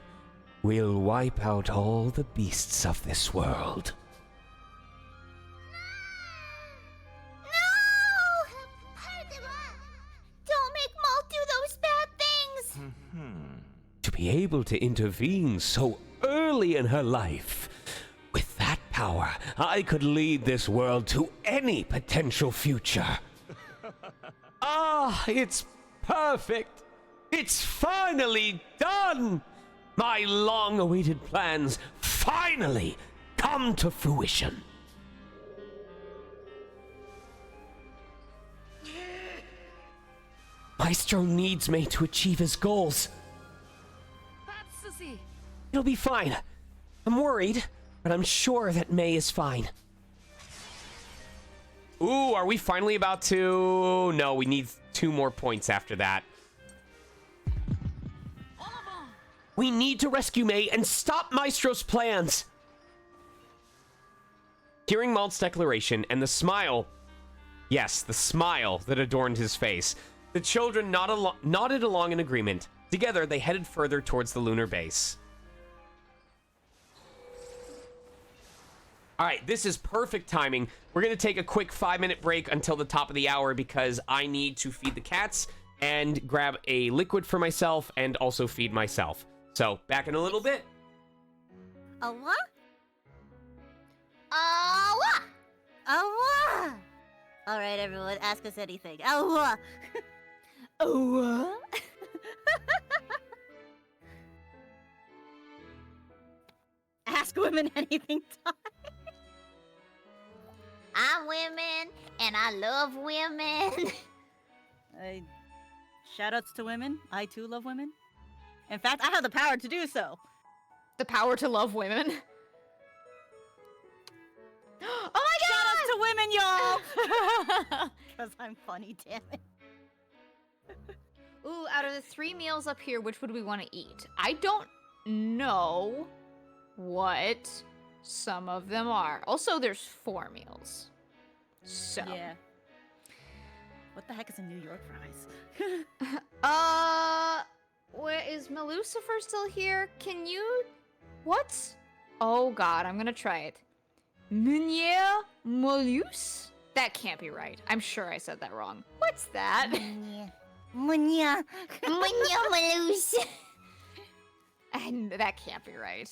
we'll wipe out all the beasts of this world. No! Don't make Maul do those bad things. To be able to intervene so early in her life. With that power, I could lead this world to any potential future. Ah, it's perfect. It's finally done. My long-awaited plans finally come to fruition. Maestro needs May to achieve his goals. It'll be fine. I'm worried, but I'm sure that May is fine. Ooh, are we finally about to... No, we need 2 more points after that. We need to rescue May and stop Maestro's plans. Hearing Malt's declaration and the smile... Yes, the smile that adorned his face. The children nodded along in agreement. Together, they headed further towards the lunar base. All right, this is perfect timing. We're going to take a quick 5-minute break until the top of the hour because I need to feed the cats and grab a liquid for myself and also feed myself. So, back in a little bit. A what? What? A what? All right, everyone, ask us anything. A what? A what? Ask women anything, Ty. I'm women, and I love women. Shoutouts to women. I too love women. In fact, I have the power to do so. The power to love women. Oh my Shoutouts to women, y'all! Because I'm funny, damn it. Ooh, out of the 3 meals up here, which would we want to eat? I don't know what some of them are. Also, there's 4 meals. So. Yeah. What the heck is a New York fries? Where is Melucifer still here? Can you... What? Oh god, I'm gonna try it. Meunier Molus? That can't be right. I'm sure I said that wrong. What's that? Munya. Malus. And that can't be right.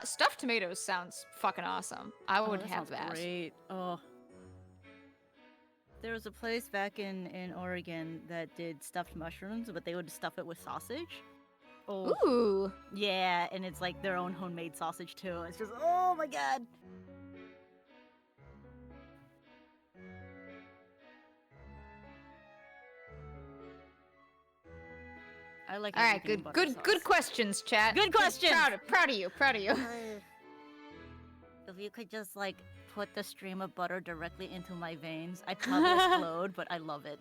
Stuffed tomatoes sounds fucking awesome. I would have that. Great. Oh. There was a place back in Oregon that did stuffed mushrooms, but they would stuff it with sausage. Oh. Ooh. Yeah, and it's like their own homemade sausage too. It's just, oh my god. I like. All right, good questions, chat. Good questions. Proud of you. If you could just, like, put the stream of butter directly into my veins. I'd probably explode, but I love it.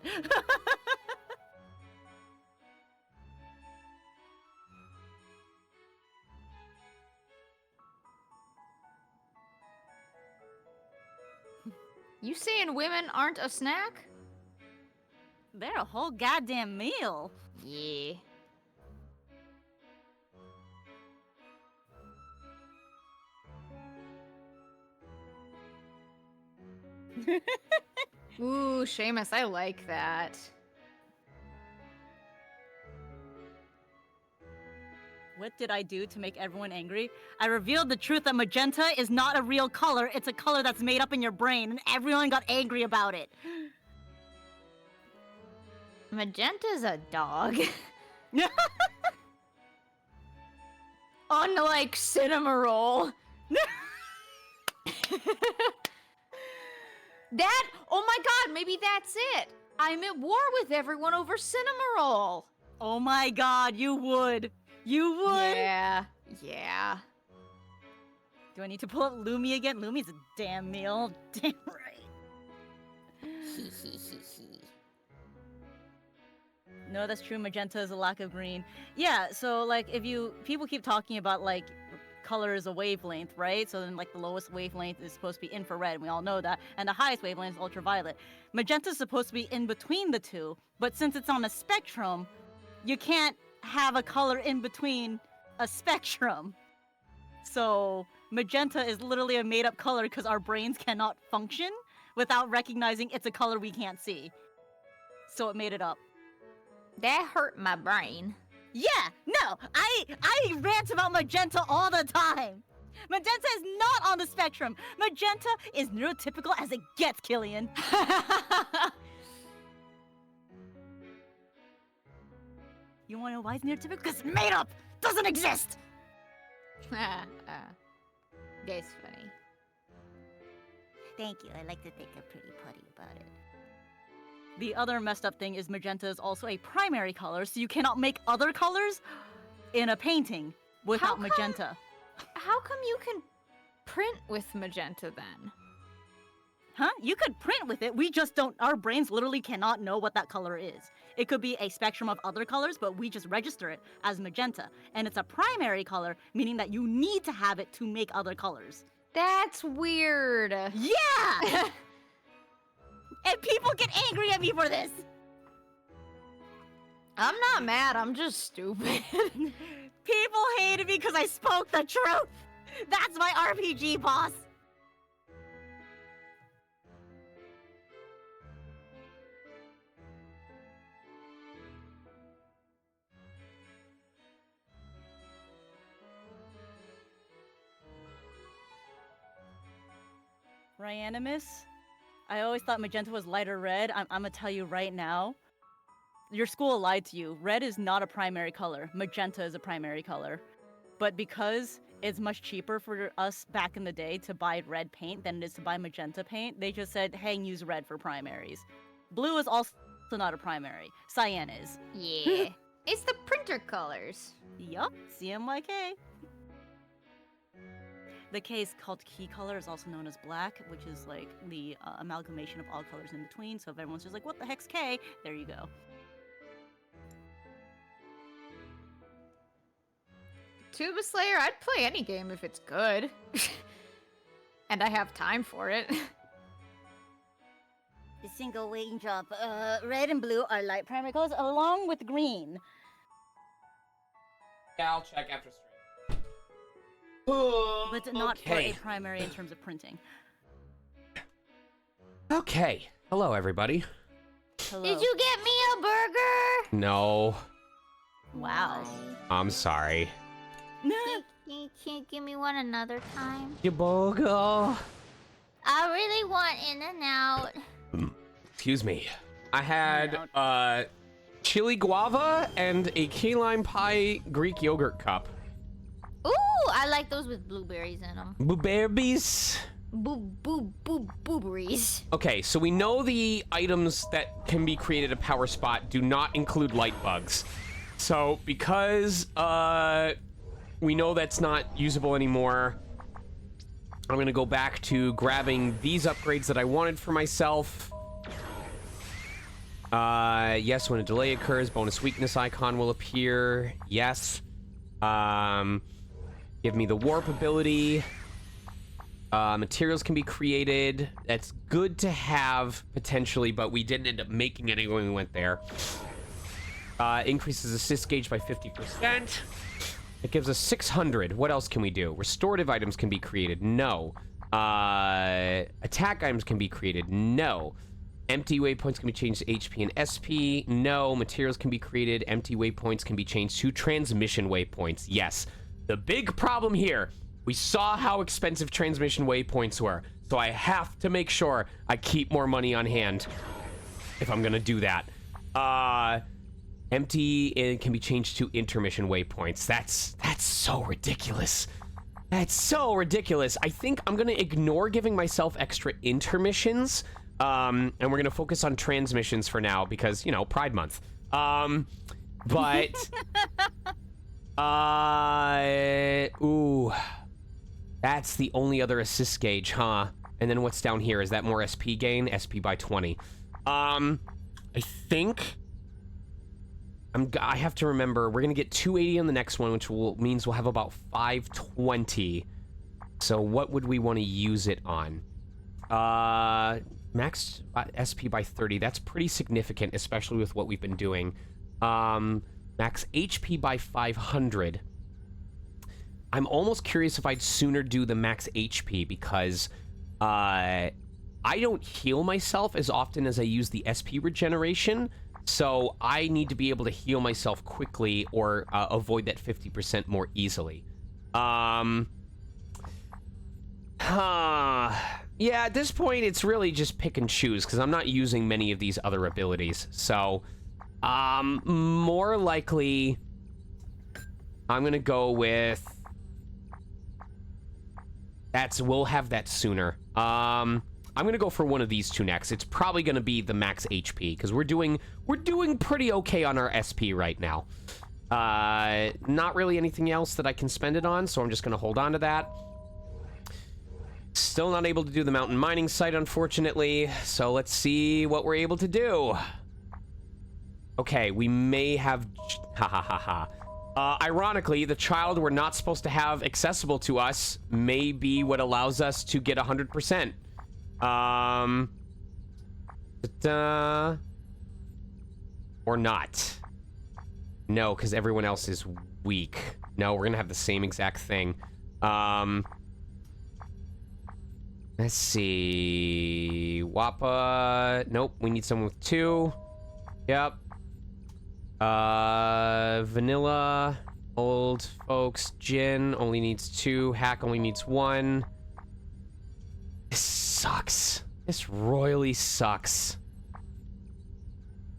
You saying women aren't a snack? They're a whole goddamn meal. Yeah. Ooh, Seamus, I like that. What did I do to make everyone angry? I revealed the truth that magenta is not a real color. It's a color that's made up in your brain, and everyone got angry about it. Magenta's a dog. Unlike Cinnamoroll. That, oh my god, maybe that's it. I'm at war with everyone over Cinnamoroll. Oh my god, you would. You would. Yeah, yeah. Do I need to pull up Lumi again? Lumi's a damn meal. Damn right. No, that's true. Magenta is a lack of green. Yeah, so like if people keep talking about like color is a wavelength, right? So then like the lowest wavelength is supposed to be infrared, and we all know that, and the highest wavelength is ultraviolet. Magenta is supposed to be in between the two, but since it's on a spectrum, you can't have a color in between a spectrum. So magenta is literally a made-up color because our brains cannot function without recognizing it's a color we can't see. So it made it up. That hurt my brain. Yeah, no, I rant about magenta all the time. Magenta is not on the spectrum. Magenta is neurotypical as it gets, Killian. You wanna know why it's neurotypical? Because it's made up! Doesn't exist! That's funny. Thank you. I like to think I'm pretty putty about it. The other messed up thing is magenta is also a primary color, so you cannot make other colors in a painting without magenta. How come you can print with magenta then? Huh? You could print with it, we just don't, our brains literally cannot know what that color is. It could be a spectrum of other colors, but we just register it as magenta. And it's a primary color, meaning that you need to have it to make other colors. That's weird. Yeah! And people get angry at me for this! I'm not mad, I'm just stupid. People hated me because I spoke the truth! That's my RPG, boss! Ryanimus? I always thought magenta was lighter red. I'm gonna tell you right now. Your school lied to you. Red is not a primary color. Magenta is a primary color. But because it's much cheaper for us back in the day to buy red paint than it is to buy magenta paint, they just said, hey, use red for primaries. Blue is also not a primary. Cyan is. Yeah. It's the printer colors. Yup, CMYK. The K is called key color, is also known as black, which is like the amalgamation of all colors in between. So if everyone's just like, what the heck's K? There you go. Tuba Slayer, I'd play any game if it's good. And I have time for it. The single raindrop. Red and blue are light primary colors along with green. Yeah, I'll check after stream. But not for a primary in terms of printing. Okay. Hello, everybody. Hello. Did you get me a burger? No. Wow. I'm sorry. Can't give me one another time? You bogo. I really want In-N-Out. Excuse me. I had chili guava and a key lime pie Greek yogurt cup. Ooh, I like those with blueberries in them. Blueberries. Booberries. Okay, so we know the items that can be created at Power Spot do not include light bugs. So because we know that's not usable anymore, I'm going to go back to grabbing these upgrades that I wanted for myself. Yes, when a delay occurs, bonus weakness icon will appear. Yes. Give me the warp ability. Materials can be created. That's good to have, potentially, but we didn't end up making any when we went there. Increases assist gauge by 50%. It gives us 600. What else can we do? Restorative items can be created. No. Attack items can be created. No. Empty waypoints can be changed to HP and SP. No. Materials can be created. Empty waypoints can be changed to transmission waypoints. Yes. The big problem here, we saw how expensive transmission waypoints were, so I have to make sure I keep more money on hand if I'm gonna do that. Empty it can be changed to intermission waypoints. That's so ridiculous. That's so ridiculous. I think I'm gonna ignore giving myself extra intermissions, and we're gonna focus on transmissions for now because, you know, Pride Month. But ooh, that's the only other assist gauge, huh? And then what's down here? Is that more SP gain? SP by 20. I think I have to remember we're gonna get 280 on the next one, which means we'll have about 520. So what would we want to use it on? Max SP by 30. That's pretty significant, especially with what we've been doing. Max HP by 500. I'm almost curious if I'd sooner do the max HP because I don't heal myself as often as I use the SP regeneration. So I need to be able to heal myself quickly or avoid that 50% more easily. Yeah, at this point, it's really just pick and choose because I'm not using many of these other abilities. So, more likely, I'm going to go with... We'll have that sooner. I'm going to go for one of these two next. It's probably going to be the max HP because we're doing pretty okay on our SP right now. Not really anything else that I can spend it on, so I'm just going to hold on to that. Still not able to do the mountain mining site, unfortunately, so let's see what we're able to do. Okay, we may have... ironically, the child we're not supposed to have accessible to us may be what allows us to get 100%. Or not. No, because everyone else is weak. No, we're gonna have the same exact thing. Let's see. Wappa. Nope, we need someone with 2. Yep. Vanilla. Old folks. Jin only needs 2. Hack only needs 1. This sucks. This royally sucks.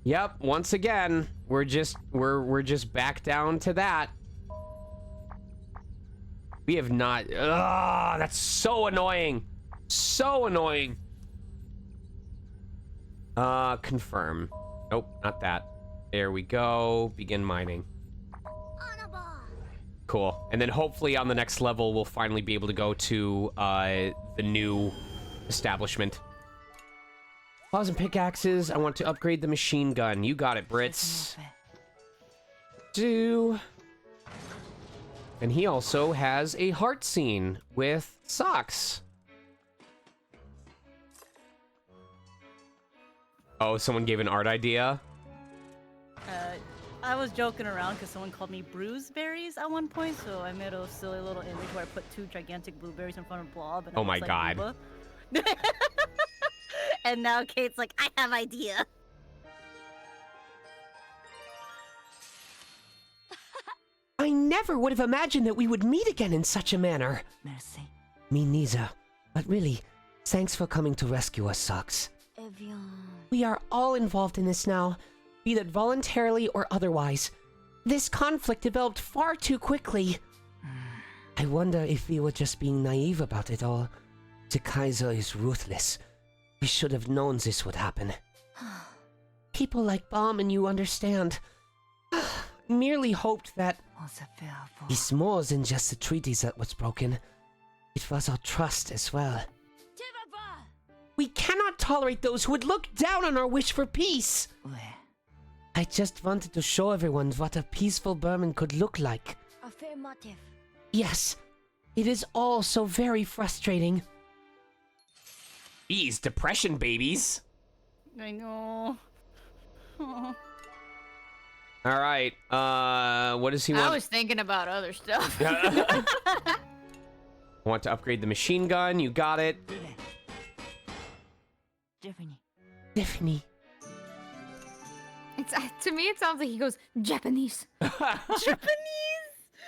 Yep, once again, we're just back down to that. We have not... Ugh, that's so annoying. So annoying. Confirm. Nope, not that. There we go. Begin mining. Cool. And then hopefully on the next level, we'll finally be able to go to the new establishment. Claws and pickaxes. I want to upgrade the machine gun. You got it, Brits. And he also has a heart scene with socks. Oh, someone gave an art idea? I was joking around because someone called me bruiseberries at one point, so I made a silly little image where I put 2 gigantic blueberries in front of Blob. And oh my god. And now Kate's like, I have idea. I never would have imagined that we would meet again in such a manner. Merci. Me neither. But really, thanks for coming to rescue us, Socks. We are all involved in this now, be that voluntarily or otherwise. This conflict developed far too quickly. I wonder if we were just being naive about it all. The Kaiser is ruthless. We should have known this would happen. People like Baum and you understand. Merely hoped that it's more than just the treaties that was broken. It was our trust as well. We cannot tolerate those who would look down on our wish for peace. I just wanted to show everyone what a peaceful Burman could look like. Affirmative. Yes, it is all so very frustrating. Jeez, depression babies. I know. Oh. All right. What does he want? I was thinking about other stuff. Want to upgrade the machine gun? You got it. Tiffany. It's to me, it sounds like he goes Japanese.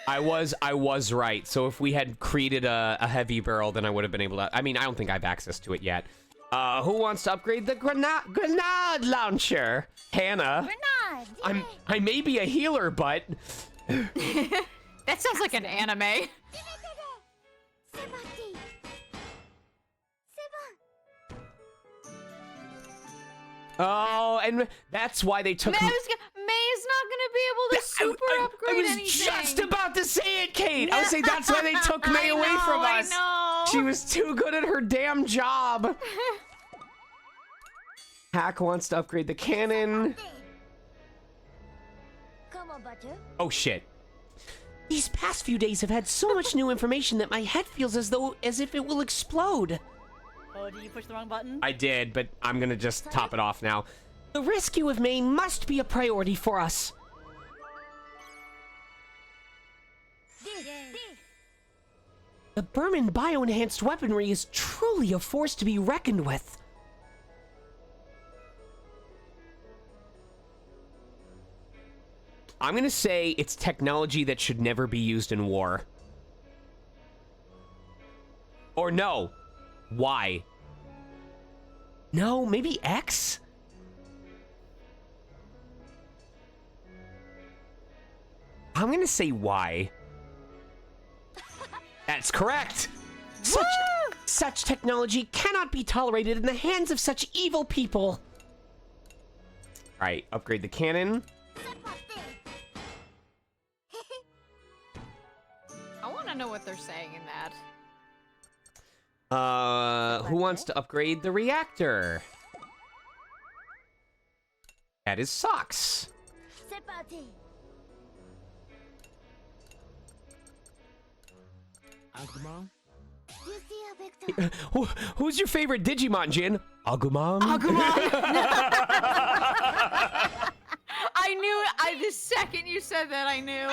I was right. So if we had created a heavy barrel, then I would have been able to. I mean, I don't think I have access to it yet. Who wants to upgrade the grenade launcher? Hannah. Grenade! I may be a healer, but That sounds like an anime. oh, and that's why they took. May's not gonna be able to super upgrade I was anything. just about to say it, Kate. I was saying that's why they took May away from us. I know. She was too good at her damn job. Hack wants to upgrade the cannon. Oh shit. These past few days have had so much new information that my head feels as if it will explode. Oh, did you push the wrong button? I did, but I'm gonna just top it off now. The rescue of May must be a priority for us. The Burman bioenhanced weaponry is truly a force to be reckoned with. I'm gonna say it's technology that should never be used in war. Or no. Y. No, maybe X? I'm gonna say Y. That's correct. Such technology cannot be tolerated in the hands of such evil people. All right, upgrade the cannon. I want to know what they're saying in that. Who wants to upgrade the reactor? That is Socks. Who's your favorite Digimon, Jin? Agumon? I knew it. The second you said that, I knew.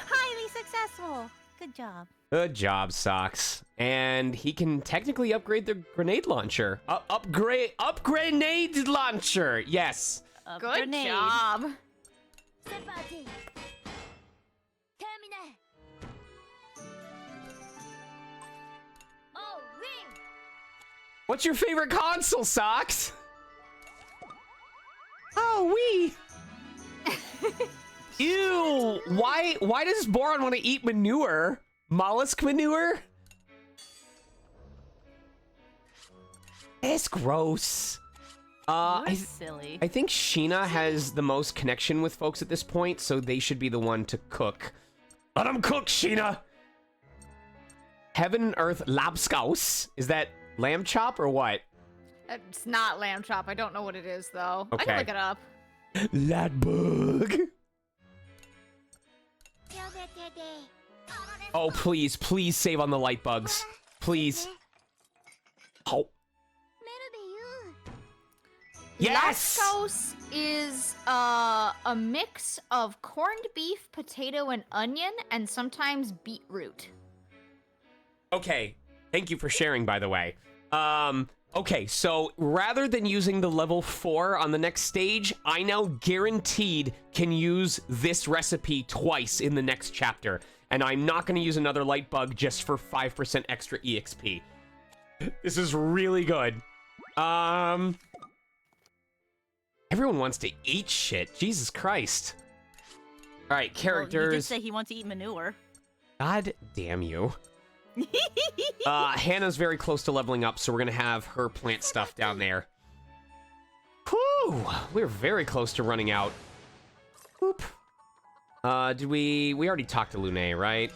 Highly successful. Good job. Good job, Socks. And he can technically upgrade the grenade launcher. Upgrade launcher. Yes. Good Grenade. job. What's your favorite console, Socks? Oh, we. Ew. Why does Boron want to eat manure? Mollusk manure? It's gross. Silly. I think Sheena has the most connection with folks at this point, so they should be the one to cook. Let them cook, Sheena! Heaven and Earth Labskaus. Is that lamb chop or what? It's not lamb chop. I don't know what it is, though. I Okay. can look it up. Ladbug. Oh, please, please save on the light bugs. Please. Oh. Yes! Labskaus is a mix of corned beef, potato, and onion, and sometimes beetroot. Okay, thank you for sharing, by the way. Okay, so rather than using the level 4 on the next stage, I now guaranteed can use this recipe twice in the next chapter. And I'm not going to use another light bug just for 5% extra EXP. This is really good. Everyone wants to eat shit. Jesus Christ. All right, Well, characters. he did say he wants to eat manure. God damn you. Hannah's very close to leveling up, so we're gonna have her plant stuff down there. Whew! We're very close to running out. Whoop. Did we already talked to Lune, right?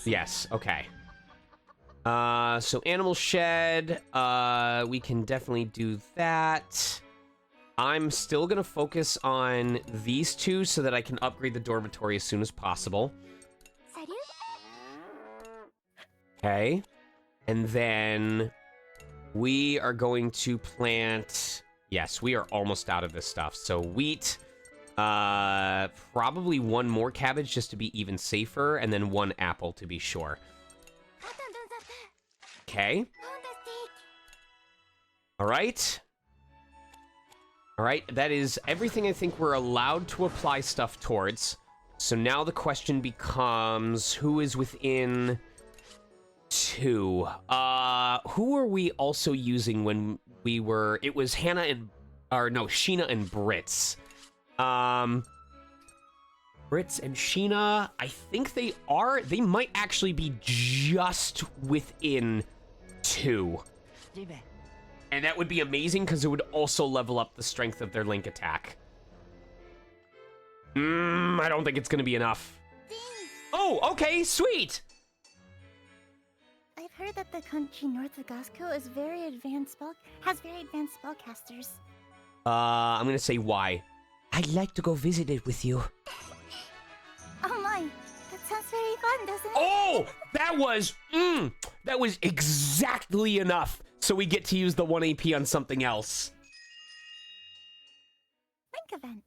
Yes, okay. So animal shed, we can definitely do that. I'm still gonna focus on these two so that I can upgrade the dormitory as soon as possible. Okay. And then we are going to plant... Yes, we are almost out of this stuff. So wheat, probably one more cabbage just to be even safer, and then one apple to be sure. Okay. All right. All right, that is everything I think we're allowed to apply stuff towards. So now the question becomes, who is within 2? Who were we also using when we were... It was Hannah and... Or no, Sheena and Brits. Brits and Sheena, I think they might actually be just within 2. And that would be amazing because it would also level up the strength of their link attack. I don't think it's going to be enough. Oh, okay, sweet! I've heard that the country north of Gasco has very advanced spellcasters. I'm going to say why. I'd like to go visit it with you. Oh my, that sounds very fun, doesn't it? Oh, that was exactly enough. So we get to use the 1 AP on something else. Link event.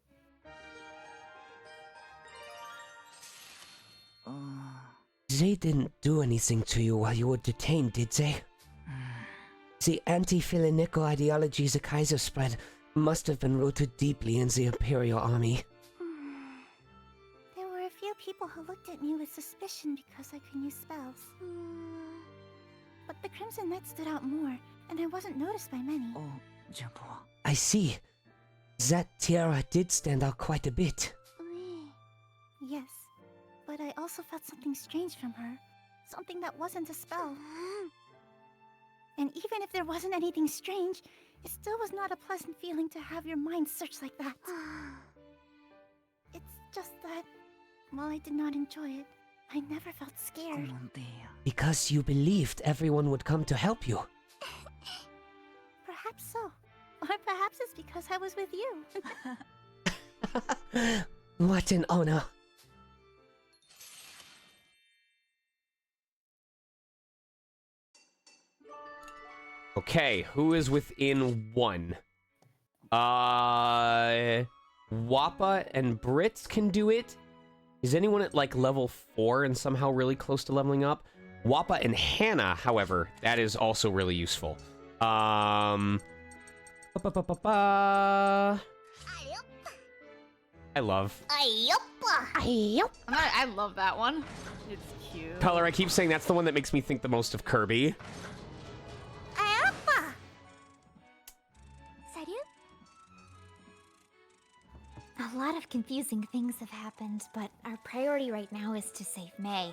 They didn't do anything to you while you were detained, did they? The anti-Philinico ideology the Kaiser spread must have been rooted deeply in the Imperial Army. There were a few people who looked at me with suspicion because I could use spells. But the Crimson Knight stood out more, and I wasn't noticed by many. I see. That tiara did stand out quite a bit. Yes, but I also felt something strange from her. Something that wasn't a spell. And even if there wasn't anything strange, it still was not a pleasant feeling to have your mind searched like that. It's just that, while I did not enjoy it, I never felt scared. Because you believed everyone would come to help you. Perhaps so. Or perhaps it's because I was with you. What an honor. Okay, who is within 1? Wappa and Brits can do it. Is anyone at like level 4 and somehow really close to leveling up? Wappa and Hannah, however, that is also really useful. I love. I love that one. It's cute. Color, I keep saying that's the one that makes me think the most of Kirby. A lot of confusing things have happened, but our priority right now is to save May.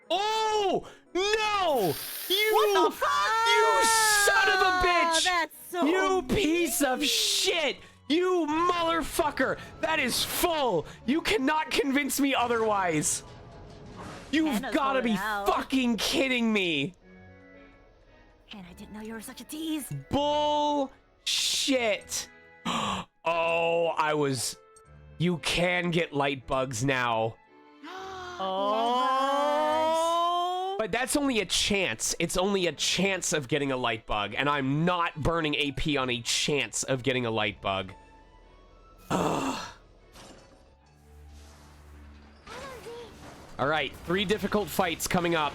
Oh no! What the fuck? You son of a bitch! That's so You piece of shit! You motherfucker! That is full! You cannot convince me otherwise! You've Hannah's gotta be going out. fucking kidding me! And I didn't know you were such a tease. Bullshit! Oh, you can get light bugs now. Oh. But that's only a chance. It's only a chance of getting a light bug, and I'm not burning AP on a chance of getting a light bug. Ugh. All right, 3 difficult fights coming up.